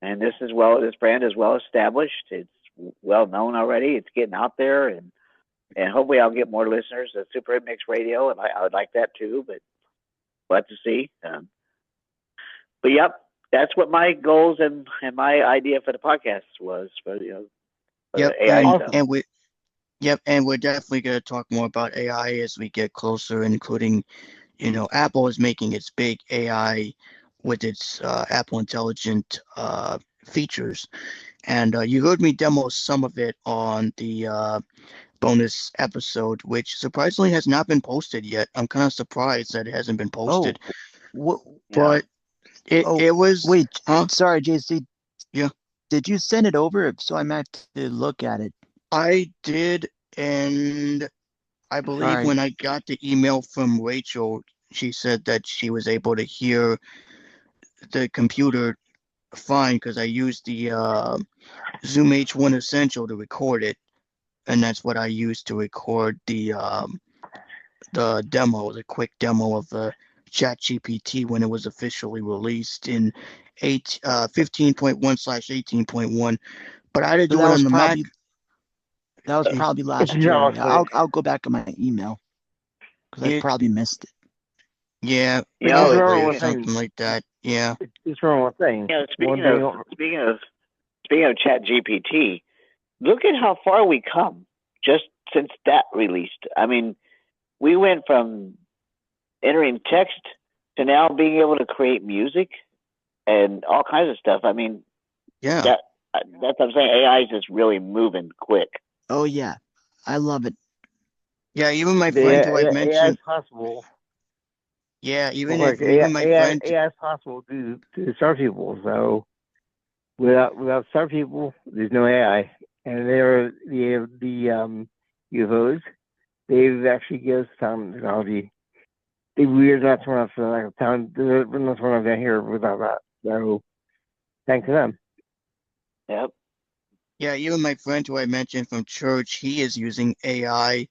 And this brand is well established. It's well known already. It's getting out there, and hopefully I'll get more listeners at Super Mix Radio, and I would like that too. But we'll have to see. But yep, that's what my goals and my idea for the podcast was for for Yep, the AI stuff. and we're definitely going to talk more about AI as we get closer, including, Apple is making its big AI with its Apple Intelligent features. And you heard me demo some of it on the bonus episode, which surprisingly has not been posted yet. I'm kind of surprised that it hasn't been posted. But it was. Wait, huh? sorry, JC. Yeah. Did you send it over so I might have to look at it? I did, and I believe Right. when I got the email from Rachel, she said that she was able to hear the computer fine because I used the Zoom H1 Essential to record it, and that's what I used to record the demo, the quick demo of the ChatGPT when it was officially released in 15.1/18.1. But I had to do it on the Mac. That was probably last year. I'll go back on my email because I probably missed it. Yeah, What's wrong probably with something like that. Yeah. What's wrong with things? Speaking of ChatGPT, look at how far we come just since that released. I mean, we went from entering text to now being able to create music and all kinds of stuff. I mean, yeah, that's what I'm saying. AI is just really moving quick. Oh yeah, I love it. Yeah, even my friend who I mentioned. AI is possible. Yeah, even my friend. AI is possible to start people. So without start people, there's no AI. And the UFOs. They've actually given us sound technology. We're not smart enough for that town. We're not smart enough down here without that. So thanks to them. Yep. Yeah, even my friend who I mentioned from church, he is using AI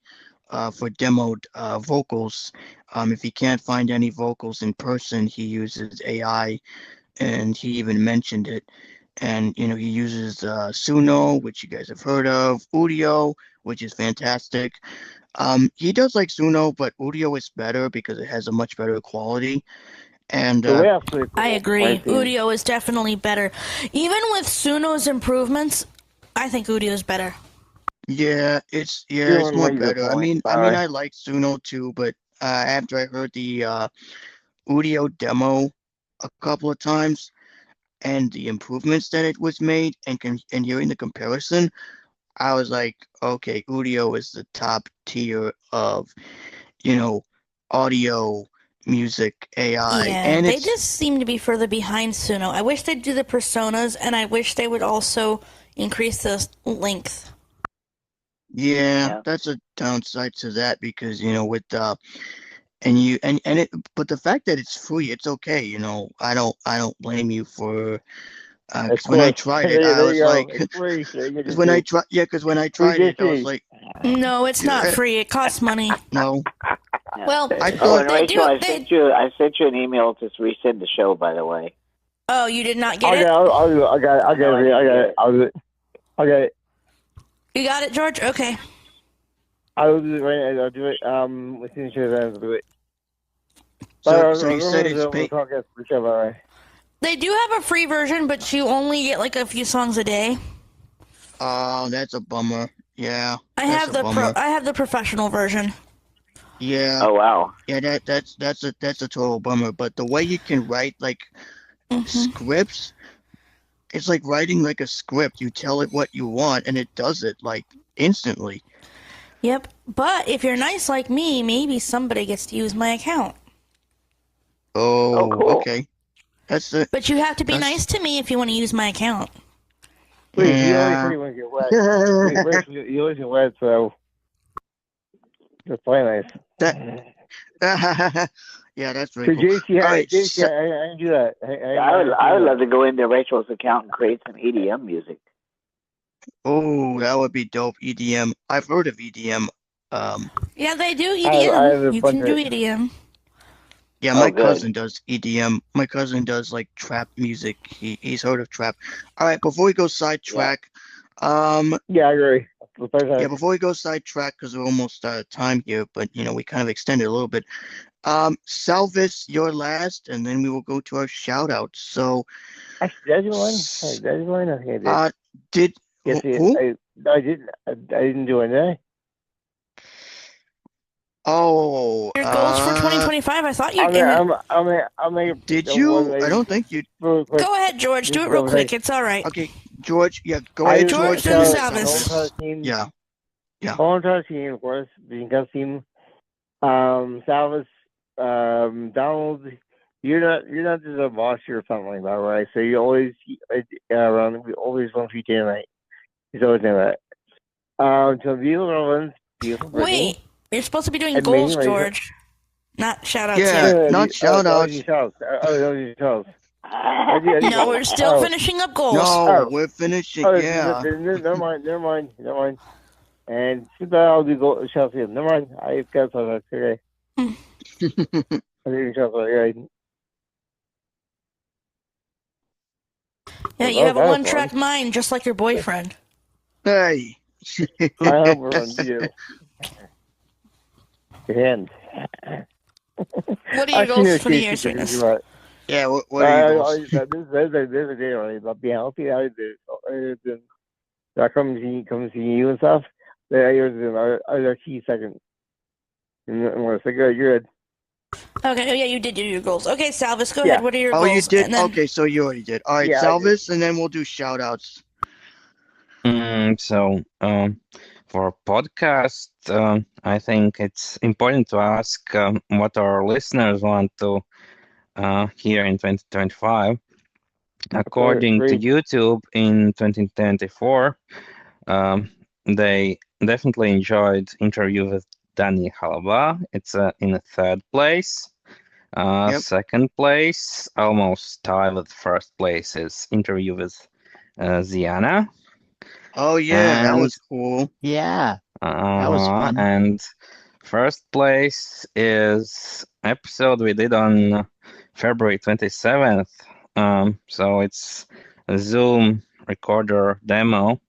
for demoed vocals. If he can't find any vocals in person, he uses AI, and he even mentioned it. And he uses Suno, which you guys have heard of, Udio, which is fantastic. He does like Suno, but Udio is better because it has a much better quality. And I agree. Udio is definitely better. Even with Suno's improvements, I think Udio is better. Yeah, it's more better. I mean, I like Suno too, but after I heard the Udio demo a couple of times and the improvements that it was made, and hearing the comparison, I was like, okay, Udio is the top tier of, audio, music, AI, Yeah, and they just seem to be further behind Suno. I wish they'd do the personas, and I wish they would also increase the length. Yeah, that's a downside to that because with but the fact that it's free, it's okay. I don't blame you for because when I tried it, I was like, because when I tried it, I was like, no, it's not free. It costs money. No. Well, I thought Rachel, I sent you an email to resend the show. By the way. Oh, you did not get it? I'll do it. I got it. I'll do it. I got it. You got it, George? Okay. I'll do it right now. I'll do it. As soon as I'll do it. So you said it's paid. They do have a free version, but you only get like a few songs a day. Oh, that's a bummer. Yeah. I have the professional version. Yeah. Oh wow. Yeah, that's a total bummer. But the way you can write like scripts, it's like writing like a script. You tell it what you want, and it does it like instantly. Yep. But if you're nice like me, maybe somebody gets to use my account. Oh, cool. Okay. That's it. But you have to be nice to me if you want to use my account. Please, you always pretty much get wet. You always get wet, so just play nice. Yeah, that's So very cool. JC, All right, JC, I do that. I would love to go into Rachel's account and create some EDM music. Oh, that would be dope. EDM. I've heard of EDM. Yeah, they do EDM. You can do EDM. Yeah, my cousin does EDM. My cousin does like trap music. He's heard of trap. All right, before we go sidetrack, yeah, I agree. Yeah, before we go sidetrack, because we're almost out of time here, but we kind of extended a little bit. Salvis, you're last, and then we will go to our shout outs. So, Actually, did I do one? Hey, did I do one? I think I did. Did Yes, who? I didn't. I didn't do it, did I? Oh, Your goals for 2025. I thought you. I'll make did you? I don't think you. Go ahead, George. Do it real quick. It's all right. Okay, George. Yeah, go ahead, George. Then Salvis. Yeah. Volunteer team, of course. VisionCast team. Salvis, Donald. You're not just a boss. You're something like that, right? So you always around. We always want to be day and night. He's always doing that. So beautiful Rollins, beautiful Brittany. Wait, you're supposed to be doing goals, George. Not shout outs yet. Not shout outs. No, we're still finishing up goals. No, we're finishing. Yeah. Never mind. And I'll do shout outs. Never mind. I've got something today. I think shout outs. Right. Yeah, you have a one-track mind, just like your boyfriend. Hey. I hope we're on you. Good hand. What are your goals for the year, Sweetness? Yeah, what are your goals? There's a day, right? I'll be healthy. I come see you and stuff. I key second. And I'm going to say, good, you're good. Okay, yeah, you did do your goals. Okay, Salvis, go ahead. What are your goals? Oh, you did? Okay, so you already did. All right, Salvis, and then we'll do shout outs. So, for podcast, I think it's important to ask what our listeners want to hear in 2025. According to YouTube, in 2024, they definitely enjoyed interview with Danny Halaba. It's in the third place. Second place, almost tied with first place, is interview with Ziana. Oh yeah, that was cool. Yeah, that was fun. And first place is episode we did on February 27th. So it's a Zoom recorder demo.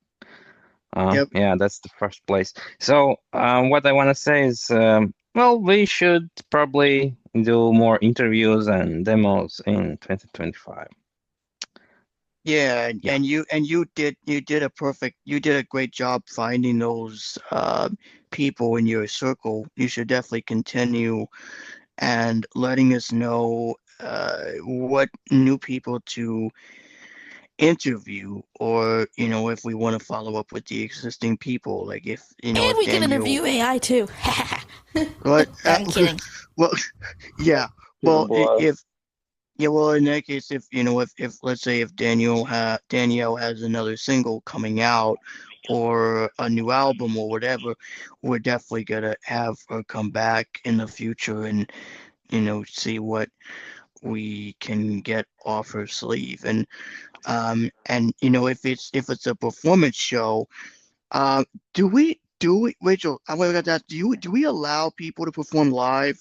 Yeah, that's the first place. So what I want to say is, well, we should probably do more interviews and demos in 2025. Yeah, and you did a great job finding those people in your circle. You should definitely continue and letting us know what new people to interview, or if we want to follow up with the existing people, like if and we can interview AI too. What? I'm kidding. Well, yeah. Well, well, in that case, if let's say if Danielle has another single coming out or a new album or whatever, we're definitely gonna have her come back in the future and see what we can get off her sleeve. And if it's a performance show, do we Rachel, I got that. Do we allow people to perform live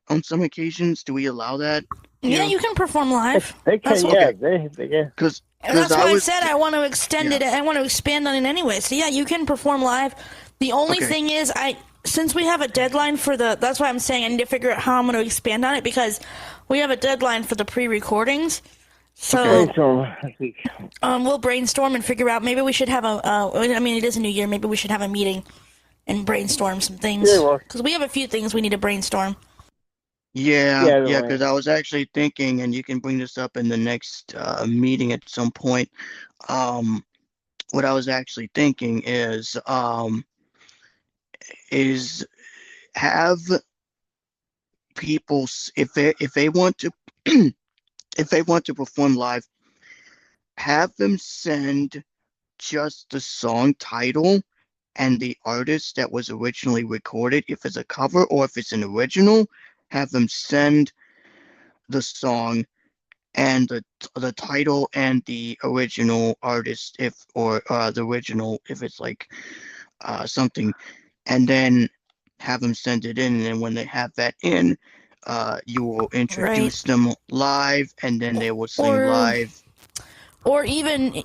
on some occasions? Do we allow that? Yeah, you can perform live. They can, they can. Because that's why I said I want to extend it. I want to expand on it anyway. So yeah, you can perform live. The only thing is, since we have a deadline for that's why I'm saying I need to figure out how I'm going to expand on it, because we have a deadline for the pre-recordings. So we'll brainstorm and figure out. Maybe we should have it is a new year. Maybe we should have a meeting and brainstorm some things, because we have a few things we need to brainstorm. Yeah, because I was actually thinking, and you can bring this up in the next meeting at some point. What I was actually thinking is have people, if they want to if they want to perform live, have them send just the song title and the artist that was originally recorded. If it's a cover or if it's an original, have them send the song and the title and the original artist, the original if it's like something, and then have them send it in. And then when they have that in, you will introduce them live, and then they will sing live. Or even,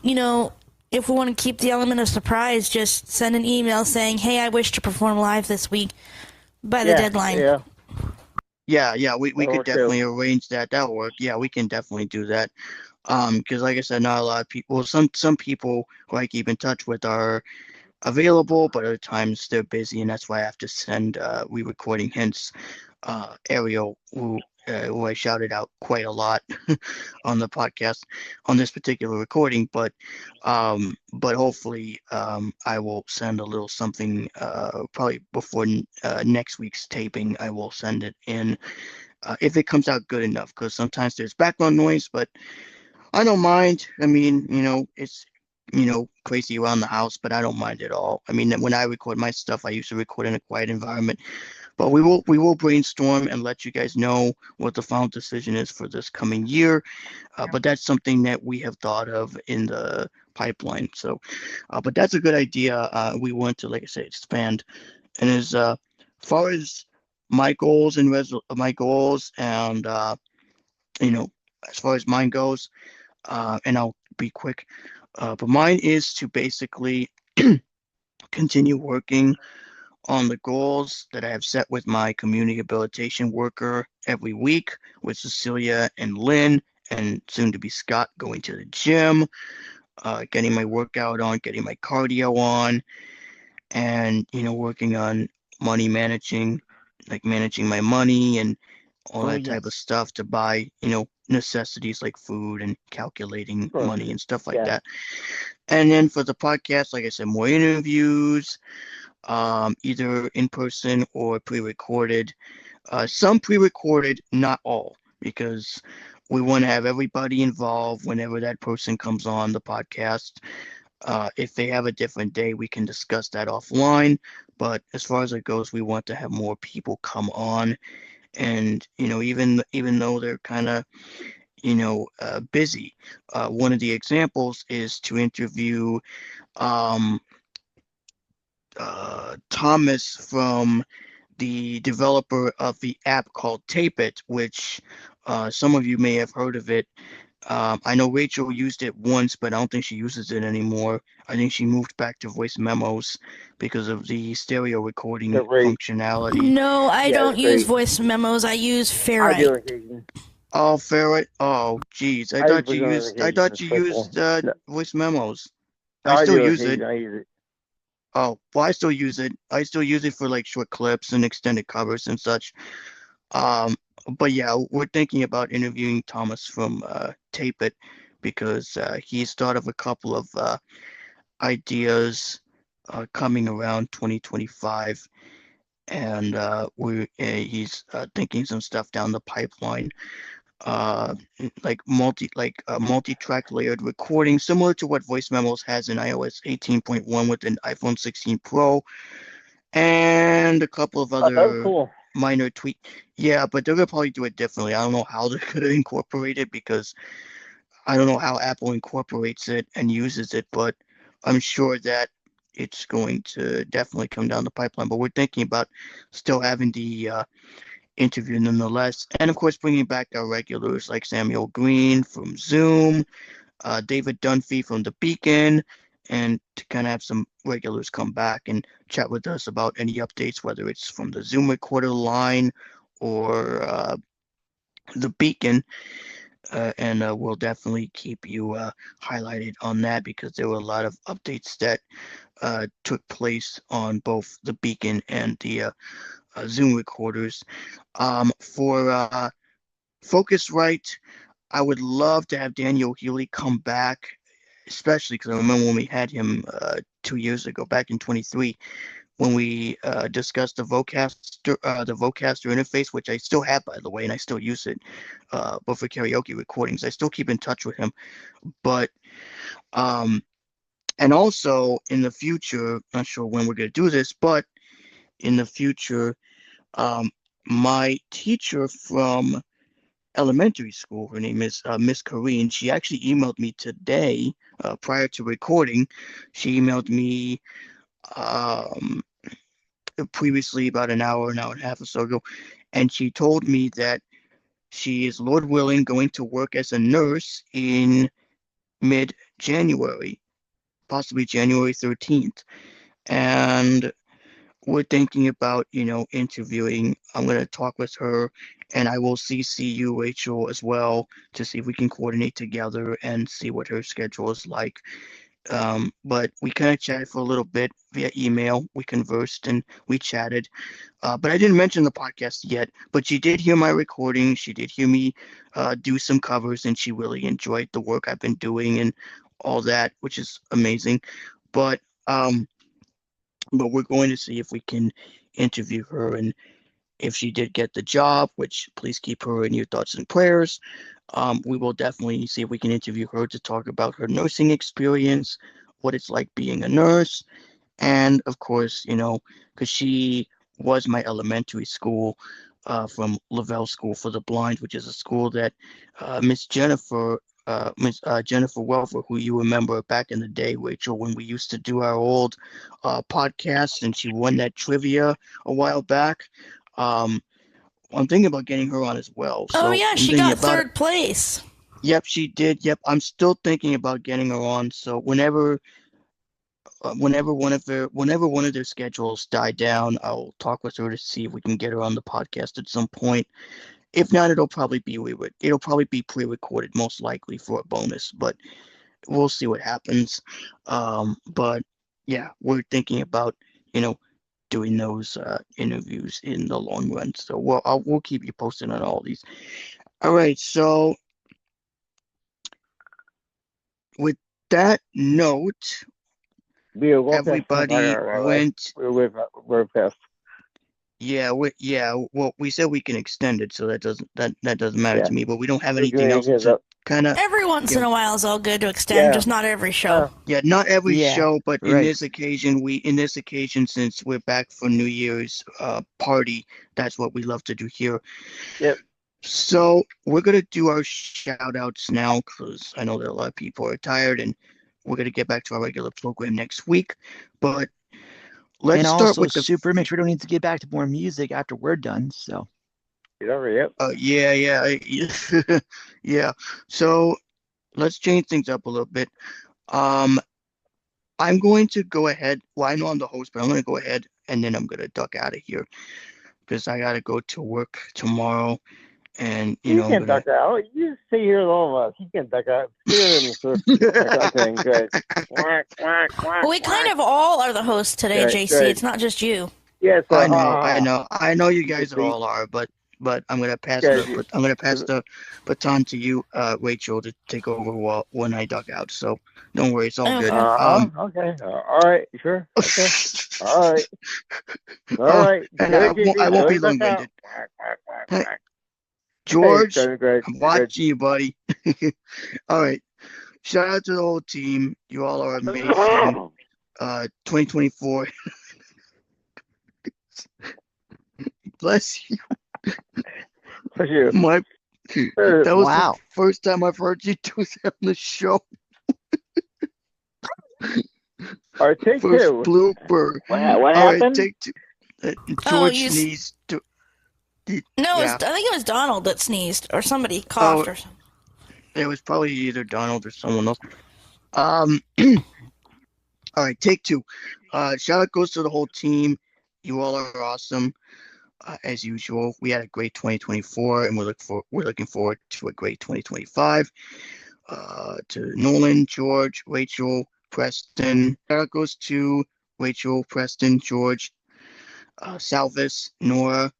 if we want to keep the element of surprise, just send an email saying, "Hey, I wish to perform live this week," by the deadline. Yeah, we That'll could work too. definitely arrange that. That'll work. Yeah, we can definitely do that. Because like I said, not a lot of people. Well, some people who I keep in touch with are available, but other times they're busy, and that's why I have to send re-recording hints. Ariel, who I shouted out quite a lot on the podcast on this particular recording, but hopefully I will send a little something probably before next week's taping. I will send it in if it comes out good enough, because sometimes there's background noise, but I don't mind. I mean, it's crazy around the house, but I don't mind at all. I mean, when I record my stuff, I usually record in a quiet environment. But we will brainstorm and let you guys know what the final decision is for this coming year. But that's something that we have thought of in the pipeline. So, but that's a good idea. We want to, like I said, expand. And as far as my goals and my goals, and you know, as far as mine goes, and I'll be quick. But mine is to basically continue working on the goals that I have set with my community rehabilitation worker every week, with Cecilia and Lynn, and soon to be Scott, going to the gym, getting my workout on, getting my cardio on, and working on money managing, like managing my money and all Oh that type of yes. stuff to buy, necessities like food and calculating money and stuff like Yeah. that. And then for the podcast, like I said, more interviews, either in person or pre-recorded. Some pre-recorded, not all, because we want to have everybody involved whenever that person comes on the podcast. If they have a different day, we can discuss that offline. But as far as it goes, we want to have more people come on. And even though they're kind of busy, one of the examples is to interview um, Thomas, from the developer of the app called Tape It, which some of you may have heard of it. I know Rachel used it once, but I don't think she uses it anymore. I think she moved back to voice memos because of the stereo recording functionality. No, I Yeah, don't it's use great. voice memos. I use I do Ferrite. occasionally. Oh, Ferret. Oh, geez. I use it on I occasion. thought It's you quite used cool. No, voice memos. I I still do use it. occasionally. I use it. Oh, well, I still use it. I still use it for like short clips and extended covers and such. Um, but yeah, we're thinking about interviewing Thomas from Tape It, because he's thought of a couple of ideas coming around 2025, and he's thinking some stuff down the pipeline, uh, like multi-track layered recording, similar to what Voice Memos has in iOS 18.1 with an iPhone 16 Pro, and a couple of Oh, that was other cool. minor tweak. Yeah, but they're gonna probably do it differently. I don't know how they're gonna incorporate it, because I don't know how Apple incorporates it and uses it, but I'm sure that it's going to definitely come down the pipeline. But we're thinking about still having the interview nonetheless, and of course bringing back our regulars like Samuel Green from Zoom, David Dunphy from The Beacon, and to kind of have some regulars come back and chat with us about any updates, whether it's from the Zoom recorder line or The Beacon. And we'll definitely keep you highlighted on that, because there were a lot of updates that took place on both The Beacon and the Zoom recorders. For Focusrite, I would love to have Daniel Healy come back, especially because I remember when we had him 2 years ago, back in 23, when we discussed the Vocaster interface, which I still have, by the way, and I still use it, but for karaoke recordings. I still keep in touch with him. But and also in the future, not sure when we're going to do this, but in the future, my teacher from elementary school, her name is Miss Corrine. She actually emailed me today, prior to recording. She emailed me previously, about an hour and a half or so ago, and she told me that she is, Lord willing, going to work as a nurse in mid-January, possibly January 13th. And we're thinking about, interviewing. I'm going to talk with her and I will CC you, Rachel, as well, to see if we can coordinate together and see what her schedule is like. But we kind of chatted for a little bit via email. We conversed and we chatted. But I didn't mention the podcast yet. But she did hear my recording. She did hear me do some covers, and she really enjoyed the work I've been doing and all that, which is amazing. But um, but we're going to see if we can interview her, and if she did get the job, which please keep her in your thoughts and prayers. We will definitely see if we can interview her to talk about her nursing experience, what it's like being a nurse, and of course, because she was my elementary school from Lavelle School for the Blind, which is a school that Miss Jennifer Welfer, who you remember back in the day, Rachel, when we used to do our old podcast, and she won that trivia a while back. Um, I'm thinking about getting her on as well. Oh So yeah, I'm she thinking got about it. third place. Yep, she did. Yep, I'm still thinking about getting her on. So whenever one of their schedules die down, I'll talk with her to see if we can get her on the podcast at some point. If not, it'll probably be pre-recorded, most likely for a bonus, but we'll see what happens. But yeah, we're thinking about, doing those interviews in the long run. So we'll keep you posted on all these. All right, so with that note, everybody went. We're past. Yeah, well, we said we can extend it, so that doesn't matter to me. But we don't have anything else Heads to up. kind of. Every once Yeah, in a while is all good to extend, just not every show. yeah, not every Yeah, show, but in right. this occasion, since we're back for New Year's party, that's what we love to do here. Yep. So we're gonna do our shout outs now because I know that a lot of people are tired, and we're gonna get back to our regular program next week. But let's And start also, with the. Super, make sure we don't need to get back to more music after we're done. So, Yep. Yeah. Yeah. So let's change things up a little bit. Um, I'm going to go ahead. Well, I know I'm the host, but I'm going to go ahead and then I'm going to duck out of here because I got to go to work tomorrow. And, You I'm can going duck out. You stay here with all of us. You can duck out. Okay, good. Well, we kind of all are the hosts today, Good, JC. good. It's not just you. Yes, I know you guys all are, but I'm gonna pass the baton to you, Rachel, to take over when I duck out. So don't worry, it's all good. Okay. All right. Sure. Okay. All right. All right. And I won't be long-winded. Hey, George, Great. I'm watching you, buddy. All right. Shout out to the whole team. You all are amazing. 2024. Bless you. Bless you. That was the first time I've heard you do that on the show. All right, take First two. blooper. What All happened? right, take two. George sneezed. No, I think it was Donald that sneezed, or somebody coughed or something. It was probably either Donald or someone else. All right, take two. Shout out goes to the whole team. You all are awesome. As usual, we had a great 2024, and we're looking forward to a great 2025. To Nolan, George, Rachel, Preston. Shout out goes to Rachel, Preston, George, Salvis, Nora,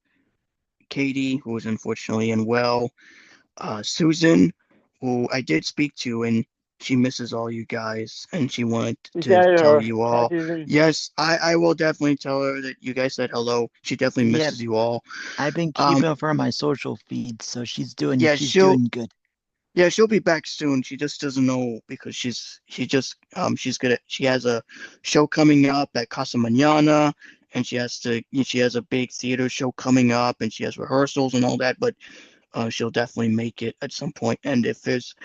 Katie, who is unfortunately unwell, Susan, who I did speak to, and she misses all you guys, and she wanted to tell you all. Yes, I will definitely tell her that you guys said hello. She definitely misses you all. I've been keeping up her on my social feed, so she's doing good. Yeah, she'll be back soon. She just doesn't know because she has a show coming up at Casa Mañana, and she has a big theater show coming up, and she has rehearsals and all that, but she'll definitely make it at some point. And if there's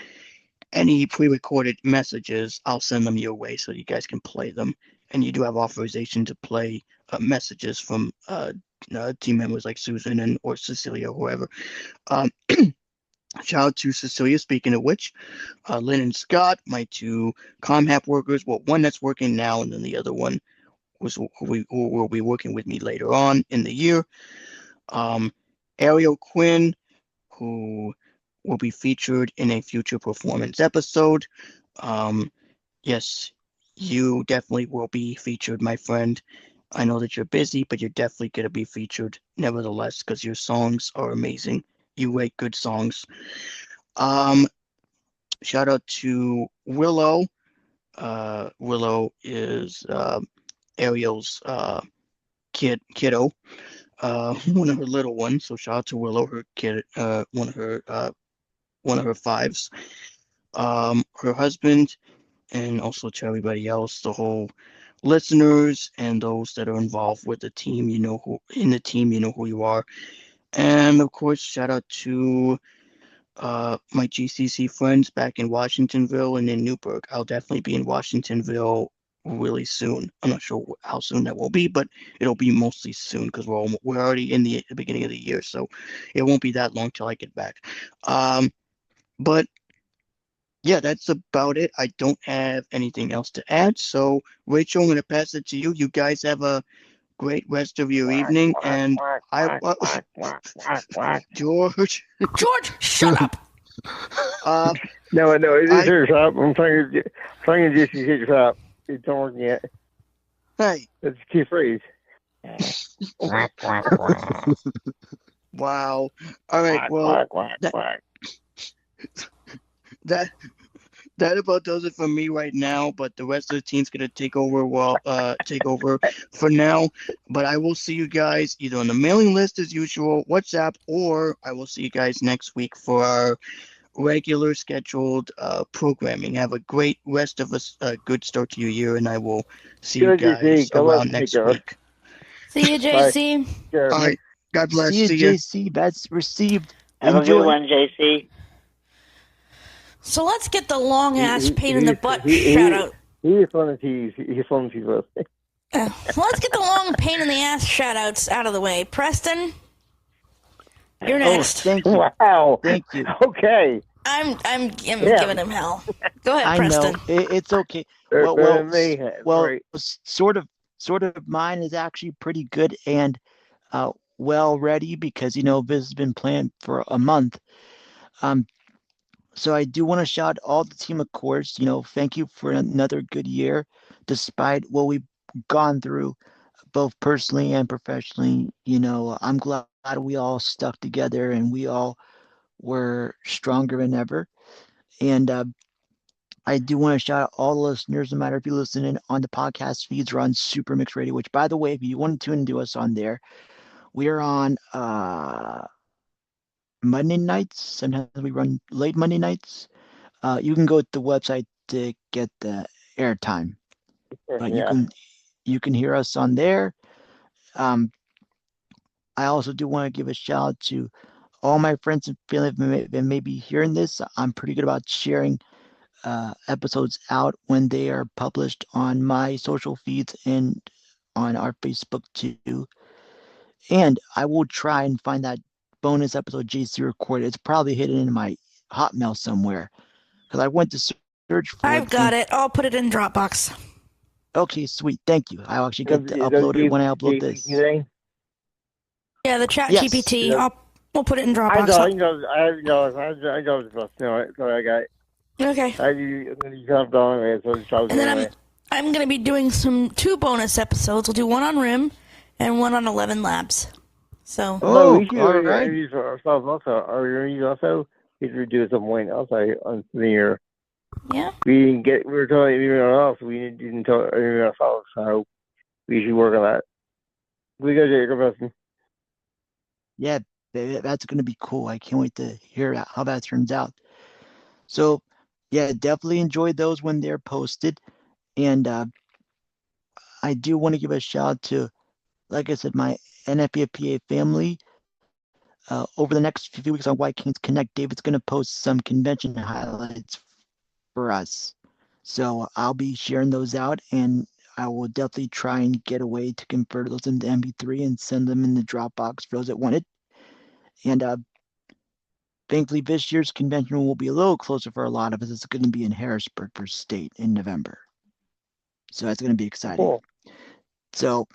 any pre-recorded messages, I'll send them your way so you guys can play them. And you do have authorization to play messages from team members like Susan or Cecilia, or whoever. Shout out to Cecilia. Speaking of which, Lynn and Scott, my two ComHap workers. Well, one that's working now, and then the other one who will be working with me later on in the year. Ariel Quinn, who will be featured in a future performance episode. Yes, you definitely will be featured, my friend. I know that you're busy, but you're definitely going to be featured nevertheless because your songs are amazing. You write good songs. Um, Shout out to Willow. Willow is Ariel's kiddo, one of her little ones. So shout out to Willow, her kid, one of her fives. Her husband, and also to everybody else, the whole listeners and those that are involved with the team. You know who in the team. You know who you are. And of course, shout out to my GCC friends back in Washingtonville and in Newburgh. I'll definitely be in Washingtonville really soon. I'm not sure how soon that will be, but it'll be mostly soon because we're already in the beginning of the year, so it won't be that long till I get back. But yeah, that's about it. I don't have anything else to add. So, Rachel, I'm going to pass it to you. You guys have a great rest of your evening, and George. George, shut up. No, it is her shop. I'm trying to just hit your shop. It's not working yet. Hey. That's a key phrase. Wow. All right. Well, that about does it for me right now. But the rest of the team's gonna take over. Take over for now. But I will see you guys either on the mailing list as usual, WhatsApp, or I will see you guys next week for our regular scheduled programming. Have a great rest of a good start to your year, and I will see you guys around next week. See you, JC. All right. God bless. See you, JC. That's received. Have Enjoy. a good one, JC. So let's get the long ass pain in the butt shout out. He's fun to tease. He's fun to tease us. Let's get the long pain in the ass shout outs out of the way. Preston, you're next. Thank you. Wow. Thank you. Okay. I'm giving him hell. Go ahead, Preston. I know. It's okay. Well, sort of mine is actually pretty good and well ready because this has been planned for a month. So I do want to shout all the team, of course. Thank you for another good year, despite what we've gone through, both personally and professionally. I'm glad we all stuck together and we all were stronger than ever. And I do want to shout out all the listeners, no matter if you're listening on the podcast feeds or on Super Mix Radio, which, by the way, if you want to tune into us on there, we are on Monday nights. Sometimes we run late Monday nights. You can go to the website to get the airtime, but you can hear us on there. I also do want to give a shout out to all my friends and family that may be hearing this. I'm pretty good about sharing episodes out when they are published on my social feeds and on our Facebook too. And I will try and find that bonus episode JC recorded. It's probably hidden in my Hotmail somewhere because I went to search for it. I've got it. I'll put it in Dropbox. Okay, sweet. Thank you. I'll actually get to upload it when I upload this. Yeah, the chat GPT. We'll put it in Dropbox. I got it. Okay. And then I'm going to be doing two bonus episodes. We'll do one on RIM and one on 11 Labs. So. Oh, we should review for ourselves also. Our reviews also. We should do some point also on the year. Yeah. We were telling everyone else. We didn't tell everyone else, so we should work on that. We got your question. Yeah, that's going to be cool. I can't wait to hear how that turns out. So, yeah, definitely enjoy those when they're posted. And I do want to give a shout out to, like I said, my NFPA family. Over the next few weeks on White Kings Connect, David's going to post some convention highlights for us. So I'll be sharing those out, and I will definitely try and get a way to convert those into MP3 and send them in the Dropbox for those that want it. And thankfully, this year's convention will be a little closer for a lot of us. It's going to be in Harrisburg for state in November. So that's going to be exciting. Cool. So,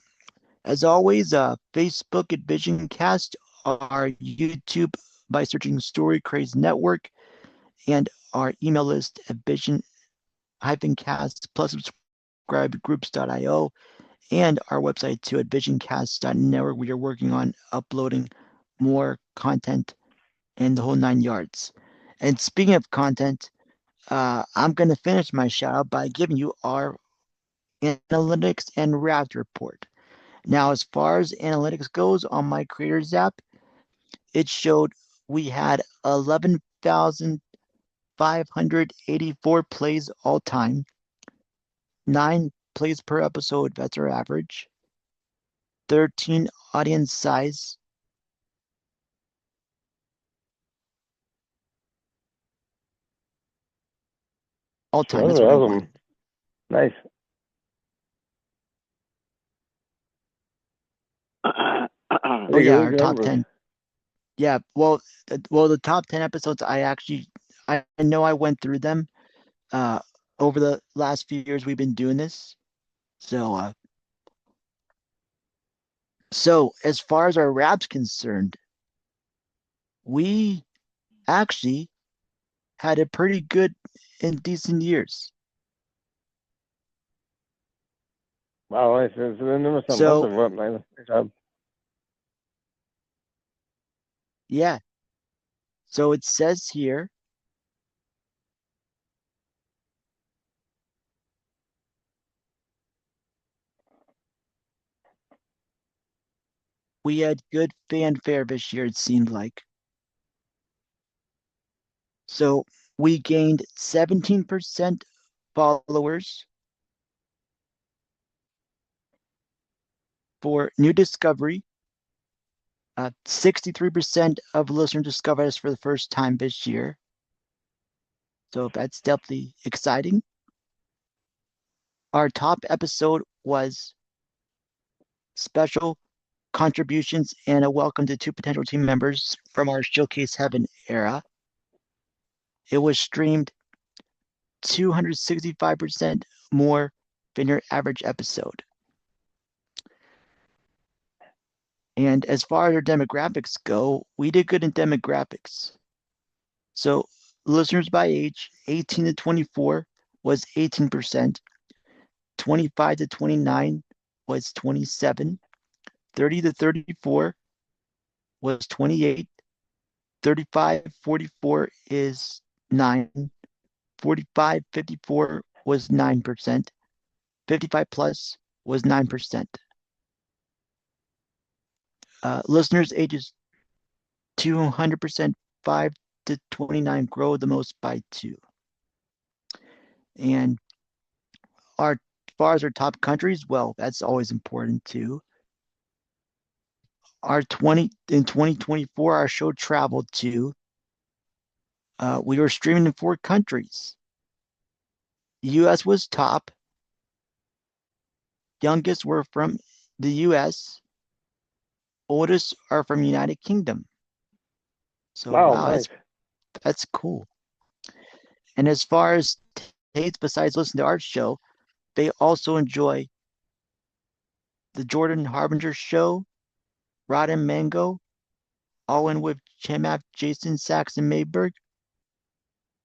as always, Facebook at VisionCast, our YouTube by searching Story Craze Network, and our email list at Vision-Cast plus subscribegroups.io, and our website too at VisionCast.network. We are working on uploading more content and the whole 9 yards. And speaking of content, I'm going to finish my shout out by giving you our analytics and Wrapped report. Now, as far as analytics goes on my Creators app, it showed we had 11,584 plays all time, 9 plays per episode, that's our average, 13 audience size, all time. That's what I want. Nice. Oh yeah, our top 10. Yeah, well, the top 10 episodes. I know I went through them over the last few years we've been doing this. So as far as our Wraps concerned, we actually had a pretty good and decent years. Wow, nice. So the numbers are months of man. Good job. Yeah. So it says here we had good fanfare this year, it seemed like. So we gained 17% followers for New Discovery. 63% of listeners discovered us for the first time this year. So that's definitely exciting. Our top episode was special contributions and a welcome to 2 potential team members from our Showcase Heaven era. It was streamed 265% more than your average episode. And as far as our demographics go, we did good in demographics. So listeners by age, 18 to 24 was 18%, 25 to 29 was 27, 30 to 34 was 28, 35-44 is 9, 45-54 was 9%, 55 plus was 9%. Listeners ages 200% 5 to 29 grow the most by 2. And as far as our top countries, well, that's always important too. In 2024, our show traveled to. We were streaming in 4 countries. U.S. was top. Youngest were from the U.S. Oldest are from United Kingdom. So wow, nice. That's cool. And as far as taste, besides listening to our show, they also enjoy the Jordan Harbinger Show, Rod and Mango, All In with Chamath, Jason Saxon Mayberg,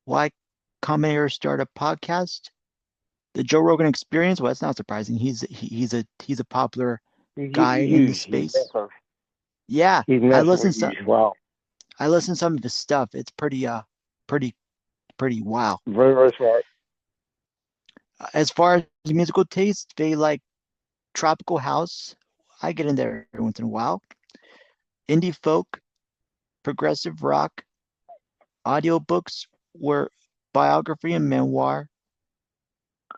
Why Combinator Start a Podcast, the Joe Rogan Experience. Well, that's not surprising. He's a popular guy in the space. Yeah, I listen to some of his stuff. It's pretty wow. Very, very smart. As far as musical taste, they like tropical house. I get in there every once in a while. Indie folk, progressive rock, audiobooks were biography and memoir,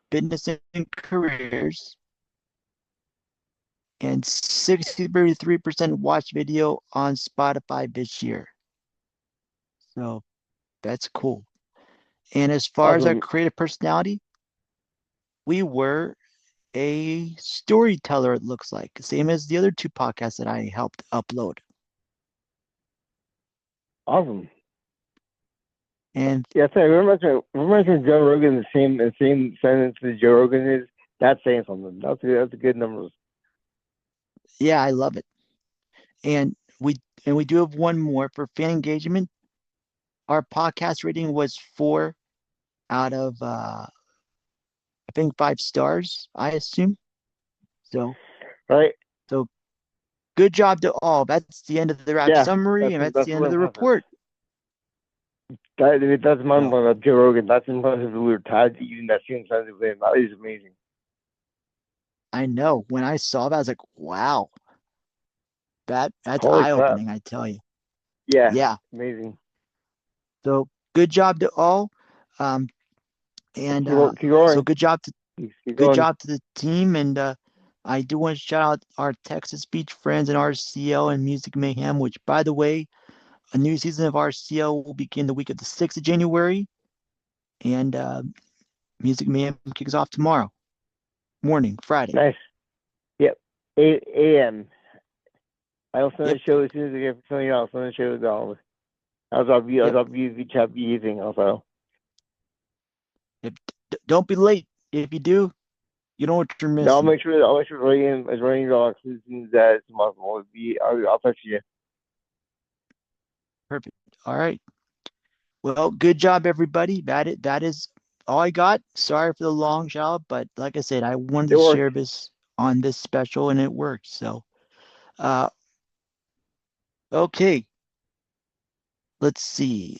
business and careers, and 63% watch video on Spotify this year. So that's cool. And as far as our creative personality, we were a storyteller, it looks like, same as the other 2 podcasts that I helped upload. Awesome. And yeah, so remember Joe Rogan the same sentence that Joe Rogan is. That's saying something. That's a good number. Yeah, I love it. And and we do have one more for fan engagement. Our podcast rating was 4 out of I think 5 stars, I assume. So right. So good job to all. That's the end of the rap summary, and that's the end of the report. That's my one of Joe Rogan. That's impressive. We were tied to using that same sense of him. That is amazing. I know. When I saw that, I was like, wow. That's Holy eye-opening, crap. I tell you. Yeah. Amazing. So good job to all. And keep going. So good job to keep going. job to the team. And I do want to shout out our Texas Beach friends and RCL and Music Mayhem, which, by the way, a new season of RCL will begin the week of the 6th of January. And Music Mayhem kicks off tomorrow morning, Friday. Nice. Yep. 8 a.m. I will send the show as soon as I get something else. Send the show to all of us. I'll be using also. Don't be late. If you do, you know what you're missing. No, I'll make sure writing as soon as possible. I'll text you. Perfect. All right. Well, good job, everybody. That is all I got. Sorry for the long shout, but like I said, I wanted to share this on this special, and it worked. So, okay. Let's see.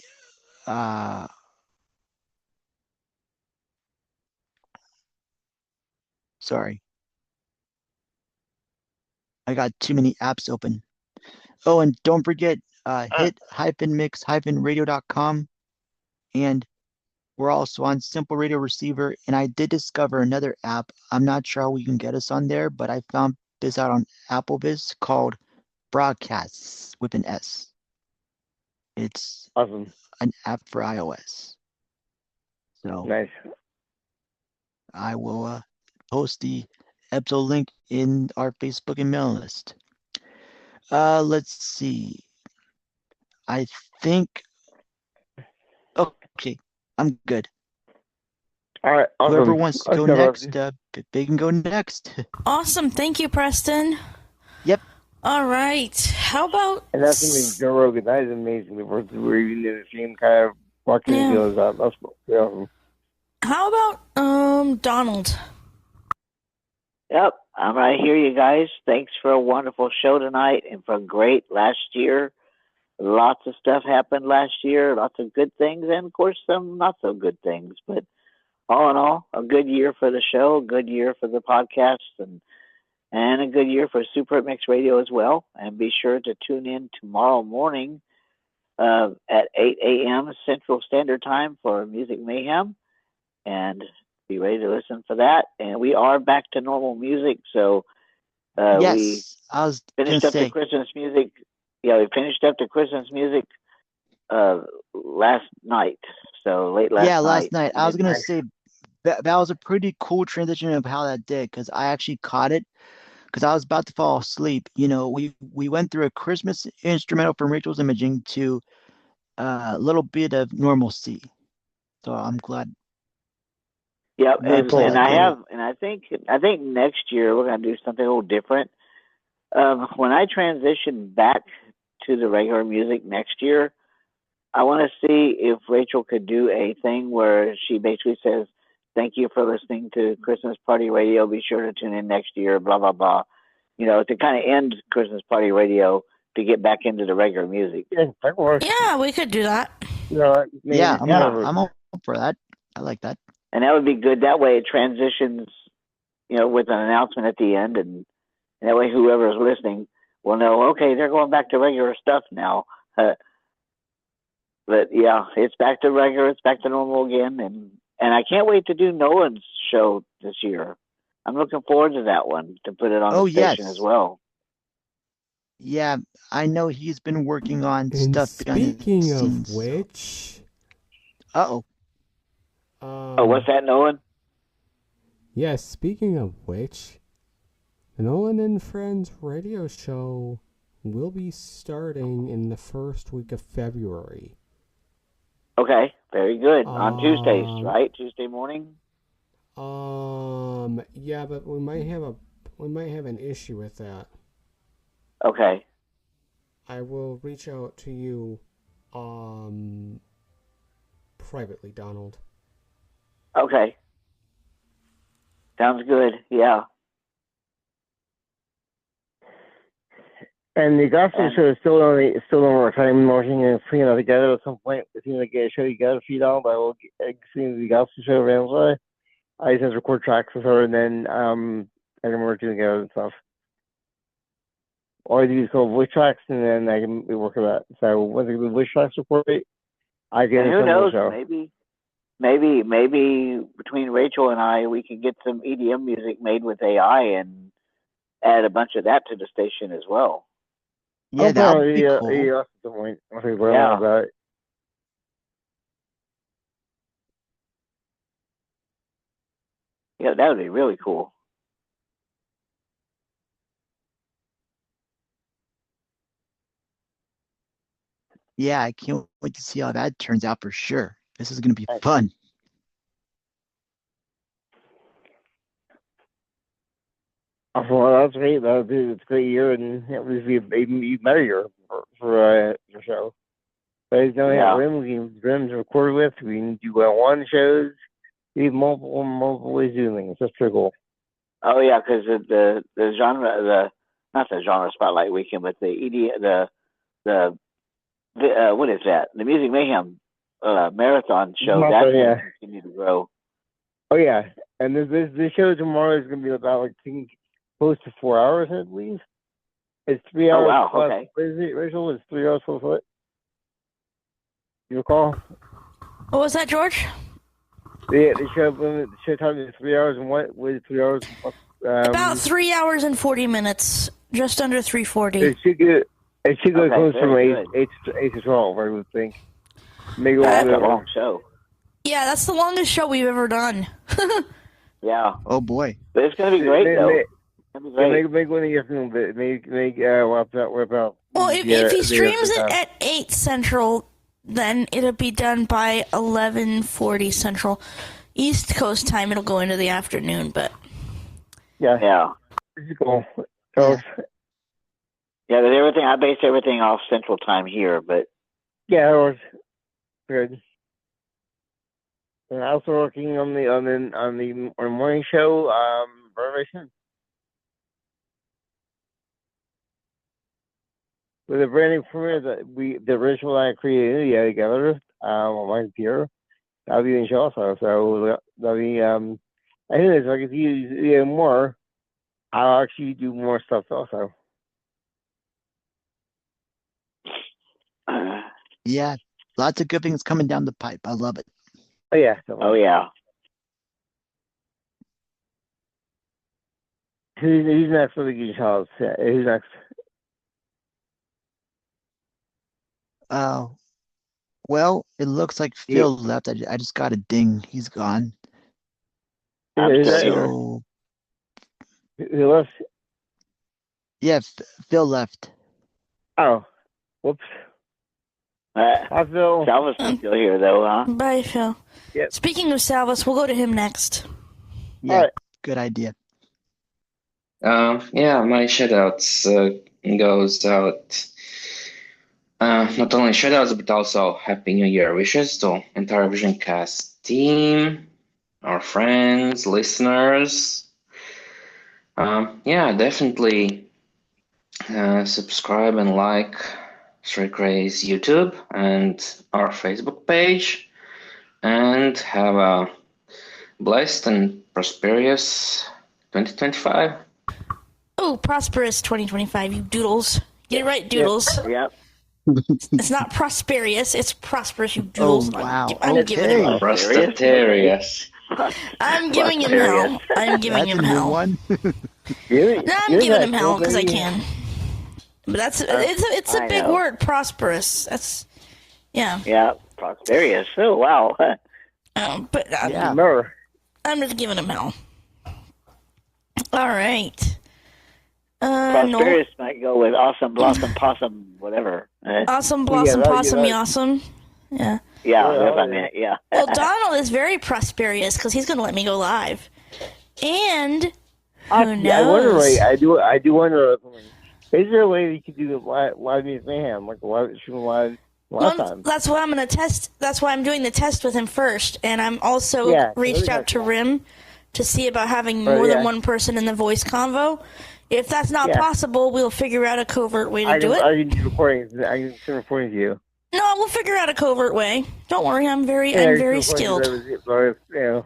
Sorry. I got too many apps open. Oh, and don't forget, hit-mix-radio.com. And we're also on Simple Radio Receiver. And I did discover another app. I'm not sure how we can get us on there, but I found this out on AppleBiz called Broadcasts with an S. It's awesome. An app for iOS. So nice. I will post the episode link in our Facebook and mail list. Let's see. I think. Okay, I'm good. All right. Awesome. Whoever wants to go next, they can go next. Awesome. Thank you, Preston. Yep. All right. How about? And that's amazing, Joe Rogan. That is amazing. We're even in the same kind of marketing deal as that. That's awesome. How about Donald? Yep, I'm right here, you guys. Thanks for a wonderful show tonight and for a great last year. Lots of stuff happened last year, lots of good things, and of course some not so good things. But all in all, a good year for the show, a good year for the podcast, and a good year for Super Mix Radio as well. And be sure to tune in tomorrow morning at 8 a.m. Central Standard Time for Music Mayhem. And be ready to listen for that. And we are back to normal music. So we finished up the Christmas music. Yeah, we finished up the Christmas music last night. So late last night. Yeah, last night. I was going to say that was a pretty cool transition of how that did, because I actually caught it because I was about to fall asleep. You know, we went through a Christmas instrumental from Rachel's Imaging to a little bit of normalcy. So I'm glad. Yep, and I think next year we're gonna do something a little different. When I transition back to the regular music next year, I want to see if Rachel could do a thing where she basically says, "Thank you for listening to Christmas Party Radio. Be sure to tune in next year." Blah blah blah. You know, to kind of end Christmas Party Radio to get back into the regular music. Yeah, we could do that. I'm all for that. I like that. And that would be good. That way it transitions, you know, with an announcement at the end. And that way whoever is listening will know, okay, they're going back to regular stuff now. But yeah, it's back to regular. It's back to normal again. And I can't wait to do Nolan's show this year. I'm looking forward to that one, to put it on the station as well. Yeah, I know he's been working on and stuff. Speaking of which... Uh-oh. What's that, Nolan? Yes, speaking of which, the Nolan and Friends radio show will be starting in the first week of February. Okay, very good. On Tuesdays, right? Tuesday morning? Yeah, but we might have an issue with that. Okay. I will reach out to you privately, Donald. Okay. Sounds good. Yeah. And the Gospel Show is still on our time marching and putting it together at some point. As soon as I get a show you got to feed on, but I will see the Gospel Show around. I just have to record tracks with her, and then I can work together and stuff. All I do is call voice tracks, and then I can work with that. So once I get the voice tracks recorded, I can. And who knows? Maybe between Rachel and I, we can get some EDM music made with AI and add a bunch of that to the station as well. Yeah, that would be cool. Yeah, that's the point. Yeah. About it. Yeah, that would be really cool. Yeah, I can't wait to see how that turns out for sure. This is going to be fun. Well, that's great. It's a great year, and it was even better year for your show. But it's only Grimm's record with. We can do one shows. We have multiple ways of doing things. That's pretty cool. Oh yeah, because the genre, not the genre spotlight weekend, but the what is that? The Music Mayhem marathon show that's going to continue to grow. Oh yeah, and this show tomorrow is going to be about close to 4 hours, I believe. It's 3 hours. Oh wow, plus, okay. What is it, Rachel? It's 3 hours plus what? You recall? What was that, George? Yeah, the show time is 3 hours and what? Was 3 hours? About 3 hours and 40 minutes, just under 3:40. It should go close from 8 to 12, I would think. Maybe that's a long show. Yeah, that's the longest show we've ever done. Yeah. Oh boy. But it's going to be great though. Make one of your film, but make wrap out. Well, if he streams it at 8 Central, then it'll be done by 11:40 Central. East Coast time, it'll go into the afternoon, but... Yeah. It's cool. Yeah, but I base everything off Central Time here, but... Yeah, it was good. And also working on the morning show, renovation. With a brand new premiere that the original I created together on my computer, that'll be in show also. So that'll be I think it's like if you do more, I'll actually do more stuff also. Yeah, lots of good things coming down the pipe. I love it. Oh yeah. Oh yeah. Who's next for the Geek House? Who's next? Well, it looks like Phil left. I just got a ding. He's gone. So, who left? Yeah, Phil left. Oh, whoops. Hi, Phil. Salva's still here, though, huh? Bye, Phil. Yep. Speaking of Salvas, we'll go to him next. Yeah, good idea. Yeah, my shoutouts goes out. Not only shoutouts, but also Happy New Year wishes to entire VisionCast team, our friends, listeners. Yeah, definitely subscribe and like Straight Gray's YouTube and our Facebook page, and have a blessed and prosperous 2025. Oh, prosperous 2025, you doodles. Get it right, doodles. Yep. It's not prosperous, it's prosperous, you doodles. Oh, wow. I'm giving him hell. Prosperous. I'm giving him hell. I'm giving him hell. One. No, I'm giving him hell because I can. But it's a big word, prosperous. That's Yeah, prosperous. Oh wow. But yeah. I'm just giving him hell. All right. Prosperous might go with awesome, blossom, possum, whatever. Awesome, blossom, possum, awesome. Yeah. Yeah, that's what I meant. Yeah. Well, Donald is very prosperous because he's going to let me go live. And who knows? I wonder. I do wonder. Is there a way that you could do live music mayhem, like live last time? That's what I'm gonna test. That's why I'm doing the test with him first, and I'm also reached out to Rim to see about having more than one person in the voice convo. If that's not possible, we'll figure out a covert way to do it. I can do recordings. I can send recordings to you. No, we'll figure out a covert way. Don't worry, I'm very skilled. I'm very skilled.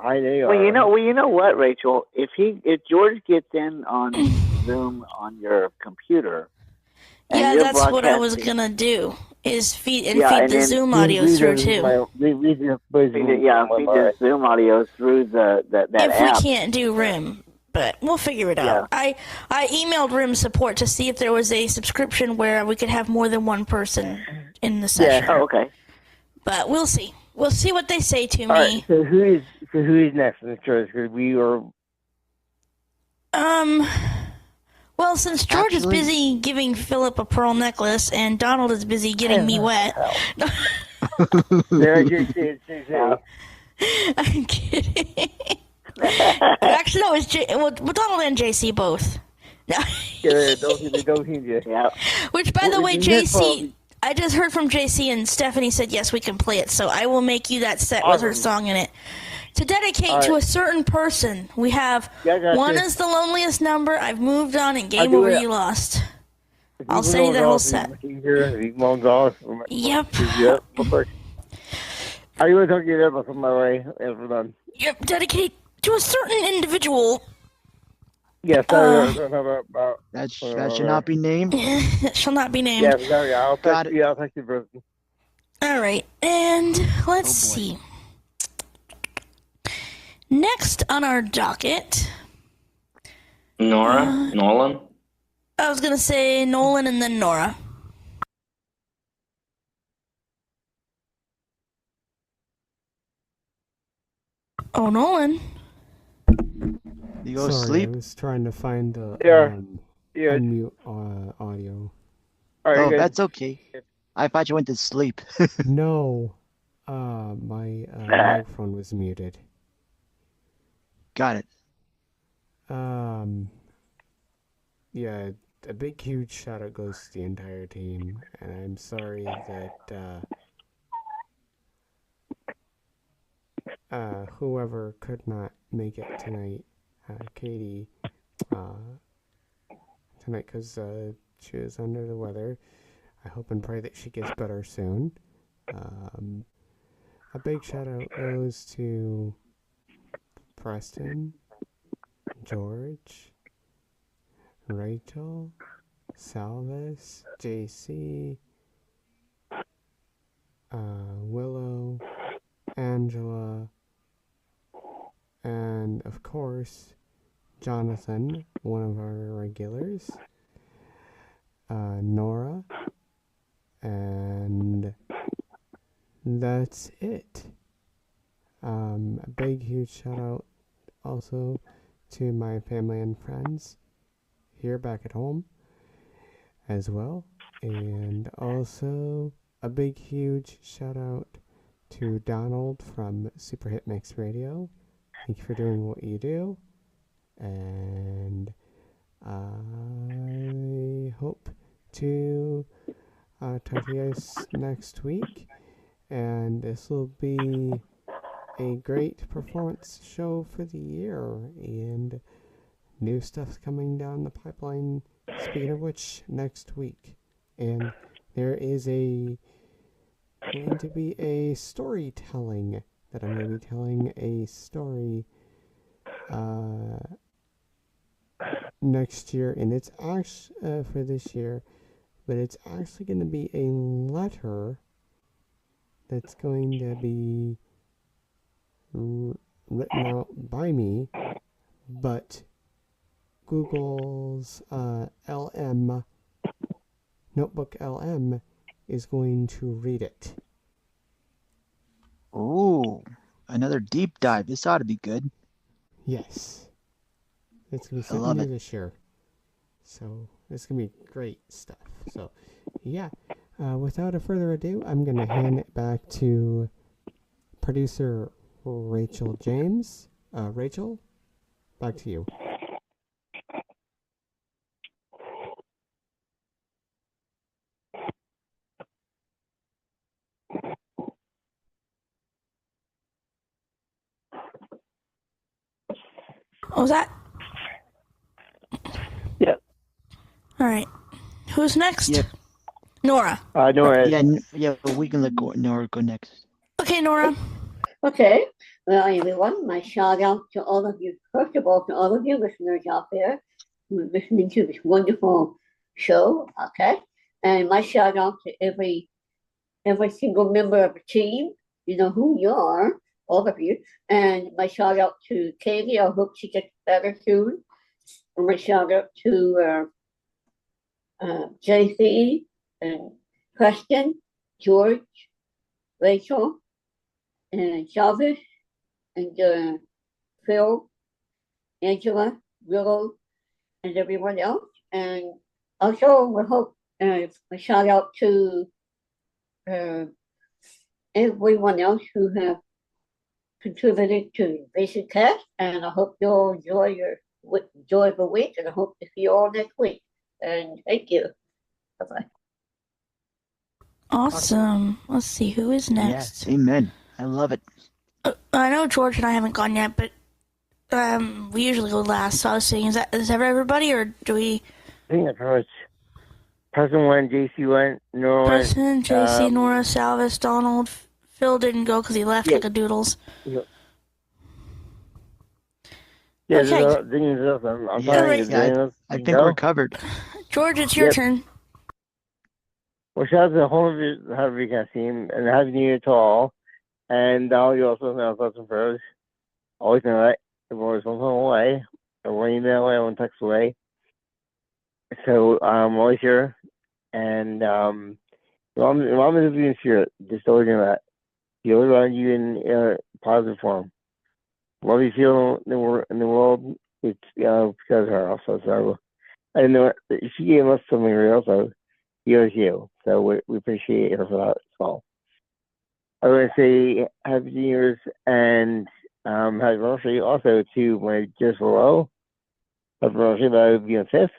I know. Well, you know what, Rachel? If George gets in on Zoom on your computer, yeah, that's what I was gonna do. Is feed the Zoom audio through too. Feed the Zoom audio through that if app. We can't do Rim, but we'll figure it out. I emailed Rim support to see if there was a subscription where we could have more than one person in the session. Yeah. Oh, okay. But we'll see. We'll see what they say to me. Right, so who is next in the church? Because we are. Well, since George is busy giving Philip a pearl necklace and Donald is busy getting me wet. There, JC. I'm kidding. Actually, no, it's Donald and JC both. Yeah, don't you. Yeah. Which, by the way, JC, I just heard from JC and Stephanie said yes, we can play it. So I will make you that set with her song in it. To dedicate to a certain person, we have One is the Loneliest Number, I've Moved On, and Game Over You Lost. I'll send you that whole set. Yep. Are you going to talk to you about something, by the way, as we're done? Yep, dedicate to a certain individual. Yes, that should not be named. That shall not be named. Yeah, I'll text you, bro. All right, and let's see. Next on our docket, Nolan. I was gonna say Nolan and then Nora. Oh, Nolan. You go sleep? I was trying to find the unmute audio. Right, that's okay. I thought you went to sleep. No, my microphone was muted. Got it. Yeah, a big, huge shout out goes to the entire team, and I'm sorry that whoever could not make it tonight, Katie, tonight because she was under the weather. I hope and pray that she gets better soon. A big shout out goes to Preston, George, Rachel, Salvis, JC, Willow, Angela, and of course, Jonathan, one of our regulars, Nora, and that's it. A big, huge shout out also to my family and friends here back at home as well. And also a big, huge shout out to Donald from Super Hit Mix Radio. Thank you for doing what you do. And I hope to talk to you guys next week. And this will be a great performance show for the year. And new stuff's coming down the pipeline. Speaking of which, next week. And there is going to be a storytelling that I'm going to be telling a story next year, and it's actually for this year, but it's actually going to be a letter that's going to be written out by me, but Google's LM, Notebook LM, is going to read it. Ooh, another deep dive. This ought to be good. Yes. It's going to be something new this year. So, it's going to be great stuff. So, yeah. Without a further ado, I'm going to hand it back to producer Rachel James. Rachel, back to you. What was that? Yep. All right. Who's next? Yep. Nora. Nora. Yeah, we can let Nora go next. Okay, Nora. Okay. Well, everyone, my shout out to all of you. First of all, to all of you listeners out there who are listening to this wonderful show. Okay. And my shout out to every single member of the team. You know who you are, all of you. And my shout out to Katie. I hope she gets better soon. And my shout out to JC and Preston, George, Rachel, and Jarvis, and Phil, Angela, Willow, and everyone else. And also, we hope a shout out to everyone else who have contributed to VisionCast. And I hope you'll enjoy the week, and I hope to see you all next week. And thank you. Bye-bye. Awesome. Let's see, who is next? Yes, amen. I love it. I know George and I haven't gone yet, but we usually go last. So I was saying, is that everybody, or do we? I think that's Person went, JC went, Nora went. Person, JC, Nora, Salvis, Donald. Phil didn't go because he left like a doodles. Yeah, Okay. I'm trying to I think we're covered. George, it's your turn. Well, shout out to the whole VisionCast team, and Happy New Year to all. And you also know thoughts and prayers. Always know that. Everyone's one phone away, or one email away, one text away. So I'm always here. And Mom is with you in spirit. Just always know that. He always around you in a positive form. Love you feel in the world, it's because of her also. So I know she gave us something real, so here's you. So we appreciate her for that as well. I want to say Happy New Year's and happy birthday also to my dearest below. Happy birthday, that will be on the 5th,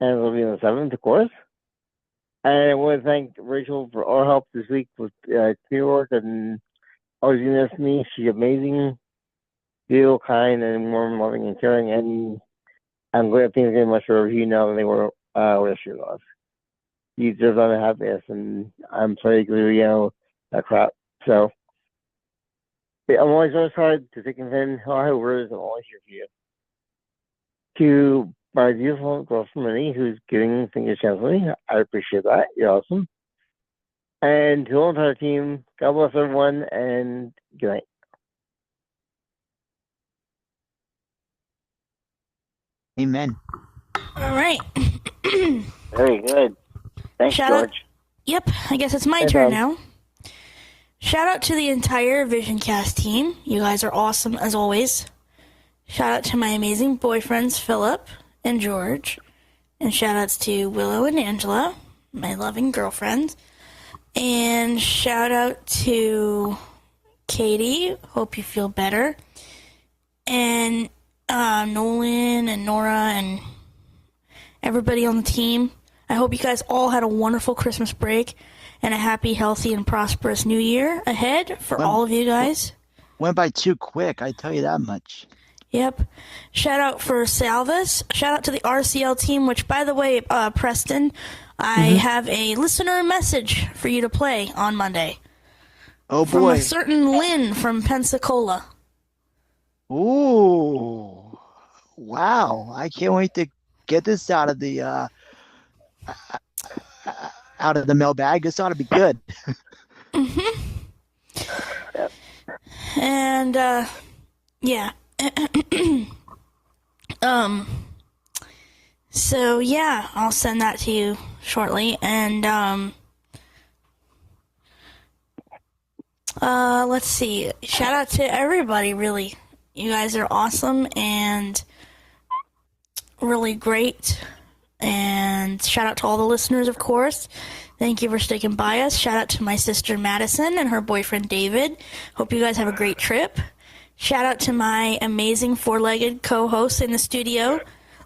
and it'll be on the 7th, of course. And I want to thank Rachel for all her help this week with teamwork and always being there for me. She's amazing, beautiful, kind, and warm, loving, and caring. And I'm glad things are getting much better with you now than they were when she was. You deserve all the happiness, and I'm sorry to do that crap. So I'm always very sorry to take in all her words. I'm always here for you. To my beautiful girlfriend Minnie, who's giving things a chance with me, I appreciate that. You're awesome. And to the whole entire team, God bless everyone, and good night. Amen. All right. Very good. Thanks, Shout George. out. Yep, I guess it's my turn now. Shout out to the entire VisionCast team. You guys are awesome as always. Shout out to my amazing boyfriends, Philip and George. And shout outs to Willow and Angela, my loving girlfriends. And shout out to Katie. Hope you feel better. And Nolan and Nora and everybody on the team. I hope you guys all had a wonderful Christmas break and a happy, healthy, and prosperous new year ahead for all of you guys. Went by too quick, I tell you that much. Yep. Shout out for Salvis. Shout out to the RCL team, which, by the way, Preston, I have a listener message for you to play on Monday. Oh, from boy. From a certain Lynn from Pensacola. Ooh. Wow. I can't wait to get this out of the mailbag. This ought to be good. And, yeah. So, yeah, I'll send that to you shortly. And, let's see. Shout out to everybody, really. You guys are awesome and really great. And shout out to all the listeners, of course. Thank you for sticking by us. Shout out to my sister Madison and her boyfriend David. Hope you guys have a great trip. Shout out to my amazing four-legged co-hosts in the studio,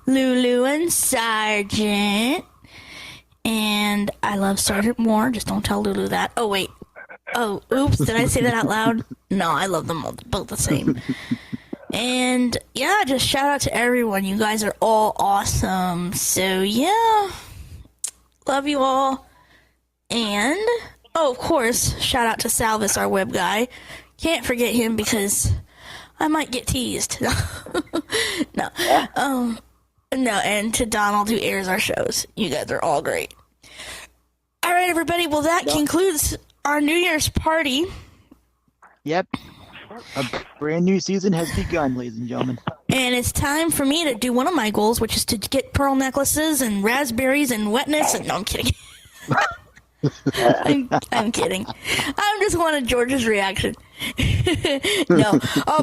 Lulu and Sergeant. And I love Sergeant more. Just don't tell Lulu that. Oh, wait. Oh, oops. Did I say that out loud? No, I love them both the same. And yeah, just shout out to everyone. You guys are all awesome. So yeah, love you all. And of course, shout out to Salvis, our web guy. Can't forget him because I might get teased. No. No, and to Donald who airs our shows. You guys are all great. All right, everybody. Well, that concludes our New Year's party. Yep. A brand new season has begun, ladies and gentlemen. And it's time for me to do one of my goals, which is to get pearl necklaces and raspberries and wetness. And no, I'm kidding. I'm kidding. I just wanted George's reaction. No.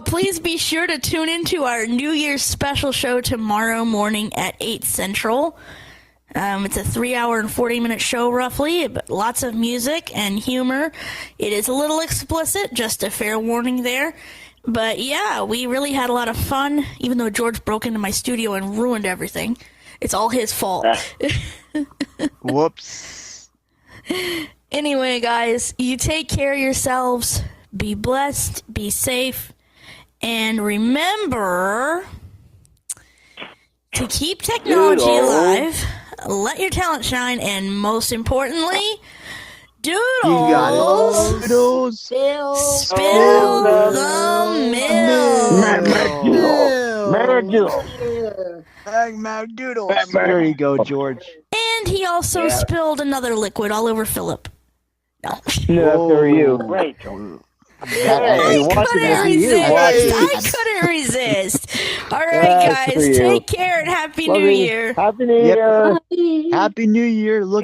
Please be sure to tune into our New Year's special show tomorrow morning at 8 Central. It's a 3-hour and 40-minute show, roughly, but lots of music and humor. It is a little explicit, just a fair warning there. But yeah, we really had a lot of fun, even though George broke into my studio and ruined everything. It's all his fault. Whoops. Anyway, guys, you take care of yourselves. Be blessed, be safe, and remember to keep technology alive. Let your talent shine, and most importantly, Doodles. You got it. Doodles. Spill the milk. Doodles. There you go, George. And he also spilled another liquid all over Philip. No. No, for you. Right. I couldn't resist. All right, guys. Take care and Happy New Year. Happy New Year. Happy New Year. Look.